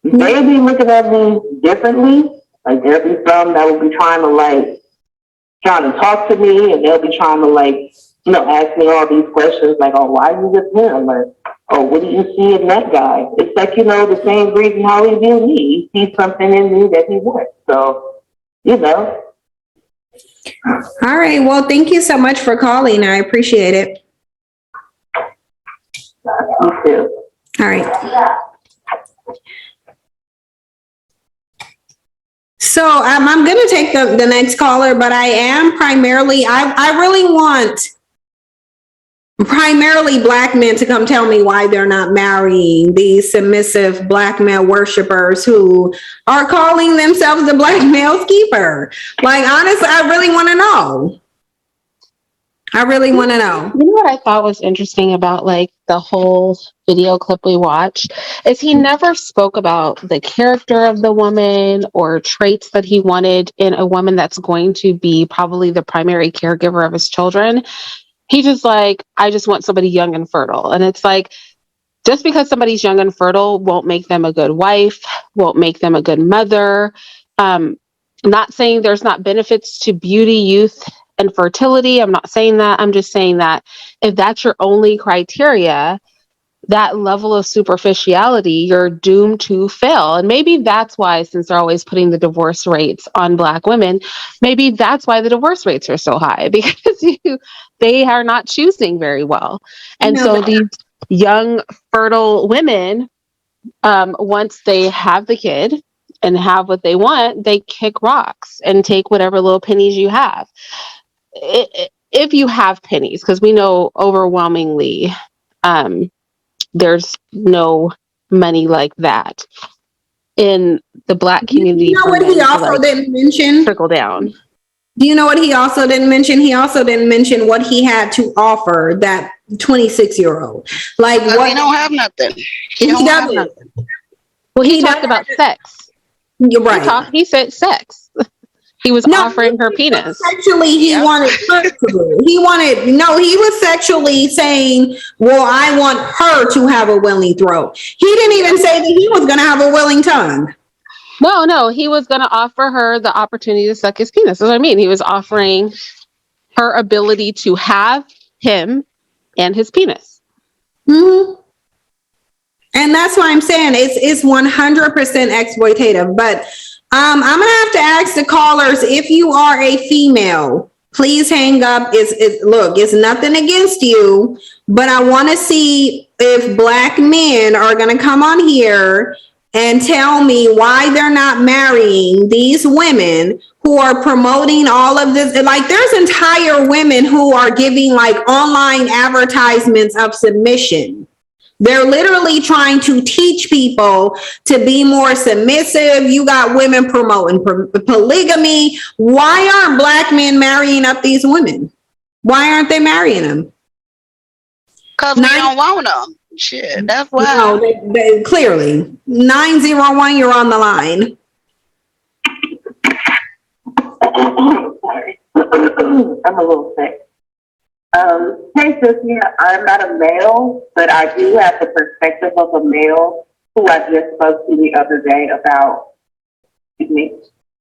They'll be looking at me differently. Like, there'll be some that will be trying to talk to me, and they'll be trying to ask me all these questions like, oh, why are you with him? Or, oh, what do you see in that guy? It's like, the same reason how he views me. He sees something in me that he wants. So, All right. Well, thank you so much for calling. I appreciate it. You too. All right. So I'm going to take the next caller, but I am primarily, I really want primarily Black men to come tell me why they're not marrying these submissive Black male worshipers who are calling themselves the Black male's keeper. Like, honestly, I really want to know. I really want to know. You know what I thought was interesting about the whole video clip we watched is he never spoke about the character of the woman or traits that he wanted in a woman that's going to be probably the primary caregiver of his children. He just I just want somebody young and fertile. And it's like, just because somebody's young and fertile won't make them a good wife, won't make them a good mother. Not saying there's not benefits to beauty, youth, infertility. I'm not saying that. I'm just saying that if that's your only criteria, that level of superficiality, you're doomed to fail. And maybe that's why, since they're always putting the divorce rates on Black women, maybe that's why the divorce rates are so high, because they are not choosing very well. And so these young, fertile women, once they have the kid and have what they want, they kick rocks and take whatever little pennies you have. If you have pennies, because we know overwhelmingly, there's no money like that in the Black community. You know what he also didn't mention? Trickle down. Do you know what he also didn't mention? He also didn't mention what he had to offer that 26-year-old. Like, what? He don't have nothing. He doesn't. Well, he talked about sex. You're right. He said sex. He was offering her penis. Sexually, he wanted her to do. He was sexually saying, well, I want her to have a willing throat. He didn't even say that he was going to have a willing tongue. No, he was going to offer her the opportunity to suck his penis. That's what I mean. He was offering her ability to have him and his penis. Mm-hmm. And that's why I'm saying it's 100% exploitative. But I'm gonna have to ask the callers, if you are a female, please hang up. Look, it's nothing against you, but I want to see if Black men are gonna come on here and tell me why they're not marrying these women who are promoting all of this. Like, there's entire women who are giving like online advertisements of submission. They're literally trying to teach people to be more submissive. You got women promoting polygamy. Why aren't Black men marrying up these women? Why aren't they marrying them? Because we don't want them. Shit, that's why. No, they clearly. 901, you're on the line. Sorry. I'm a little sick. Hey, Cynthia, I'm not a male, but I do have the perspective of a male who I just spoke to the other day about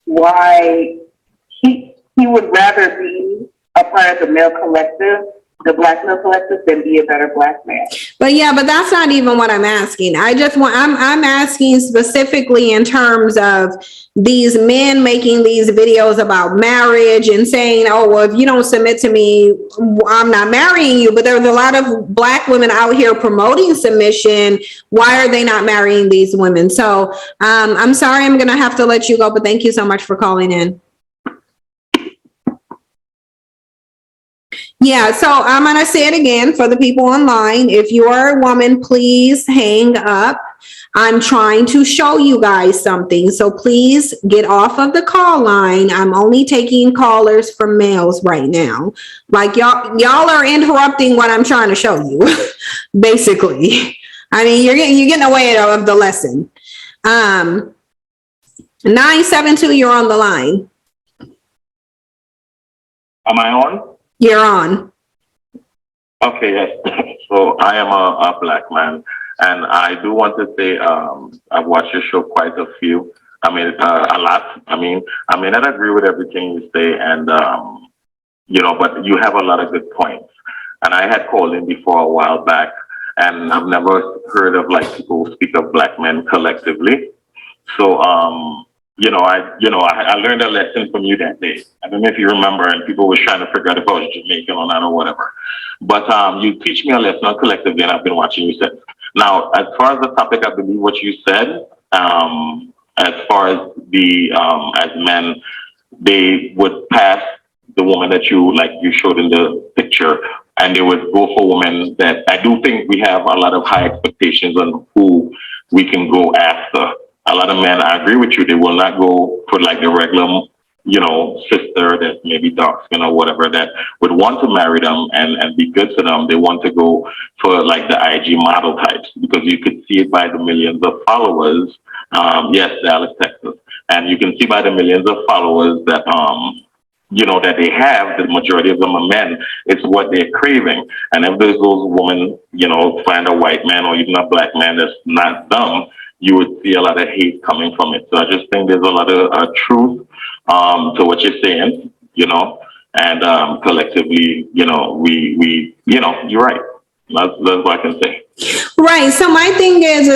why he would rather be a part of the male collective, the Black male collective, than be a better Black man. But that's not even what I'm asking. I'm asking specifically in terms of these men making these videos about marriage and saying, oh, well, if you don't submit to me, I'm not marrying you. But there's a lot of Black women out here promoting submission. Why are they not marrying these women? So I'm sorry, I'm going to have to let you go, but thank you so much for calling in. Yeah, so I'm going to say it again for the people online. If you are a woman, please hang up. I'm trying to show you guys something. So please get off of the call line. I'm only taking callers from males right now. Like y'all are interrupting what I'm trying to show you, basically. I mean, you're getting away of the lesson. 972, you're on the line. Am I on? You're on. Okay, yes. So I am a Black man, and I do want to say I've watched your show quite a few. I mean, a lot. I mean, I may not agree with everything you say, and but you have a lot of good points. And I had called in before a while back, and I've never heard of like people speak of Black men collectively. So I learned a lesson from you that day. I don't know if you remember, and people were trying to figure out if I was Jamaican or not or whatever. But you teach me a lesson on collectively, and I've been watching you since. Now, as far as the topic, I believe what you said, as far as as men, they would pass the woman that you showed in the picture, and they would go for women that I do think we have a lot of high expectations on who we can go after. A lot of men, I agree with you, they will not go for like the regular, sister that maybe dark skin or whatever that would want to marry them and be good to them. They want to go for like the IG model types because you could see it by the millions of followers. Yes, Dallas, Texas. And you can see by the millions of followers that, that they have, the majority of them are men. It's what they're craving. And if there's those women, find a white man or even a Black man that's not them, you would see a lot of hate coming from it. So I just think there's a lot of truth to what you're saying, And collectively, we you're right. That's what I can say. Right. So my thing is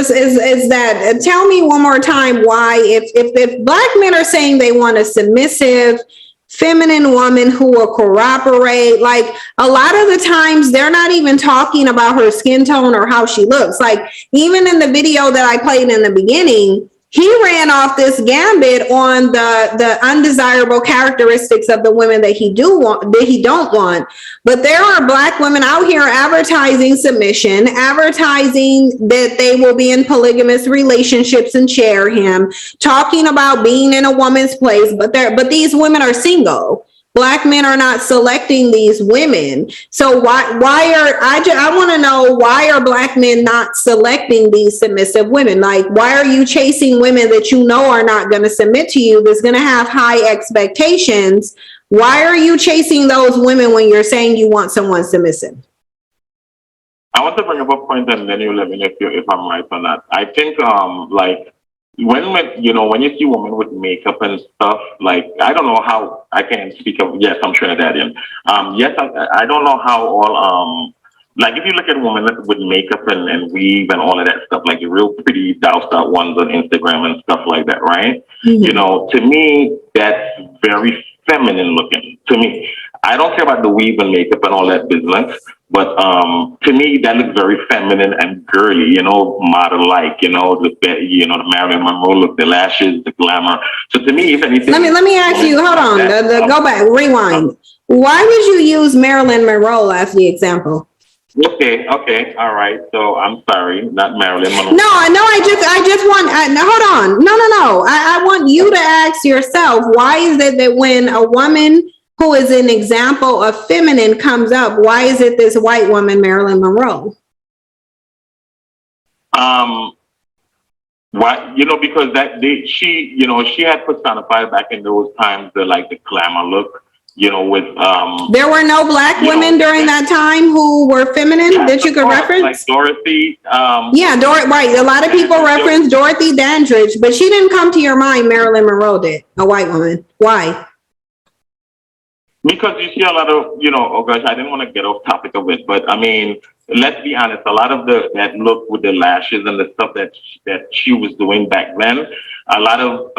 that tell me one more time why if black men are saying they want a submissive, feminine woman who will cooperate, like a lot of the times they're not even talking about her skin tone or how she looks. Like even in the video that I played in the beginning, he ran off this gambit on the undesirable characteristics of the women that he don't want. But there are black women out here advertising submission, advertising that they will be in polygamous relationships and share him, talking about being in a woman's place. But these women are single. Black men are not selecting these women. So I want to know, why are black men not selecting these submissive women? Like, why are you chasing women that you know are not going to submit to you, that's going to have high expectations? Why are you chasing those women when you're saying you want someone submissive? I want to bring up a point, and then you let me know if I'm right or not. I think when you see women with makeup and stuff, like, I don't know how, I can't speak of, yes, I'm Trinidadian. Yes, I don't know how all, like if you look at women with makeup and weave and all of that stuff, like the real pretty doused out ones on Instagram and stuff like that, right? Mm-hmm. To me, that's very feminine looking to me. I don't care about the weave and makeup and all that business, but to me that looks very feminine and girly, model-like, the Marilyn Monroe look, the lashes, the glamour. So to me, if anything, let me ask you, hold on, go back, rewind. Why would you use Marilyn Monroe as the example? Okay, all right. So I'm sorry, not Marilyn Monroe. No, I just want, hold on. No. I want you to ask yourself, why is it that when a woman who is an example of feminine comes up, why is it this white woman, Marilyn Monroe? Why? Because she had personified back in those times the glamour look. There were no black women during that time who were feminine that you could reference? Like Dorothy. Right. A lot of people reference Dorothy Dandridge, but she didn't come to your mind. Marilyn Monroe did, a white woman. Why? Because you see a lot of, oh gosh, I didn't want to get off topic of it, but I mean, let's be honest, a lot of that look with the lashes and the stuff that she was doing back then, a lot of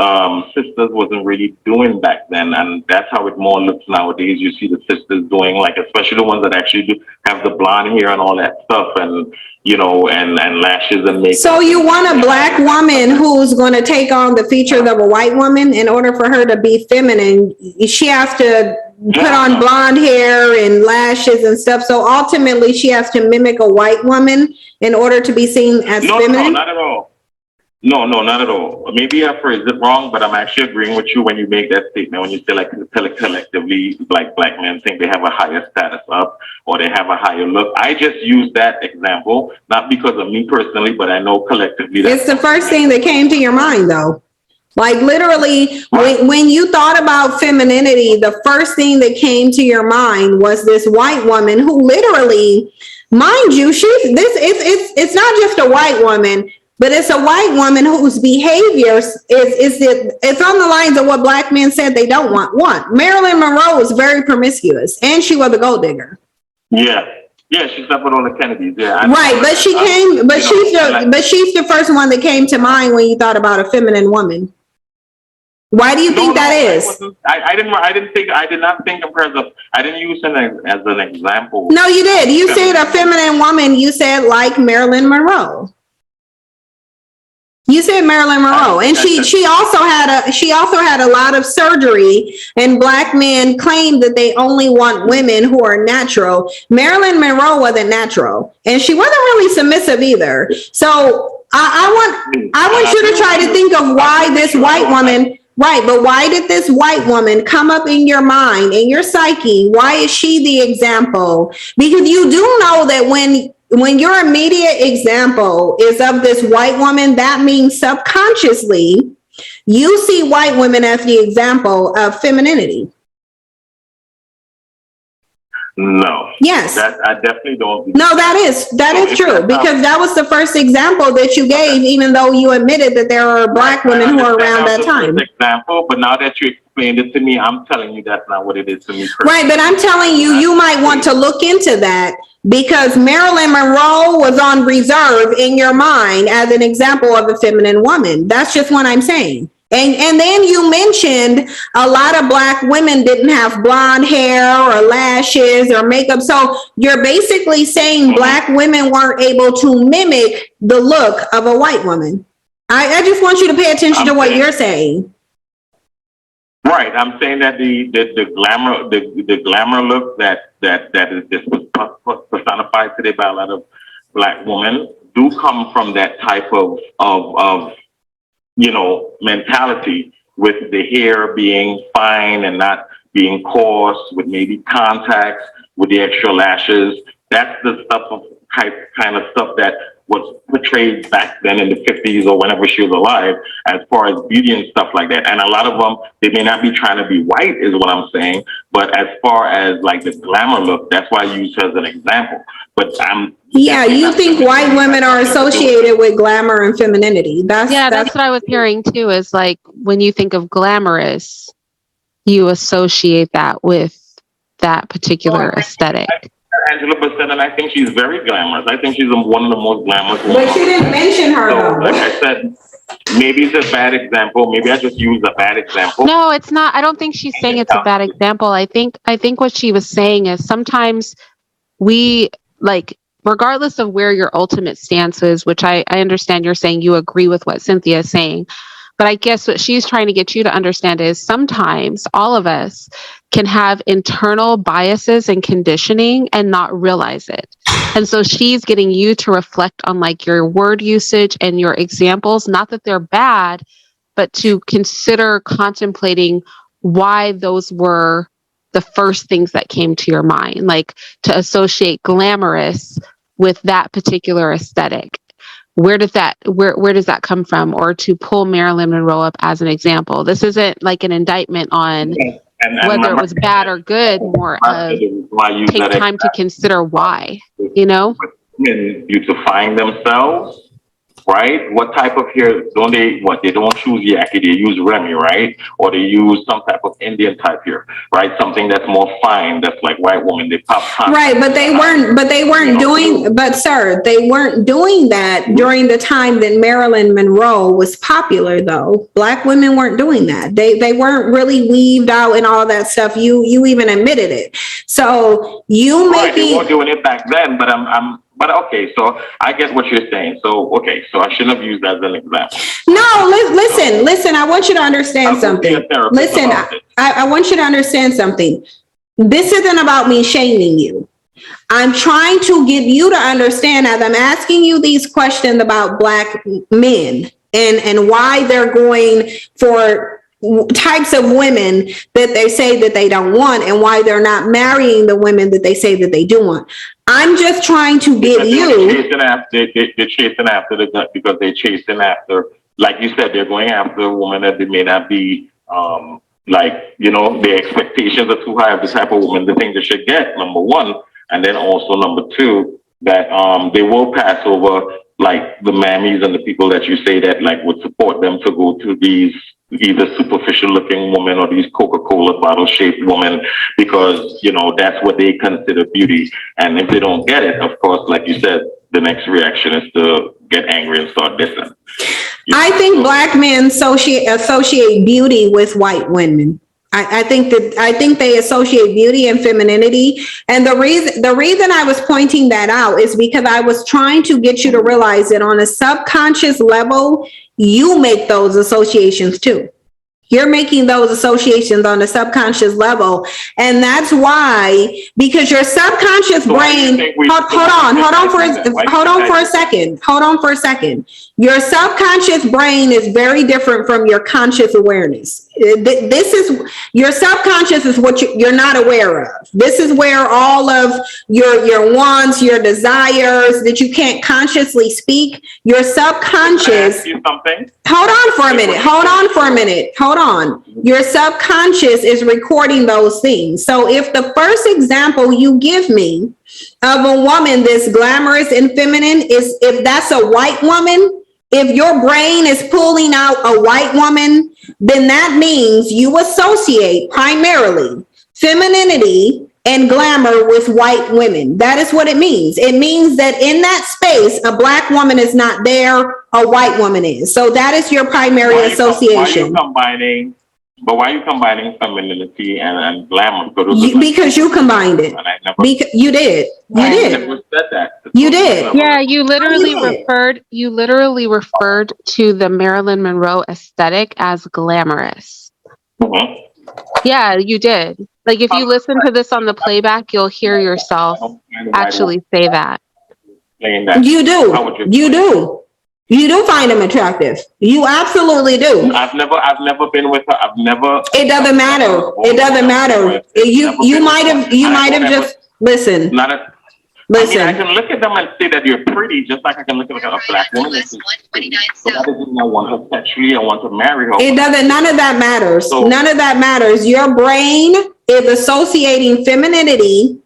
sisters wasn't really doing back then, and that's how it more looks nowadays. You see the sisters doing, like, especially the ones that actually do have the blonde hair and all that stuff, and and lashes and makeup. So you want a black woman who's going to take on the features of a white woman? In order for her to be feminine, she has to put on blonde hair and lashes and stuff. So ultimately, she has to mimic a white woman in order to be seen as feminine? No, not at all. No, not at all. Maybe I phrased it wrong, but I'm actually agreeing with you when you make that statement, when you say, like, collectively, like, black men think they have a higher status up or they have a higher look. I just use that example, not because of me personally, but I know collectively. It's the first thing that came to your mind, though. Like, literally, when you thought about femininity, the first thing that came to your mind was this white woman who literally, mind you, it's not just a white woman, but it's a white woman whose behaviors it's on the lines of what black men said they don't want. Marilyn Monroe was very promiscuous, and she was a gold digger. Yeah, she slept with all the Kennedys. Yeah, right. But she's the first one that came to mind when you thought about a feminine woman. Why do you think that is? I did not think of her I didn't use it as an example. No, you did. You said a feminine woman. You said like Marilyn Monroe. You said Marilyn Monroe, and she also had a lot of surgery, and black men claim that they only want women who are natural. Marilyn Monroe wasn't natural, and she wasn't really submissive either. So I want you to try to think of why this white woman. Right, but why did this white woman come up in your mind, in your psyche? Why is she the example? Because you do know that when your immediate example is of this white woman, that means subconsciously you see white women as the example of femininity. No. Yes. That I definitely don't. No, that is true, because that was the first example that you gave, even though you admitted that there are Black women who are around that time. Example, but now that you explained it to me, I'm telling you that's not what it is to me. Right, but I'm telling you, you might want to look into that, because Marilyn Monroe was on reserve in your mind as an example of a feminine woman. That's just what I'm saying. And then you mentioned a lot of Black women didn't have blonde hair or lashes or makeup. So you're basically saying Black women weren't able to mimic the look of a white woman. I just want you to pay attention to what you're saying. Right, I'm saying that the glamour look that is just personified today by a lot of Black women do come from that type of mentality, with the hair being fine and not being coarse, with maybe contacts, with the extra lashes. That's the kind of stuff that was portrayed back then in the 50s or whenever she was alive, as far as beauty and stuff like that. And a lot of them, they may not be trying to be white, is what I'm saying, but as far as like the glamour look, that's why I use her as an example. But you think white women are associated with glamour and femininity. That's what I was hearing too, is like when you think of glamorous, you associate that with that particular aesthetic. Angela Bassett, and I think she's very glamorous. I think she's one of the most glamorous women. But you didn't mention her, though. Like I said, maybe it's a bad example. Maybe I just used a bad example. No, it's not. I don't think she's saying it's a bad example. I think what she was saying is sometimes we, like, regardless of where your ultimate stance is, which I understand you're saying you agree with what Cynthia is saying, but I guess what she's trying to get you to understand is sometimes all of us can have internal biases and conditioning and not realize it. And so she's getting you to reflect on like your word usage and your examples, not that they're bad, but to consider contemplating why those were the first things that came to your mind, like to associate glamorous with that particular aesthetic. Where does that come from? Or to pull Marilyn Monroe up as an example. This isn't like an indictment on whether it was bad or good, more of take time to consider why, you know? You to find themselves, right? What type of hair they don't choose yaki, they use Remy, right? Or they use some type of Indian type hair, right? Something that's more fine, that's like white woman, they pop. Right, but they weren't doing that during the time that Marilyn Monroe was popular, though. Black women weren't doing that. They weren't really weaved out and all that stuff. You even admitted it. So they weren't doing it back then, but okay, so I get what you're saying. So, okay, so I shouldn't have used that as an example. No, listen, I want you to understand something. Listen, I want you to understand something. This isn't about me shaming you. I'm trying to get you to understand, as I'm asking you these questions about Black men and why they're going for types of women that they say that they don't want, and why they're not marrying the women that they say that they do want. I'm just trying to get you. They're chasing after because they're chasing after, like you said, they're going after a woman that they may not be, their expectations are too high of the type of woman they think they should get, number one. And then also number two, that they will pass over like the mammies and the people that you say that like would support them to go to these either superficial looking women or these Coca-Cola bottle shaped women, because, that's what they consider beauty. And if they don't get it, of course, like you said, the next reaction is to get angry and start dissing. I think Black men associate beauty with white women. I think they associate beauty and femininity. And the reason I was pointing that out is because I was trying to get you to realize that on a subconscious level, you make those associations too. You're making those associations on a subconscious level. And that's why, because your subconscious brain, hold on for a second. Your subconscious brain is very different from your conscious awareness. This is your subconscious is what you're not aware of. This is where all of your wants, your desires that you can't consciously speak, your subconscious. You something? Hold on for a minute. Hold on for a minute. Hold on. Your subconscious is recording those things. So if the first example you give me of a woman that's glamorous and feminine is if that's a white woman, if your brain is pulling out a white woman, then that means you associate primarily femininity and glamour with white women. That is what it means. It means that in that space, a black woman is not there, a white woman is. So that is your primary association. Why are you combining femininity and glamour? Because you combined it. You did. You did. Never said that. You did. Yeah, you literally referred to the Marilyn Monroe aesthetic as glamorous. Mm-hmm. Yeah, you did. Like if you listen to this on the playback, you'll hear yourself actually say that. You do. You do. You do find him attractive. You absolutely do. I've never been with her. I've never. It doesn't matter. It doesn't matter. You might have just listen. Listen. I can look at them and say that you're pretty, just like I can look at a black woman. But that doesn't mean I want her sexually. I want to marry her. It doesn't. None of that matters. None of that matters. Your brain is associating femininity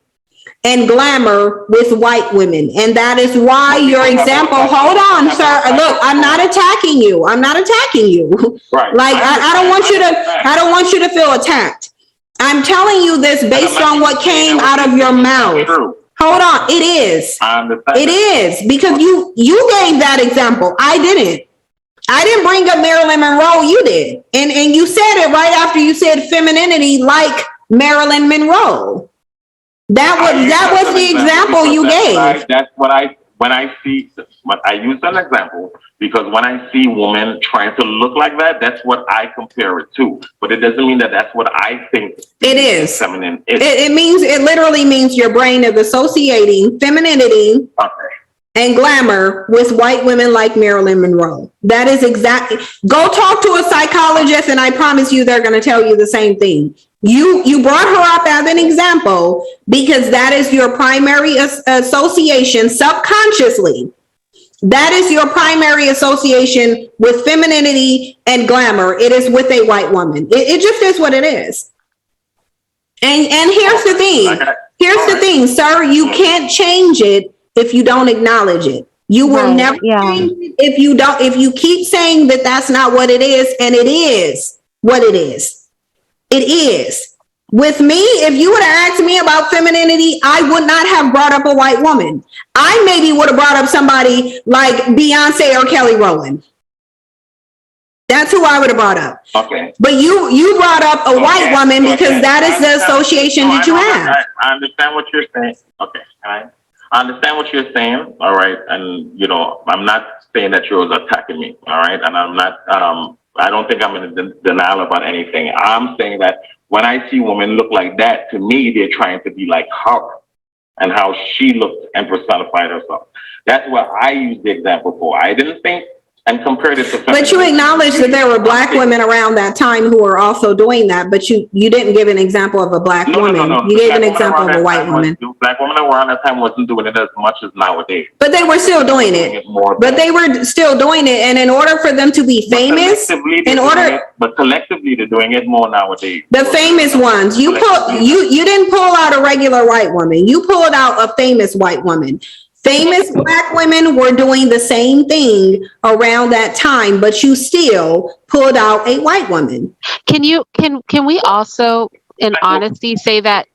and glamour with white women. And that is why your example, hold on, sir. Look, I'm not attacking you. I'm not attacking you. Right. Like I don't want you to feel attacked. I'm telling you this based on what came out of your mouth. Hold on. It is. It is because you gave that example. I didn't bring up Marilyn Monroe. You did. And you said it right after you said femininity like Marilyn Monroe. That was the example you gave. That's what I use an example because when I see women trying to look like that, that's what I compare it to. But it doesn't mean that that's what I think it is. Feminine is. It literally means your brain is associating femininity and glamour with white women like Marilyn Monroe. That is exactly. Go talk to a psychologist, and I promise you, they're going to tell you the same thing. You brought her up as an example because that is your primary association subconsciously. That is your primary association with femininity and glamour. It is with a white woman. It just is what it is. And here's the thing. Here's the thing, sir. You can't change it if you don't acknowledge it. You will never change it if you keep saying that that's not what it is, and it is what it is. It is. With me, if you would have asked me about femininity, I would not have brought up a white woman. I maybe would have brought up somebody like Beyonce or Kelly Rowland. That's who I would have brought up. Okay. But you brought up a white woman because that is the association that you have. I understand what you're saying. Okay. I understand what you're saying. All right. And, I'm not saying that you're attacking me. All right. And I'm not, I don't think I'm in denial about anything. I'm saying that when I see women look like that, to me, they're trying to be like her and how she looked and personified herself. That's what I used the example for. I didn't think and compared it to. But you acknowledged that there were black women around that time who were also doing that, but you didn't give an example of a black woman. No. You gave an example of a white woman. Black women around that time wasn't doing it as much as nowadays. But they were still doing it. And in order for them to be famous, but collectively they're doing it more nowadays. The famous ones. You didn't pull out a regular white woman. You pulled out a famous white woman. Famous black women were doing the same thing around that time, but you still pulled out a white woman. Can we also, in honesty, say that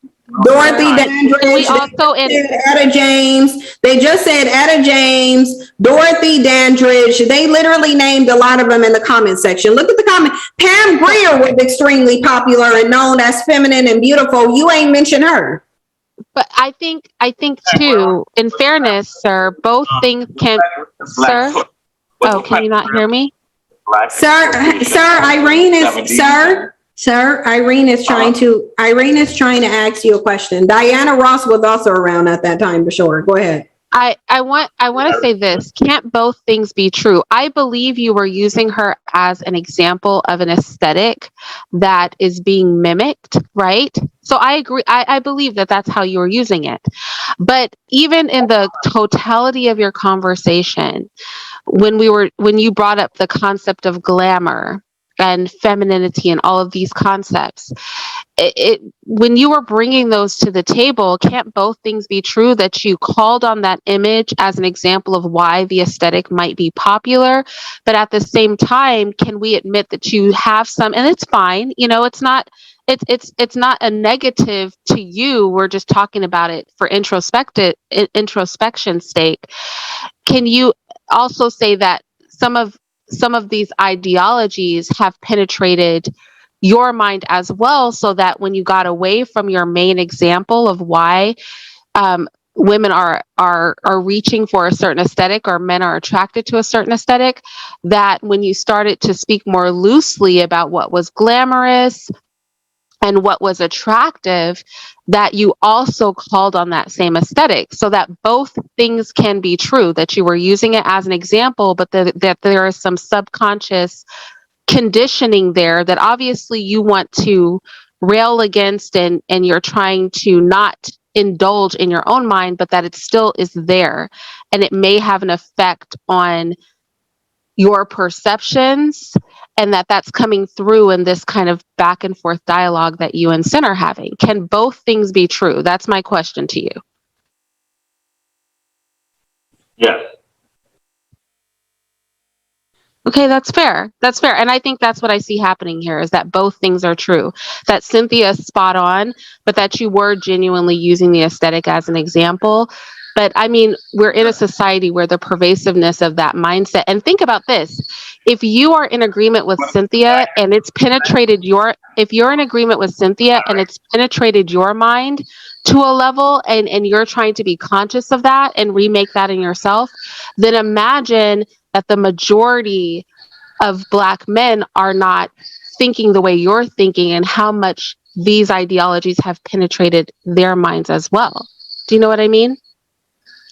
Dorothy Dandridge, Etta James. They just said Etta James, Dorothy Dandridge. They literally named a lot of them in the comment section. Look at the comment. Pam Grier was extremely popular and known as feminine and beautiful. You ain't mentioned her. But I think too, in fairness, sir, both things can, sir. Oh, can you not hear me? Sir, Irene is trying to ask you a question. Diana Ross was also around at that time, for sure. Go ahead. I want to say this. Can't both things be true? I believe you were using her as an example of an aesthetic that is being mimicked, right? So I agree. I believe that that's how you were using it. But even in the totality of your conversation, when you brought up the concept of glamour and femininity and all of these concepts, when you were bringing those to the table, can't both things be true, that you called on that image as an example of why the aesthetic might be popular, but at the same time, can we admit that you have some, and it's fine, it's not a negative to you. We're just talking about it for introspection's sake. Can you also say that some of these ideologies have penetrated your mind as well, so that when you got away from your main example of why women are reaching for a certain aesthetic, or men are attracted to a certain aesthetic, that when you started to speak more loosely about what was glamorous and what was attractive, that you also called on that same aesthetic, so that both things can be true, that you were using it as an example, but that there is some subconscious conditioning there that obviously you want to rail against, and you're trying to not indulge in your own mind, but that it still is there, and it may have an effect on your perceptions, and that's coming through in this kind of back and forth dialogue that you and Sin are having. Can both things be true? That's my question to you. Yes. Okay, that's fair. That's fair. And I think that's what I see happening here, is that both things are true. That Cynthia is spot on, but that you were genuinely using the aesthetic as an example. But I mean, we're in a society where the pervasiveness of that mindset, and think about this, if you are in agreement with Cynthia and it's penetrated if you're in agreement with Cynthia and it's penetrated your mind to a level, and you're trying to be conscious of that and remake that in yourself, then imagine that the majority of Black men are not thinking the way you're thinking, and how much these ideologies have penetrated their minds as well. Do you know what I mean?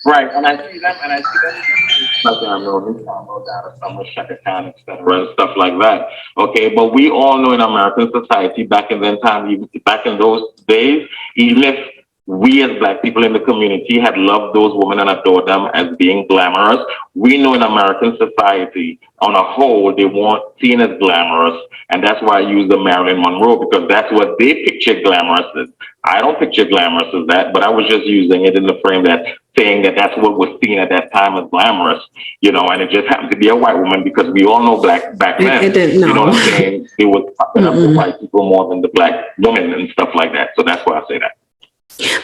Right, and I see them, nothing I know, this time, no doubt, some Shaka Khan, etc., and stuff like that. Okay, but we all know in American society, back in those days, even if we as Black people in the community had loved those women and adored them as being glamorous, we know in American society, on a whole, they weren't seen as glamorous, and that's why I use the Marilyn Monroe, because that's what they picture glamorous as. I don't picture glamorous as that, but I was just using it in the frame that saying that that's what was seen at that time as glamorous, and it just happened to be a white woman, because we all know back then, you know what I'm saying, they were fucking up the white people more than the Black women and stuff like that. So that's why I say that.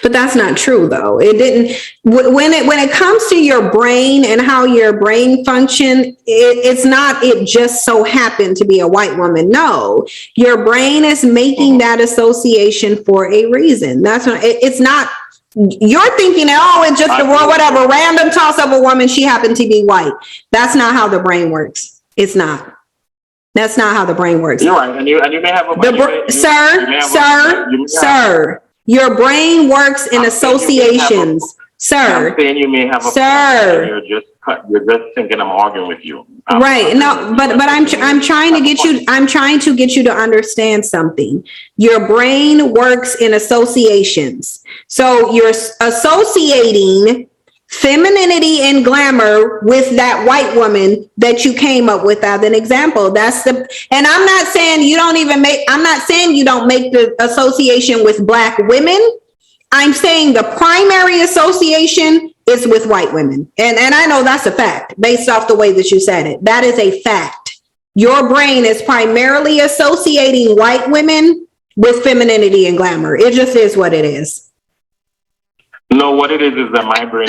But that's not true, though. It didn't. When it comes to your brain and how your brain function, it's not. It just so happened to be a white woman. No, your brain is making that association for a reason. That's not. It's not. You're thinking, it's just whatever random toss of a woman. She happened to be white. That's not how the brain works. It's not. That's not how the brain works. You're right, and you may have a sir. Your brain works in associations, sir. I'm saying you may have a sir. You're just thinking I'm arguing with you. Right. No, but I'm trying to get you. I'm trying to get you to understand something. Your brain works in associations. So you're associating femininity and glamour with that white woman that you came up with as an example. And I'm not saying I'm not saying you don't make the association with Black women. I'm saying the primary association is with white women. And I know that's a fact based off the way that you said it. That is a fact. Your brain is primarily associating white women with femininity and glamour. It just is what it is. No, what it is that my brain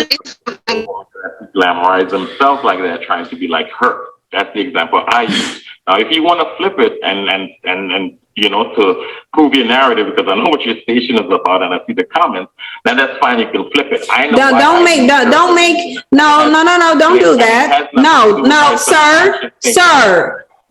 glamorize themselves like they're trying to be like her. That's the example I use. Now, if you want to flip it and to prove your narrative, because I know what your station is about and I see the comments, then that's fine. You can flip it. I know. Don't do that. No, sir,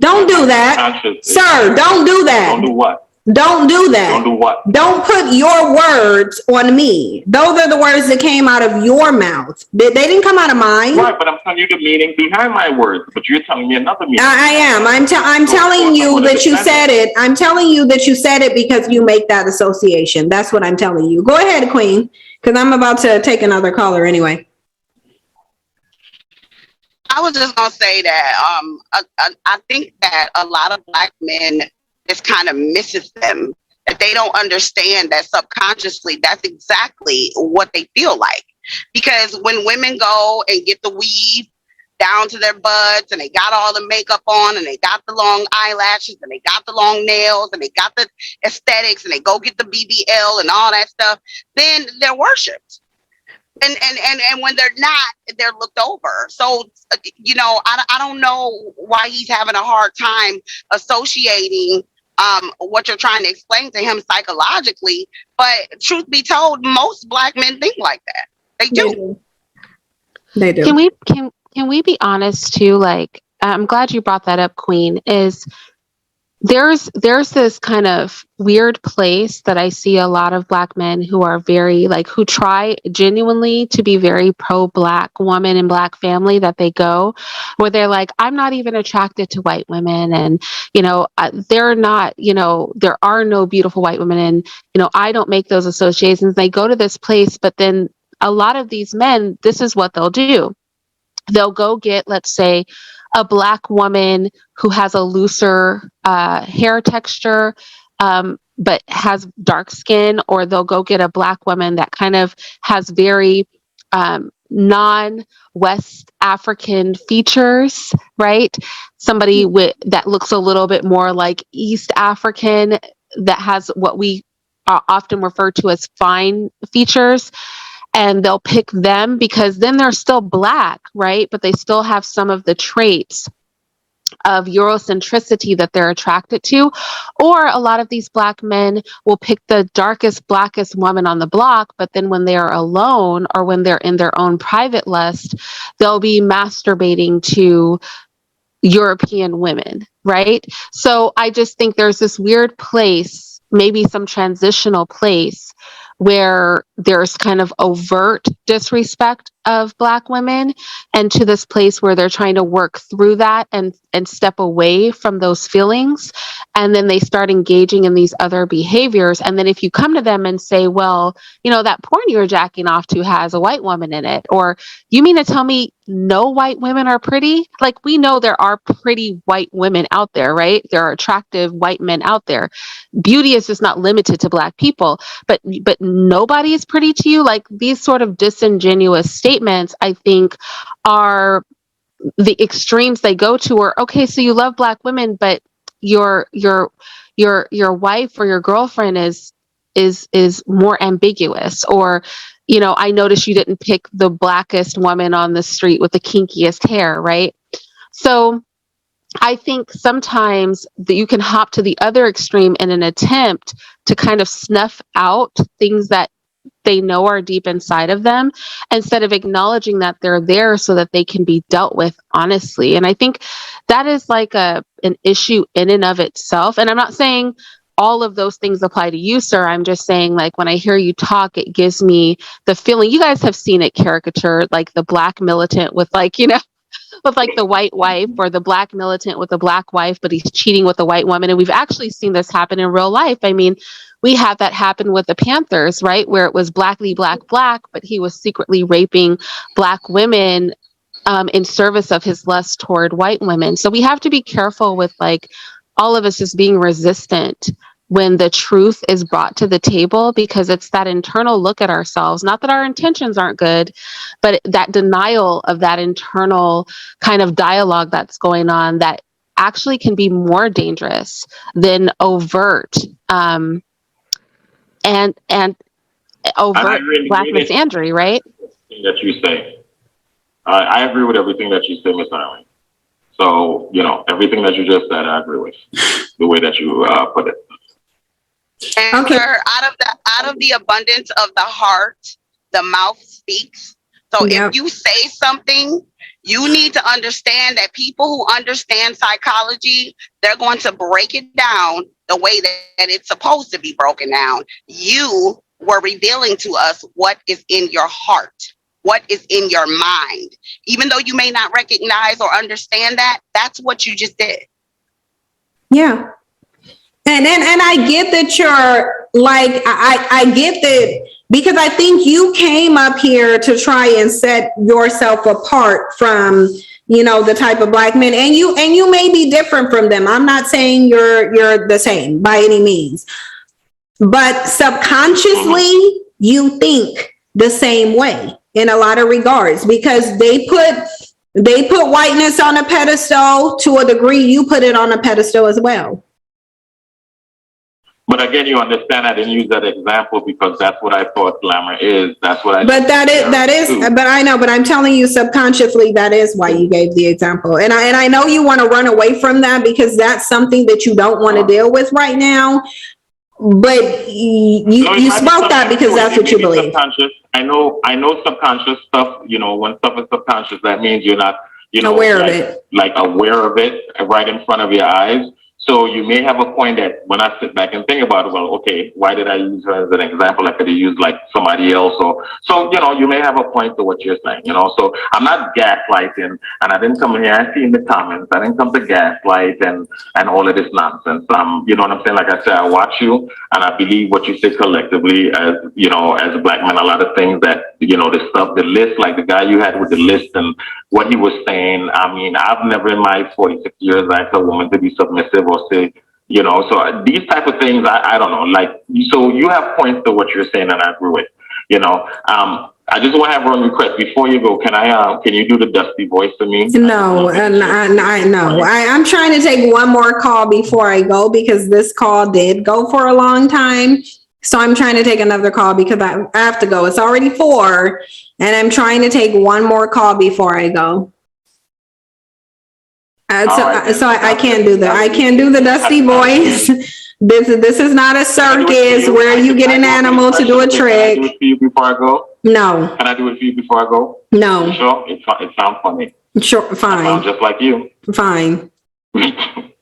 don't do that. Sir, don't do that. Don't do what? Don't do that. Don't do what? Don't put your words on me. Those are the words that came out of your mouth. They didn't come out of mine. Right, but I'm telling you the meaning behind my words, but you're telling me another meaning. I am. I'm telling you that you said it. I'm telling you that you said it because you make that association. That's what I'm telling you. Go ahead, Queen, because I'm about to take another caller anyway. I was just gonna say that I think that a lot of Black men, this kind of misses them, that they don't understand that subconsciously that's exactly what they feel like. Because when women go and get the weave down to their butts and they got all the makeup on and they got the long eyelashes and they got the long nails and they got the aesthetics and they go get the BBL and all that stuff, then they're worshipped. And when they're not, they're looked over. So, you know, I don't know why he's having a hard time associating what you're trying to explain to him psychologically. But truth be told, most Black men think like that. They do. They do. Can we be honest too? Like, I'm glad you brought that up, Queen. Is there's this kind of weird place that I see a lot of Black men who are very like, who try genuinely to be very pro Black woman and Black family, that they go where they're like, I'm not even attracted to white women. And, you know, they're not, you know, there are no beautiful white women. And, you know, I don't make those associations. They go to this place, but then a lot of these men, this is what they'll do. They'll go get, let's say, a Black woman who has a looser hair texture, but has dark skin, or they'll go get a Black woman that kind of has very non-West African features, right? Somebody that looks a little bit more like East African, that has what we often refer to as fine features. And they'll pick them because then they're still Black, right? But they still have some of the traits of Eurocentricity that they're attracted to. Or a lot of these Black men will pick the darkest, blackest woman on the block, but then when they are alone or when they're in their own private lust, they'll be masturbating to European women, right? So I just think there's this weird place, maybe some transitional place, where there's kind of overt disrespect of Black women, and to this place where they're trying to work through that and step away from those feelings. And then they start engaging in these other behaviors. And then if you come to them and say, well, you know, that porn you're jacking off to has a white woman in it, or you mean to tell me no white women are pretty? Like, we know there are pretty white women out there, right? There are attractive white men out there. Beauty is just not limited to Black people, but nobody is pretty to you. Like, these sort of disingenuous statements, I think, are the extremes they go to. Or, okay, so you love Black women, but your wife or your girlfriend is more ambiguous. Or, you know, I noticed you didn't pick the blackest woman on the street with the kinkiest hair, right? So I think sometimes that you can hop to the other extreme in an attempt to kind of snuff out things that they know are deep inside of them, instead of acknowledging that they're there so that they can be dealt with honestly. And I think that is like an issue in and of itself. And I'm not saying all of those things apply to you, sir. I'm just saying, like, when I hear you talk, it gives me the feeling, you guys have seen it caricatured, like the Black militant with, like, you know, with like the white wife, or the Black militant with a Black wife, but he's cheating with a white woman. And we've actually seen this happen in real life. I mean, we had that happen with the Panthers, right? Where it was blackly black, but he was secretly raping Black women in service of his lust toward white women. So we have to be careful with, like, all of us just being resistant when the truth is brought to the table, because it's that internal look at ourselves, not that our intentions aren't good, but that denial of that internal kind of dialogue that's going on that actually can be more dangerous than overt and overt Black misandry, right? That you say. I agree with everything that you say, Ms. Island. So, you know, everything that you just said, I agree with the way that you put it. And okay. Out of the abundance of the heart, the mouth speaks. So if you say something, You need to understand that people who understand psychology, they're going to break it down the way that it's supposed to be broken down. You were revealing to us what is in your heart, what is in your mind. Even though you may not recognize or understand that, that's what you just did. Yeah. And I get that you're like, I get that, because I think you came up here to try and set yourself apart from, you know, the type of black men, and you may be different from them. I'm not saying you're the same by any means, but subconsciously you think the same way in a lot of regards, because they put whiteness on a pedestal to a degree. You put it on a pedestal as well. But again, you understand I didn't use that example because that's what I thought glamour is. That's what I. But that is. But I know. But I'm telling you, subconsciously, that is why you gave the example. And I know you want to run away from that because that's something that you don't want to deal with right now. But you spoke that because that's what you believe. Subconscious. I know subconscious stuff. You know, when stuff is subconscious, that means you're not, you know, aware of it. Like aware of it right in front of your eyes. So you may have a point that when I sit back and think about it, well, okay, why did I use her as an example? I could have used like somebody else. So, you know, you may have a point to what you're saying, you know. So I'm not gaslighting, and I didn't come in here, I see in the comments, I didn't come to gaslight and all of this nonsense. You know what I'm saying? Like I said, I watch you and I believe what you say collectively as, you know, as a black man, a lot of things that, you know, the stuff, the list, like the guy you had with the list and what he was saying. I mean, I've never in my 46 years asked a woman to be submissive or say, you know, so these type of things, I don't know, like, so you have points to what you're saying and I agree with, you know. I just want to have one request before you go. Can you do the dusty voice for me? No, I'm trying to take one more call before I go because this call did go for a long time. So I'm trying to take another call because I have to go. It's already 4 and I'm trying to take one more call before I go. So I can't do that. I can't do the dusty voice. This is not a circus where you get an animal to do a trick. Can I do it for you before I go? No. Can I do it for you before I go? No. Sure. It sounds funny. Sure. Fine. It sounds just like you. Fine. Okay.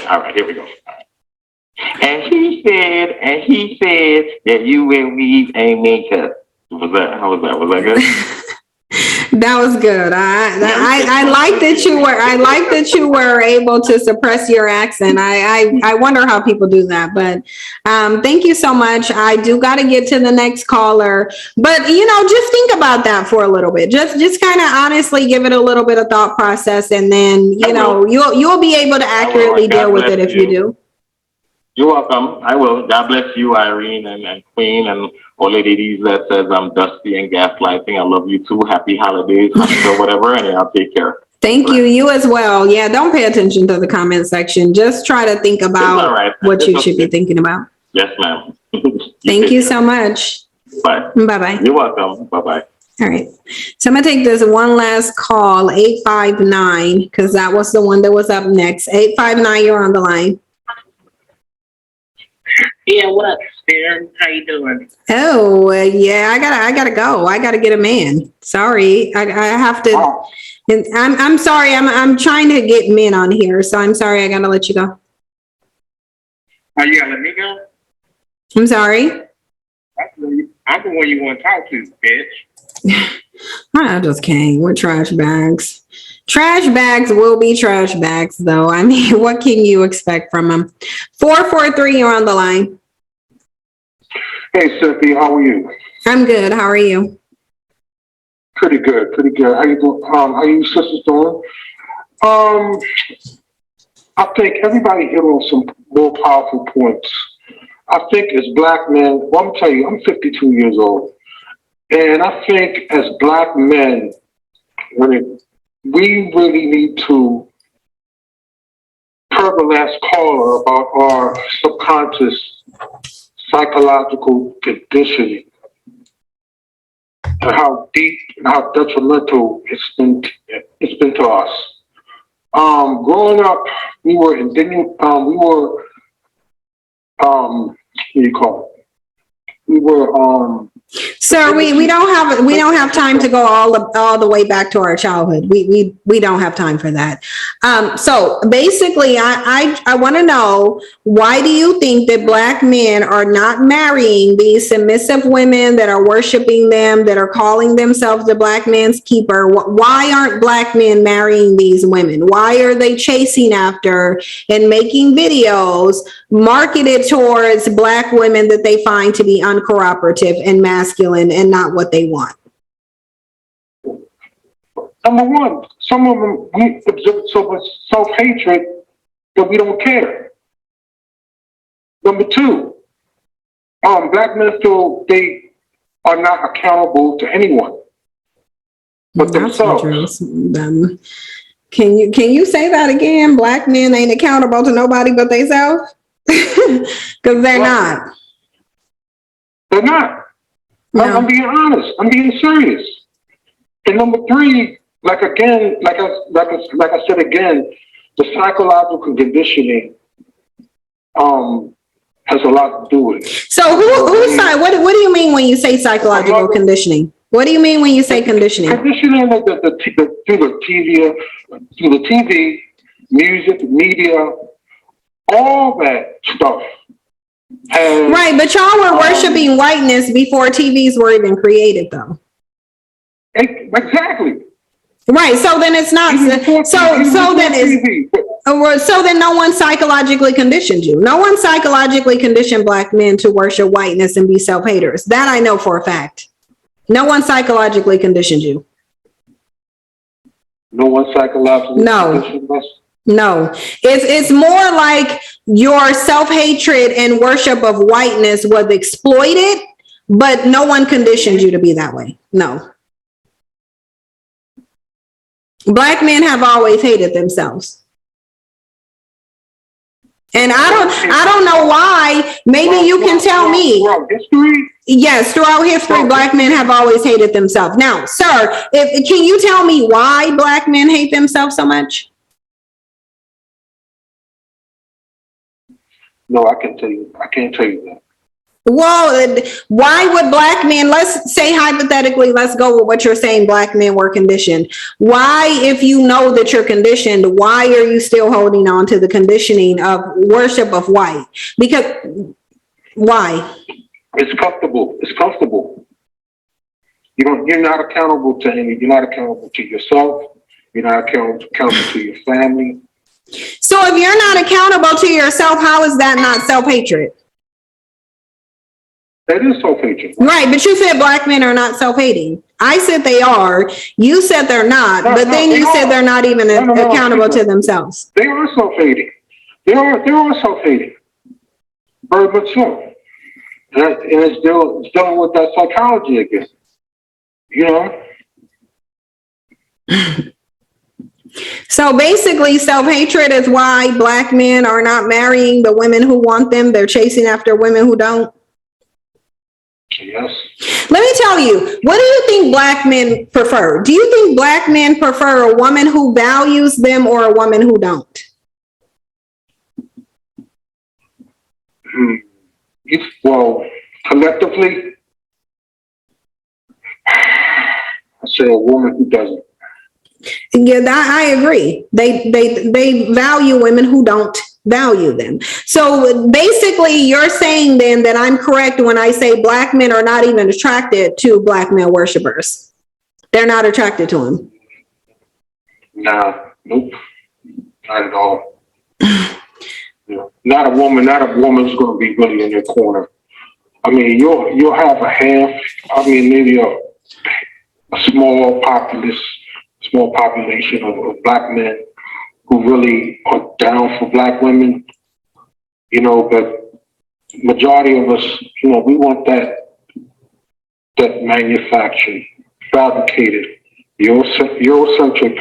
All right. Here we go. And he said that you will leave a makeup. How was that? Was that good? That was good. I like that you were able to suppress your accent. I wonder how people do that, but thank you so much. I do got to get to the next caller, but you know, just think about that for a little bit. Just kind of honestly give it a little bit of thought process, and then you know you'll be able to accurately deal with it if you do. You're welcome. I will. God bless you, Irene and Queen and all ladies that says I'm dusty and gaslighting. I love you too. Happy holidays, Hanukkah, whatever, and I'll take care. Thank you. You as well. Yeah, don't pay attention to the comment section. Just try to think about what you should be thinking about. Yes, ma'am. Thank you so much. Bye. Bye-bye. You're welcome. Bye-bye. All right. So I'm going to take this one last call, 859, because that was the one that was up next. 859, you're on the line. Yeah, what up, Sharon? How you doing? Oh, yeah, I gotta go. I gotta get a man. Sorry. I have to. Oh. I'm sorry. I'm trying to get men on here. So I'm sorry. I gotta let you go. Are you gonna let me go? I'm sorry. I'm the one you want to talk to, bitch. I just can't. We're trash bags. Trash bags will be trash bags, though. I mean, what can you expect from them? 443, you're on the line. Hey, Cynthia, how are you? I'm good. How are you? Pretty good. How you doing? How you sisters doing? I think everybody hit on some more powerful points. I think as black men, well, I'm telling you, I'm 52 years old, and I think as black men, we really need to, per the last caller, about our subconscious psychological conditioning and how deep and how detrimental it's been to us. Growing up, we were what do you call it? Sir, we don't have time to go all the way back to our childhood. We don't have time for that. So basically, I want to know, why do you think that Black men are not marrying these submissive women that are worshiping them, that are calling themselves the Black man's keeper? Why aren't Black men marrying these women? Why are they chasing after and making videos marketed towards Black women that they find to be uncooperative and masculine and not what they want? Number one, some of them, we exhibit so much self-hatred that we don't care. Number two, Black men feel they are not accountable to anyone but themselves. Can you say that again? Black men ain't accountable to nobody but themselves? Because they're not. They're not. No. I'm being honest. I'm being serious. And number three, like I said again, the psychological conditioning has a lot to do with it. So what do you mean when you say psychological conditioning? What do you mean when you say conditioning? Conditioning through the TV, music, media, all that stuff. Right, but y'all were worshiping whiteness before TVs were even created, though. Exactly. Right, so then it's not. So then no one psychologically conditioned you. No one psychologically conditioned Black men to worship whiteness and be self-haters. That I know for a fact. No one psychologically conditioned you. No one psychologically conditioned us? No, it's more like your self-hatred and worship of whiteness was exploited, but no one conditioned you to be that way. No. Black men have always hated themselves. And I don't know why. Maybe you can tell me. Throughout history? Yes, throughout history, Black men have always hated themselves. Now, sir, can you tell me why Black men hate themselves so much? No, I can't tell you that. Well, why would Black men, let's say hypothetically, let's go with what you're saying, Black men were conditioned. Why, if you know that you're conditioned, why are you still holding on to the conditioning of worship of white? Because, why? It's comfortable. It's comfortable. You're not accountable to any. You're not accountable to yourself. You're not accountable to your family. So if you're not accountable to yourself, how is that not self-hatred? That is self-hatred. Right, but you said Black men are not self-hating. I said they are. You said they're not, but then you said they're not even accountable to themselves. They are self-hating. They are self-hating. Very much so. And it's dealing with that psychology again. You know? So basically, self-hatred is why Black men are not marrying the women who want them. They're chasing after women who don't. Yes. Let me tell you, what do you think Black men prefer? Do you think Black men prefer a woman who values them or a woman who don't? Well, collectively, I say a woman who doesn't. Yeah, I agree. They value women who don't value them. So basically, you're saying then that I'm correct when I say Black men are not even attracted to Black male worshipers. They're not attracted to them. Nah, nope, not at all. Not a woman's going to be really in their corner. I mean, you'll have a half. I mean, maybe a small population of Black men who really are down for Black women, you know, but majority of us, you know, we want that manufactured, fabricated, Eurocentric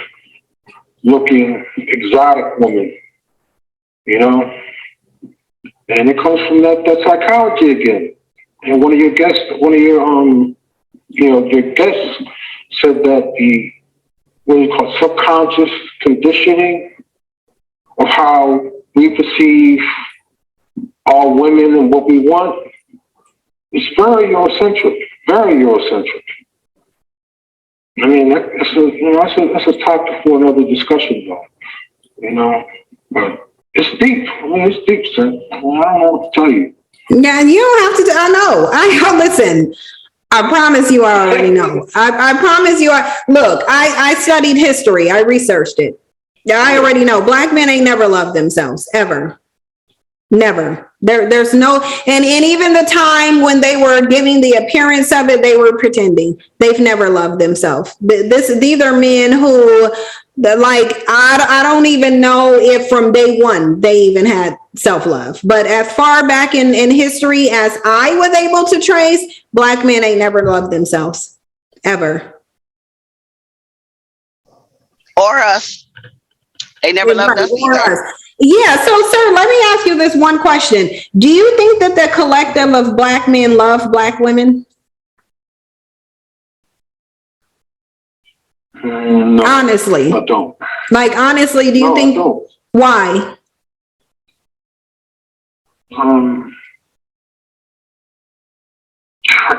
looking exotic woman, you know, and it comes from that psychology again. And one of your guests said that the what you call subconscious conditioning of how we perceive our women and what we want It's very Eurocentric, very Eurocentric. I mean, that's a topic for another discussion, though. But it's deep. I mean, it's deep, sir. I don't know what to tell you. Yeah, you don't have to. I know. Listen. I promise you I already know. I promise you look, I studied history. I researched it. Yeah, I already know. Black men ain't never loved themselves, ever. Never. There's no, and even the time when they were giving the appearance of it, they were pretending. They've never loved themselves. These are men who, I don't even know if from day one they even had self-love. But as far back in history as I was able to trace, Black men ain't never loved themselves, ever. Or us. They never loved us either. Yeah, so sir, let me ask you this one question. Do you think that the collective of Black men love Black women? No, honestly. I don't. Like, honestly, do you think, why? I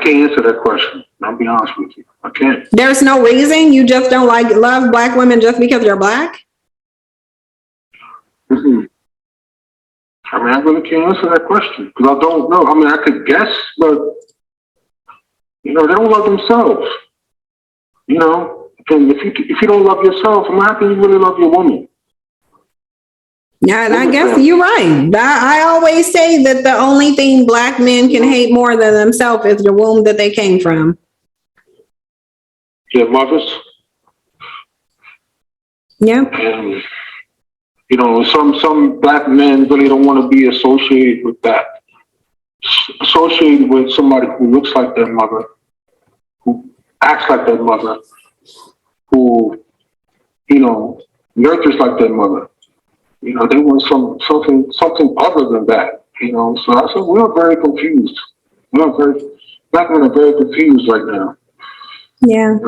can't answer that question. I'll be honest with you. I can't. There's no reason you just don't love Black women just because you're Black? Mm-hmm. I mean, I really can't answer that question because I don't know. I mean, I could guess, but they don't love themselves. And if you don't love yourself, how can you really love your woman? Yeah, and I guess you're right. I always say that the only thing Black men can hate more than themselves is the womb that they came from. Their mothers. Yeah. And some Black men really don't want to be associated with that. Associated with somebody who looks like their mother, who acts like their mother, who, nurtures like their mother. They want something other than that. So I said we're very confused. Black men are very confused right now. Yeah.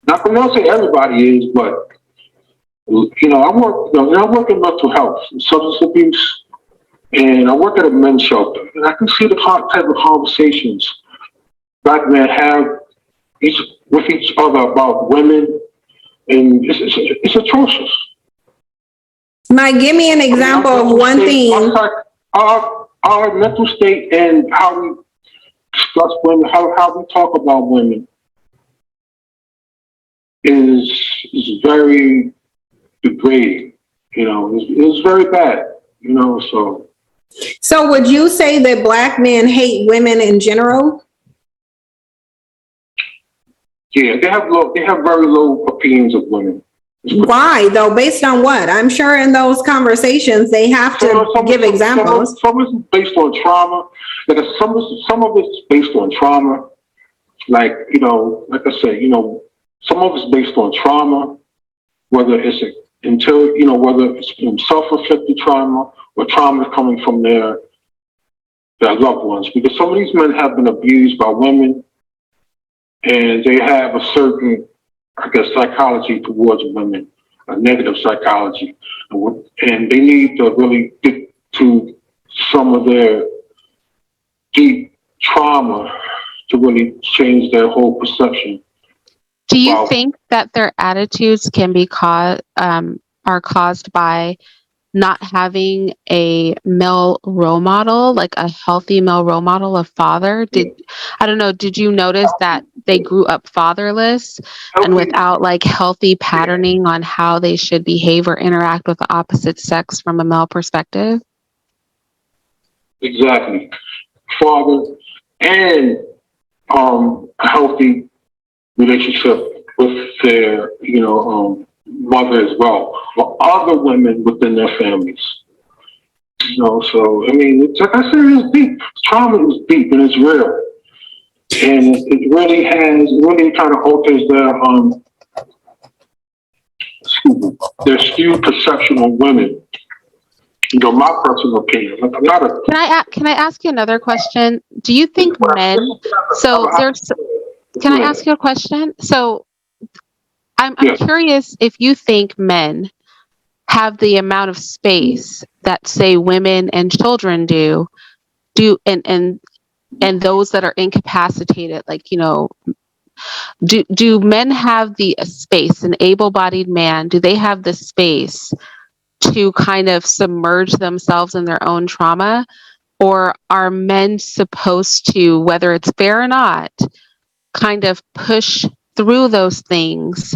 Not going to say everybody is, but I work in mental health, substance abuse, and I work at a men's shelter, and I can see the type of conversations Black men have with each other about women, and it's atrocious. Mike, give me an example of one thing. Our mental state and how we discuss women, how we talk about women is very degrading. It's very bad. So would you say that Black men hate women in general? Yeah, they have very low opinions of women. Why though? Based on what? I'm sure in those conversations they have to give examples. Some of it's based on trauma. Like some of it's based on trauma. Like I said, some of it's based on trauma, whether it's whether it's self-inflicted trauma or trauma coming from their loved ones. Because some of these men have been abused by women, and they have a certain, psychology towards women, a negative psychology, and they need to really get to some of their deep trauma to really change their whole perception. Do you think that their attitudes can be are caused by not having a male role model, like a healthy male role model, a father? Did you notice that they grew up fatherless and without healthy patterning on how they should behave or interact with the opposite sex from a male perspective? Exactly. Father and a healthy relationship with their, mother as well, or other women within their families. So, I mean, it's like I said, it's deep. Trauma is deep and it's real. And it really kind of alters their skewed perception of women. My personal opinion. I'm not a. Can I ask you another question? Do you think men? So there's. Can I ask you a question? So I'm curious if you think men have the amount of space that, say, women and children do, and and those that are incapacitated, like, you know, do men have the space, an able-bodied man, do they have the space to kind of submerge themselves in their own trauma? Or are men supposed to, whether it's fair or not, kind of push through those things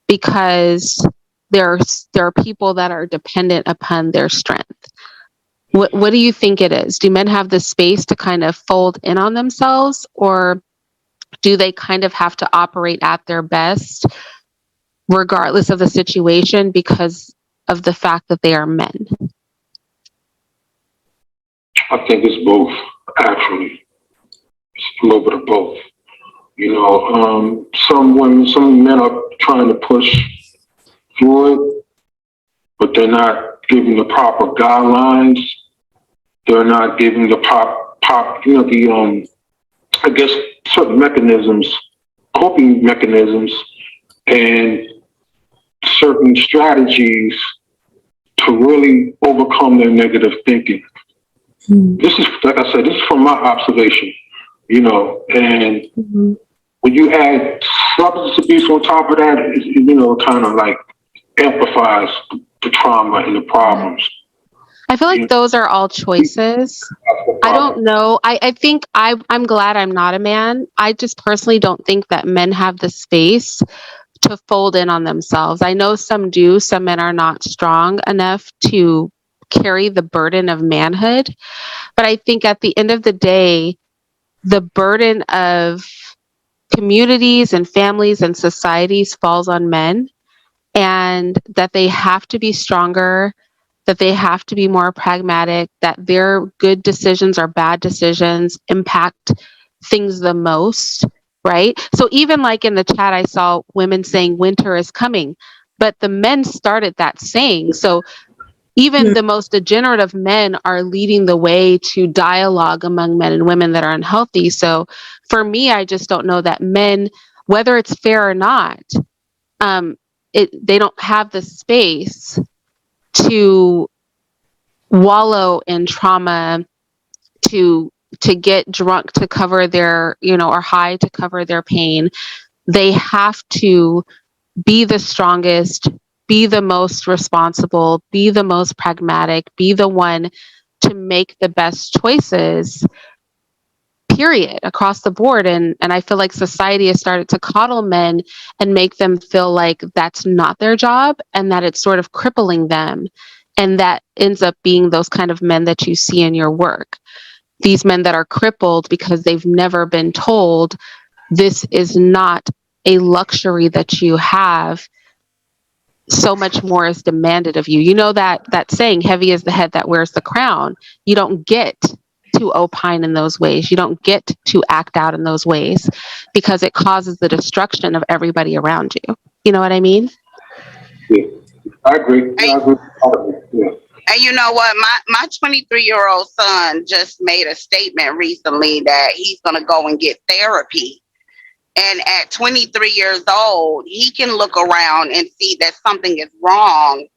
because there are people that are dependent upon their strength? What do you think it is? Do men have the space to kind of fold in on themselves, or do they kind of have to operate at their best regardless of the situation because of the fact that they are men? I think it's both, actually. It's a little bit of both. You know, some men are trying to push through it, but they're not giving the proper guidelines. They're not giving the I guess certain mechanisms, coping mechanisms, and certain strategies to really overcome their negative thinking. This is, like I said, this is from my observation, you know, and when you add substance abuse on top of that, you know, it kind of like amplifies the trauma and the problems. I feel like those are all choices. I don't know. I think I'm glad I'm not a man. I just personally don't think that men have the space to fold in on themselves. I know some do. Some men are not strong enough to carry the burden of manhood. But I think at the end of the day, the burden of communities and families and societies falls on men, and that they have to be stronger, that they have to be more pragmatic, that their good decisions or bad decisions impact things the most, right? So even like in the chat, I saw women saying winter is coming, but the men started that saying. So even the most degenerate of men are leading the way to dialogue among men and women that are unhealthy. So for me, I just don't know that men, whether it's fair or not, they don't have the space to wallow in trauma, to get drunk to cover their, you know, or high to cover their pain. They have to be the strongest, be the most responsible, be the most pragmatic, be the one to make the best choices, period, across the board. And I feel like society has started to coddle men and make them feel like that's not their job and that it's sort of crippling them. And that ends up being those kind of men that you see in your work. These men that are crippled because they've never been told this is not a luxury that you have. So much more is demanded of you. You know that saying, heavy is the head that wears the crown. You don't get to opine in those ways. You don't get to act out in those ways because it causes the destruction of everybody around you. You know what I mean? Yeah, I agree. Yeah, I agree. Yeah. And you know what? My 23-year-old son just made a statement recently that he's going to go and get therapy. And at 23 years old, he can look around and see that something is wrong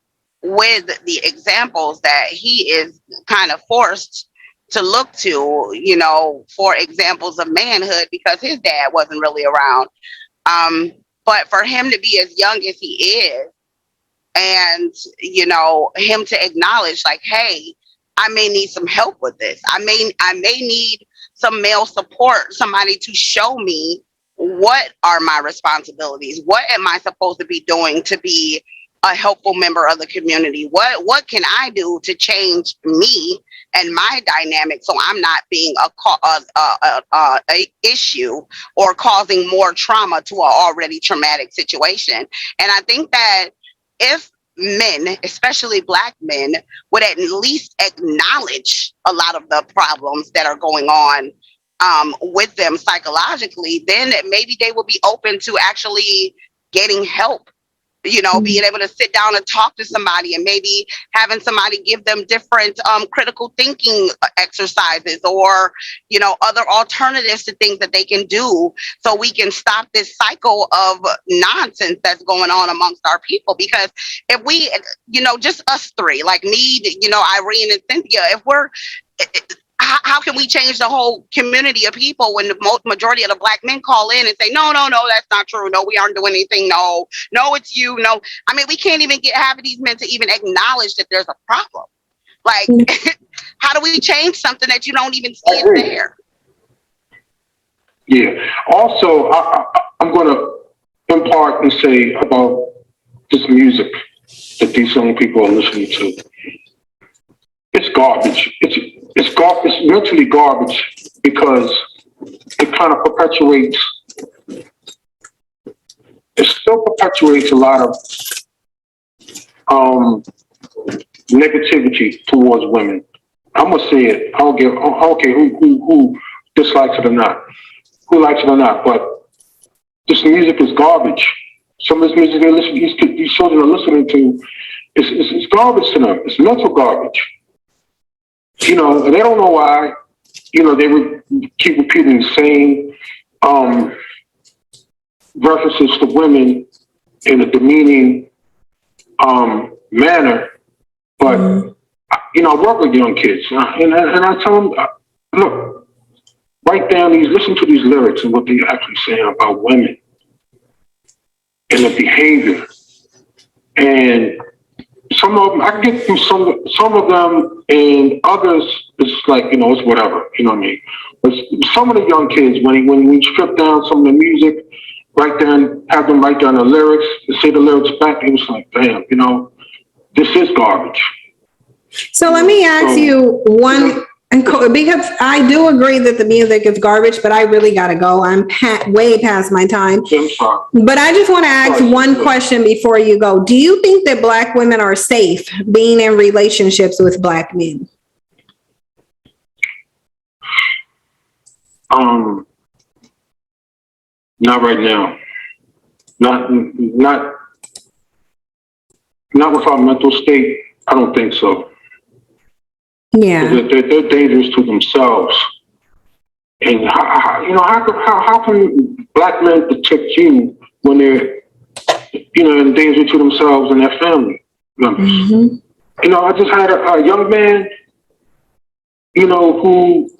with the examples that he is kind of forced to look to, you know, for examples of manhood because his dad wasn't really around. But for him to be as young as he is, and, you know, him to acknowledge like, hey, I may need some help with this. I may need some male support, somebody to show me what are my responsibilities? What am I supposed to be doing to be a helpful member of the community? What can I do to change me and my dynamic so I'm not being a issue or causing more trauma to an already traumatic situation? And I think that if men, especially Black men, would at least acknowledge a lot of the problems that are going on with them psychologically, then maybe they will be open to actually getting help, you know, being able to sit down and talk to somebody and maybe having somebody give them different critical thinking exercises or, you know, other alternatives to things that they can do so we can stop this cycle of nonsense that's going on amongst our people. Because if we, you know, just us three, like me, you know, Irene and Cynthia, if we're, how can we change the whole community of people when the majority of the Black men call in and say, no, that's not true. No, we aren't doing anything. No, it's you. No, I mean, we can't even get half of these men to even acknowledge that there's a problem. Like, how do we change something that you don't even see is there? Yeah. Also, I'm going to impart and say about this music that these young people are listening to. It's garbage. It's garbage. It's mentally garbage because it kind of perpetuates. It still perpetuates a lot of negativity towards women. I'm gonna say it. I don't care who dislikes it or not, who likes it or not. But this music is garbage. Some of this music these children are listening to, it's garbage to them. It's mental garbage. You know, and they don't know why. You know, they would keep repeating the same references to women in a demeaning manner. But you know, I work with young kids, and I tell them, look, listen to these lyrics and what they're actually saying about women and the behavior. And some of them, I can get through some of them, and others, it's like, you know, it's whatever, you know what I mean? But some of the young kids, when we strip down some of the music, have them write down the lyrics, and say the lyrics back, it was like, damn, you know, this is garbage. So let me ask you one, because I do agree that the music is garbage, but I really got to go. I'm way past my time. I'm sorry. But I just want to ask one question before you go. Do you think that Black women are safe being in relationships with Black men? Not right now. Not with our mental state. I don't think so. Yeah. They're dangerous to themselves. And how can Black men protect you when they're, you know, in danger to themselves and their family members? Mm-hmm. You know, I just had a young man, you know, who,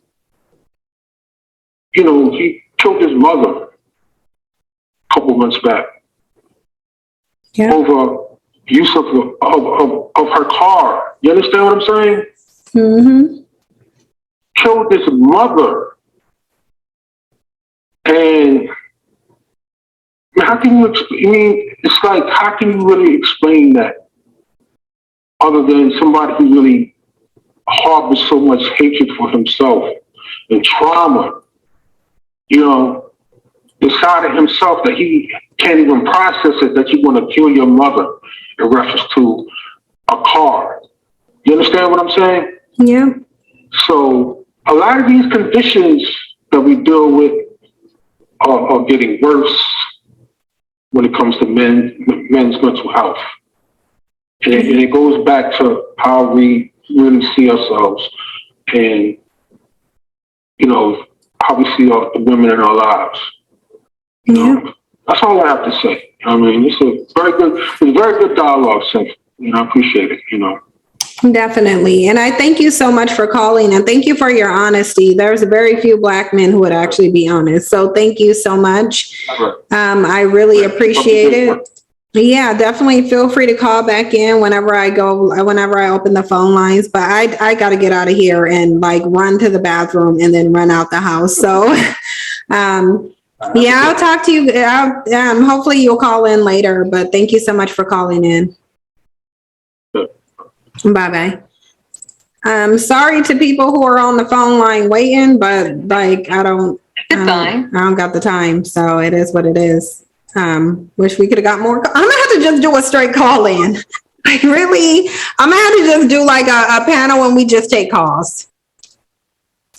you know, he killed his mother a couple months back. Yeah. Over use of her car. You understand what I'm saying? Mm-hmm. Killed his mother. And how can you, it's like, how can you really explain that other than somebody who really harbors so much hatred for himself and trauma, you know, inside of himself, that he can't even process it, that you want to kill your mother in reference to a car. You understand what I'm saying? Yeah. So a lot of these conditions that we deal with are getting worse when it comes to men's mental health. And it goes back to how we really see ourselves and, you know, how we see the women in our lives. You know, that's all I have to say. I mean, it's a very good dialogue, Cynthia. You know, I appreciate it, you know. Definitely. And I thank you so much for calling, and thank you for your honesty. There's very few Black men who would actually be honest. So thank you so much. I really appreciate it. Yeah, definitely feel free to call back in whenever I open the phone lines, but I got to get out of here and like run to the bathroom and then run out the house. So, yeah, I'll talk to you. Hopefully you'll call in later, but thank you so much for calling in. Bye-bye. Sorry to people who are on the phone line waiting, but like, I don't got the time. So it is what it is. Wish we could have got more. I'm gonna have to just do a straight call in. Like really, I'm gonna have to just do like a panel and we just take calls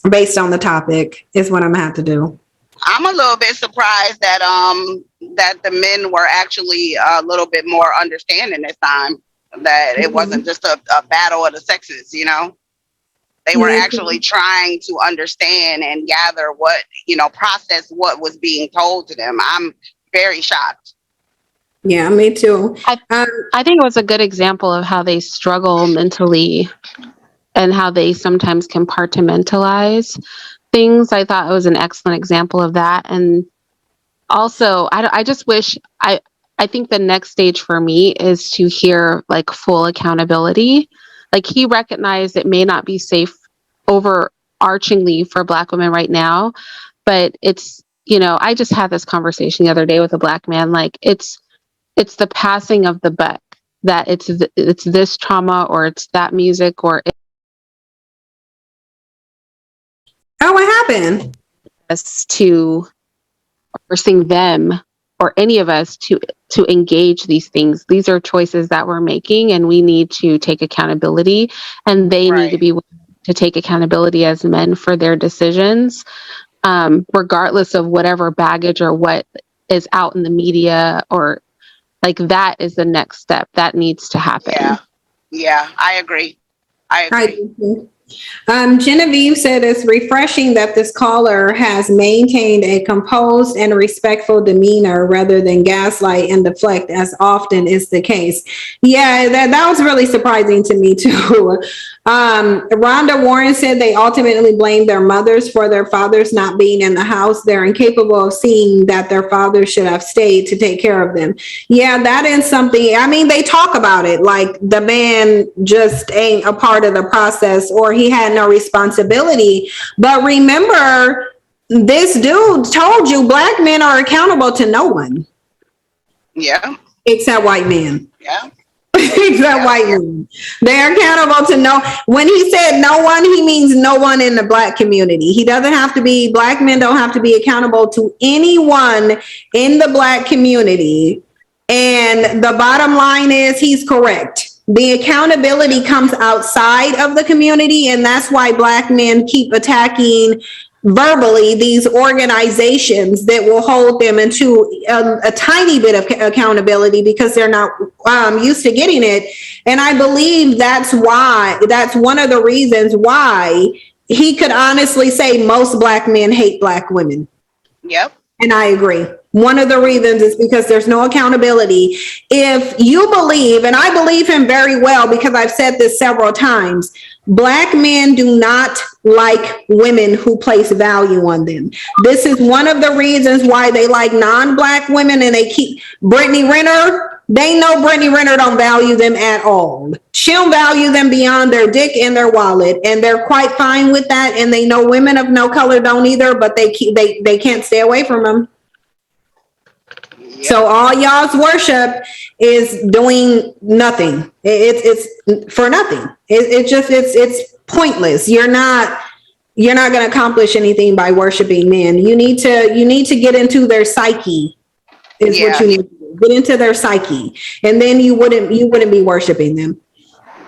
based on the topic is what I'm gonna have to do. I'm a little bit surprised that that the men were actually a little bit more understanding this time. That it wasn't just a battle of the sexes, you know. They were actually trying to understand and gather what, you know, process what was being told to them. I'm very shocked. Yeah, me too. I think it was a good example of how they struggle mentally and how they sometimes compartmentalize things. I thought it was an excellent example of that. And also, I just wish I think the next stage for me is to hear like full accountability. Like he recognized it may not be safe overarchingly for Black women right now, but it's, you know, I just had this conversation the other day with a Black man. Like it's the passing of the buck, that it's this trauma or it's that music or Oh, what happened? it's to forcing them or any of us to engage these things. These are choices that we're making, and we need to take accountability, and they need to be willing to take accountability as men for their decisions, regardless of whatever baggage or what is out in the media, or like that is the next step that needs to happen. Yeah, I agree. Genevieve said it's refreshing that this caller has maintained a composed and respectful demeanor rather than gaslight and deflect as often is the case. Yeah, that was really surprising to me too. Rhonda Warren said they ultimately blame their mothers for their fathers not being in the house. They're incapable of seeing that their fathers should have stayed to take care of them. Yeah, that is something. I mean, they talk about it like the man just ain't a part of the process or he had no responsibility. But remember, this dude told you Black men are accountable to no one. Yeah. Except white men. Yeah. Except white men. They're accountable to no. When he said no one, he means no one in the Black community. He doesn't have to be, Black men don't have to be accountable to anyone in the Black community. And the bottom line is he's correct. The accountability comes outside of the community, and that's why Black men keep attacking verbally these organizations that will hold them into a tiny bit of accountability because they're not used to getting it. And I believe that's one of the reasons why he could honestly say most Black men hate Black women. Yep. And I agree. One of the reasons is because there's no accountability. If you believe, and I believe him very well because I've said this several times, Black men do not like women who place value on them. This is one of the reasons why they like non-Black women, and they keep Brittany Renner. They know Brittany Renner don't value them at all. She don't value them beyond their dick and their wallet, and they're quite fine with that. And they know women of no color don't either, but they can't stay away from them. Yep. So all y'all's worship is doing nothing. It's for nothing. It's pointless. You're not going to accomplish anything by worshiping men. You need to get into their psyche. Is what you need to do. Get into their psyche, and then you wouldn't be worshiping them.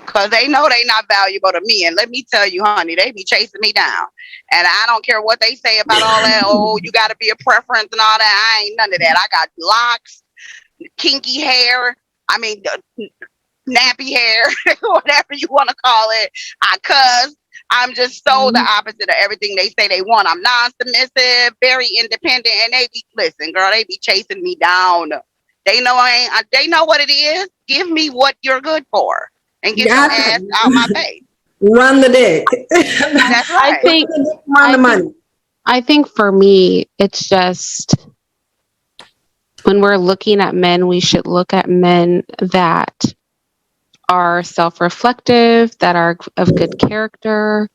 Because they know they not valuable to me. And let me tell you, honey, they be chasing me down. And I don't care what they say about all that. Oh, you got to be a preference and all that. I ain't none of that. I got locks, kinky hair. I mean, nappy hair, whatever you want to call it. I cuss. I'm just so the opposite of everything they say they want. I'm non-submissive, very independent. And they be chasing me down. They know they know what it is. Give me what you're good for. And get your ass out my face. Run the dick. That's right. I think for me, it's just when we're looking at men, we should look at men that are self-reflective, that are of good character.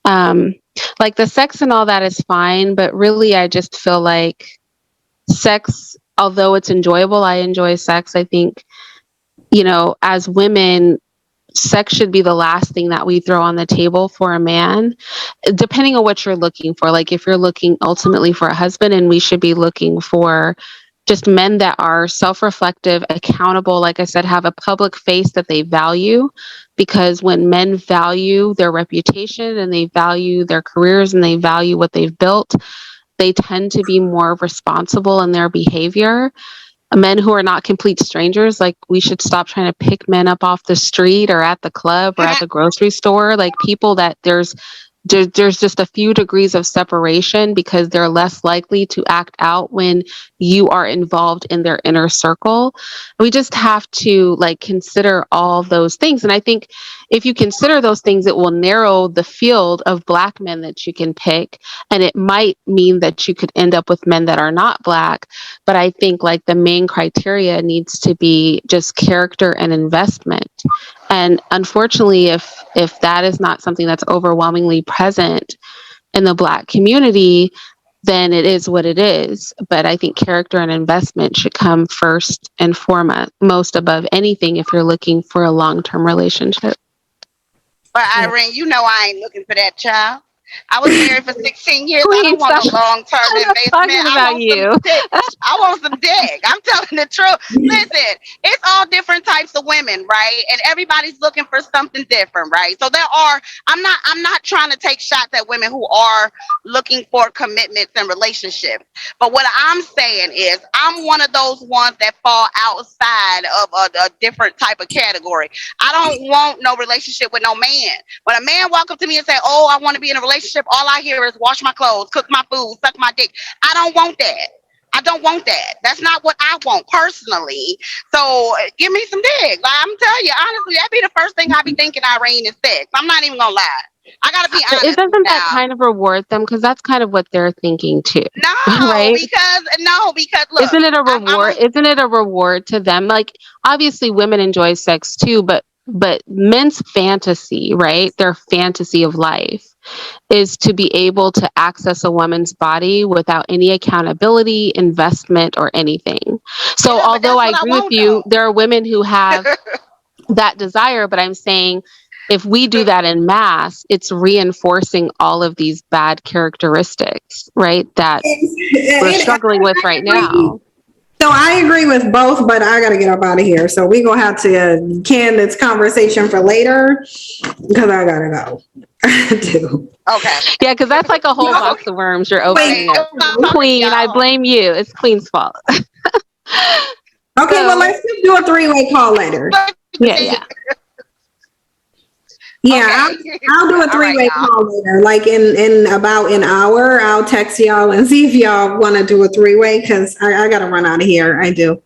Like the sex and all that is fine, but really I just feel like sex, although it's enjoyable, I enjoy sex. I think, as women, sex should be the last thing that we throw on the table for a man, depending on what you're looking for. Like if you're looking ultimately for a husband, and we should be looking for just men that are self-reflective, accountable, like I said, have a public face that they value, because when men value their reputation and they value their careers and they value what they've built, they tend to be more responsible in their behavior. Men who are not complete strangers, like we should stop trying to pick men up off the street or at the club or at the grocery store, like people that there's there's just a few degrees of separation because they're less likely to act out when you are involved in their inner circle. We just have to like consider all those things. And I think if you consider those things, it will narrow the field of Black men that you can pick. And it might mean that you could end up with men that are not Black. But I think like the main criteria needs to be just character and investment. And unfortunately, if that is not something that's overwhelmingly present in the Black community, then it is what it is. But I think character and investment should come first and foremost above anything if you're looking for a long-term relationship. But Irene, you know I ain't looking for that child. I was married for 16 years. I don't want no long-term investment. I want some dick. I'm telling the truth. Listen, it's all different types of women, right? And everybody's looking for something different, right? So I'm not trying to take shots at women who are looking for commitments and relationships. But what I'm saying is I'm one of those ones that fall outside of a different type of category. I don't want no relationship with no man. When a man walk up to me and say, oh, I want to be in a relationship, all I hear is wash my clothes, cook my food, suck my dick. I don't want that. I don't want that. That's not what I want personally. So give me some dick. Like, I'm telling you, honestly, that'd be the first thing I be thinking, Irene, is sex. I'm not even gonna lie. I gotta be honest. It doesn't that kind of reward them? Because that's kind of what they're thinking too. No, right? because look, isn't it a reward? Isn't it a reward to them? Like obviously women enjoy sex too, but men's fantasy, right? Their fantasy of life is to be able to access a woman's body without any accountability, investment, or anything. So although I agree with you, there are women who have that desire, but I'm saying if we do that in mass, it's reinforcing all of these bad characteristics, right? That we're struggling with right now. So I agree with both, but I got to get up out of here. So we're going to have to can this conversation for later because I got to go. I do. Okay. Yeah, because that's like a whole box of worms you're opening up. Queen, I blame you. It's Queen's fault. Okay, well, let's just do a three-way call later. Yeah. Yeah, okay. I'll do a three-way call later. Like in about an hour, I'll text y'all and see if y'all want to do a three-way because I got to run out of here. I do.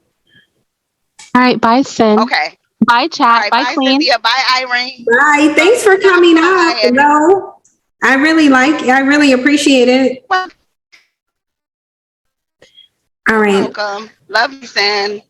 All right, bye, Sin. Okay. Bye, chat. Right, bye, Queen. Cynthia. Bye, Irene. Bye. Thanks for coming up. Hello. I really appreciate it. All right. Welcome. Love you, Sin.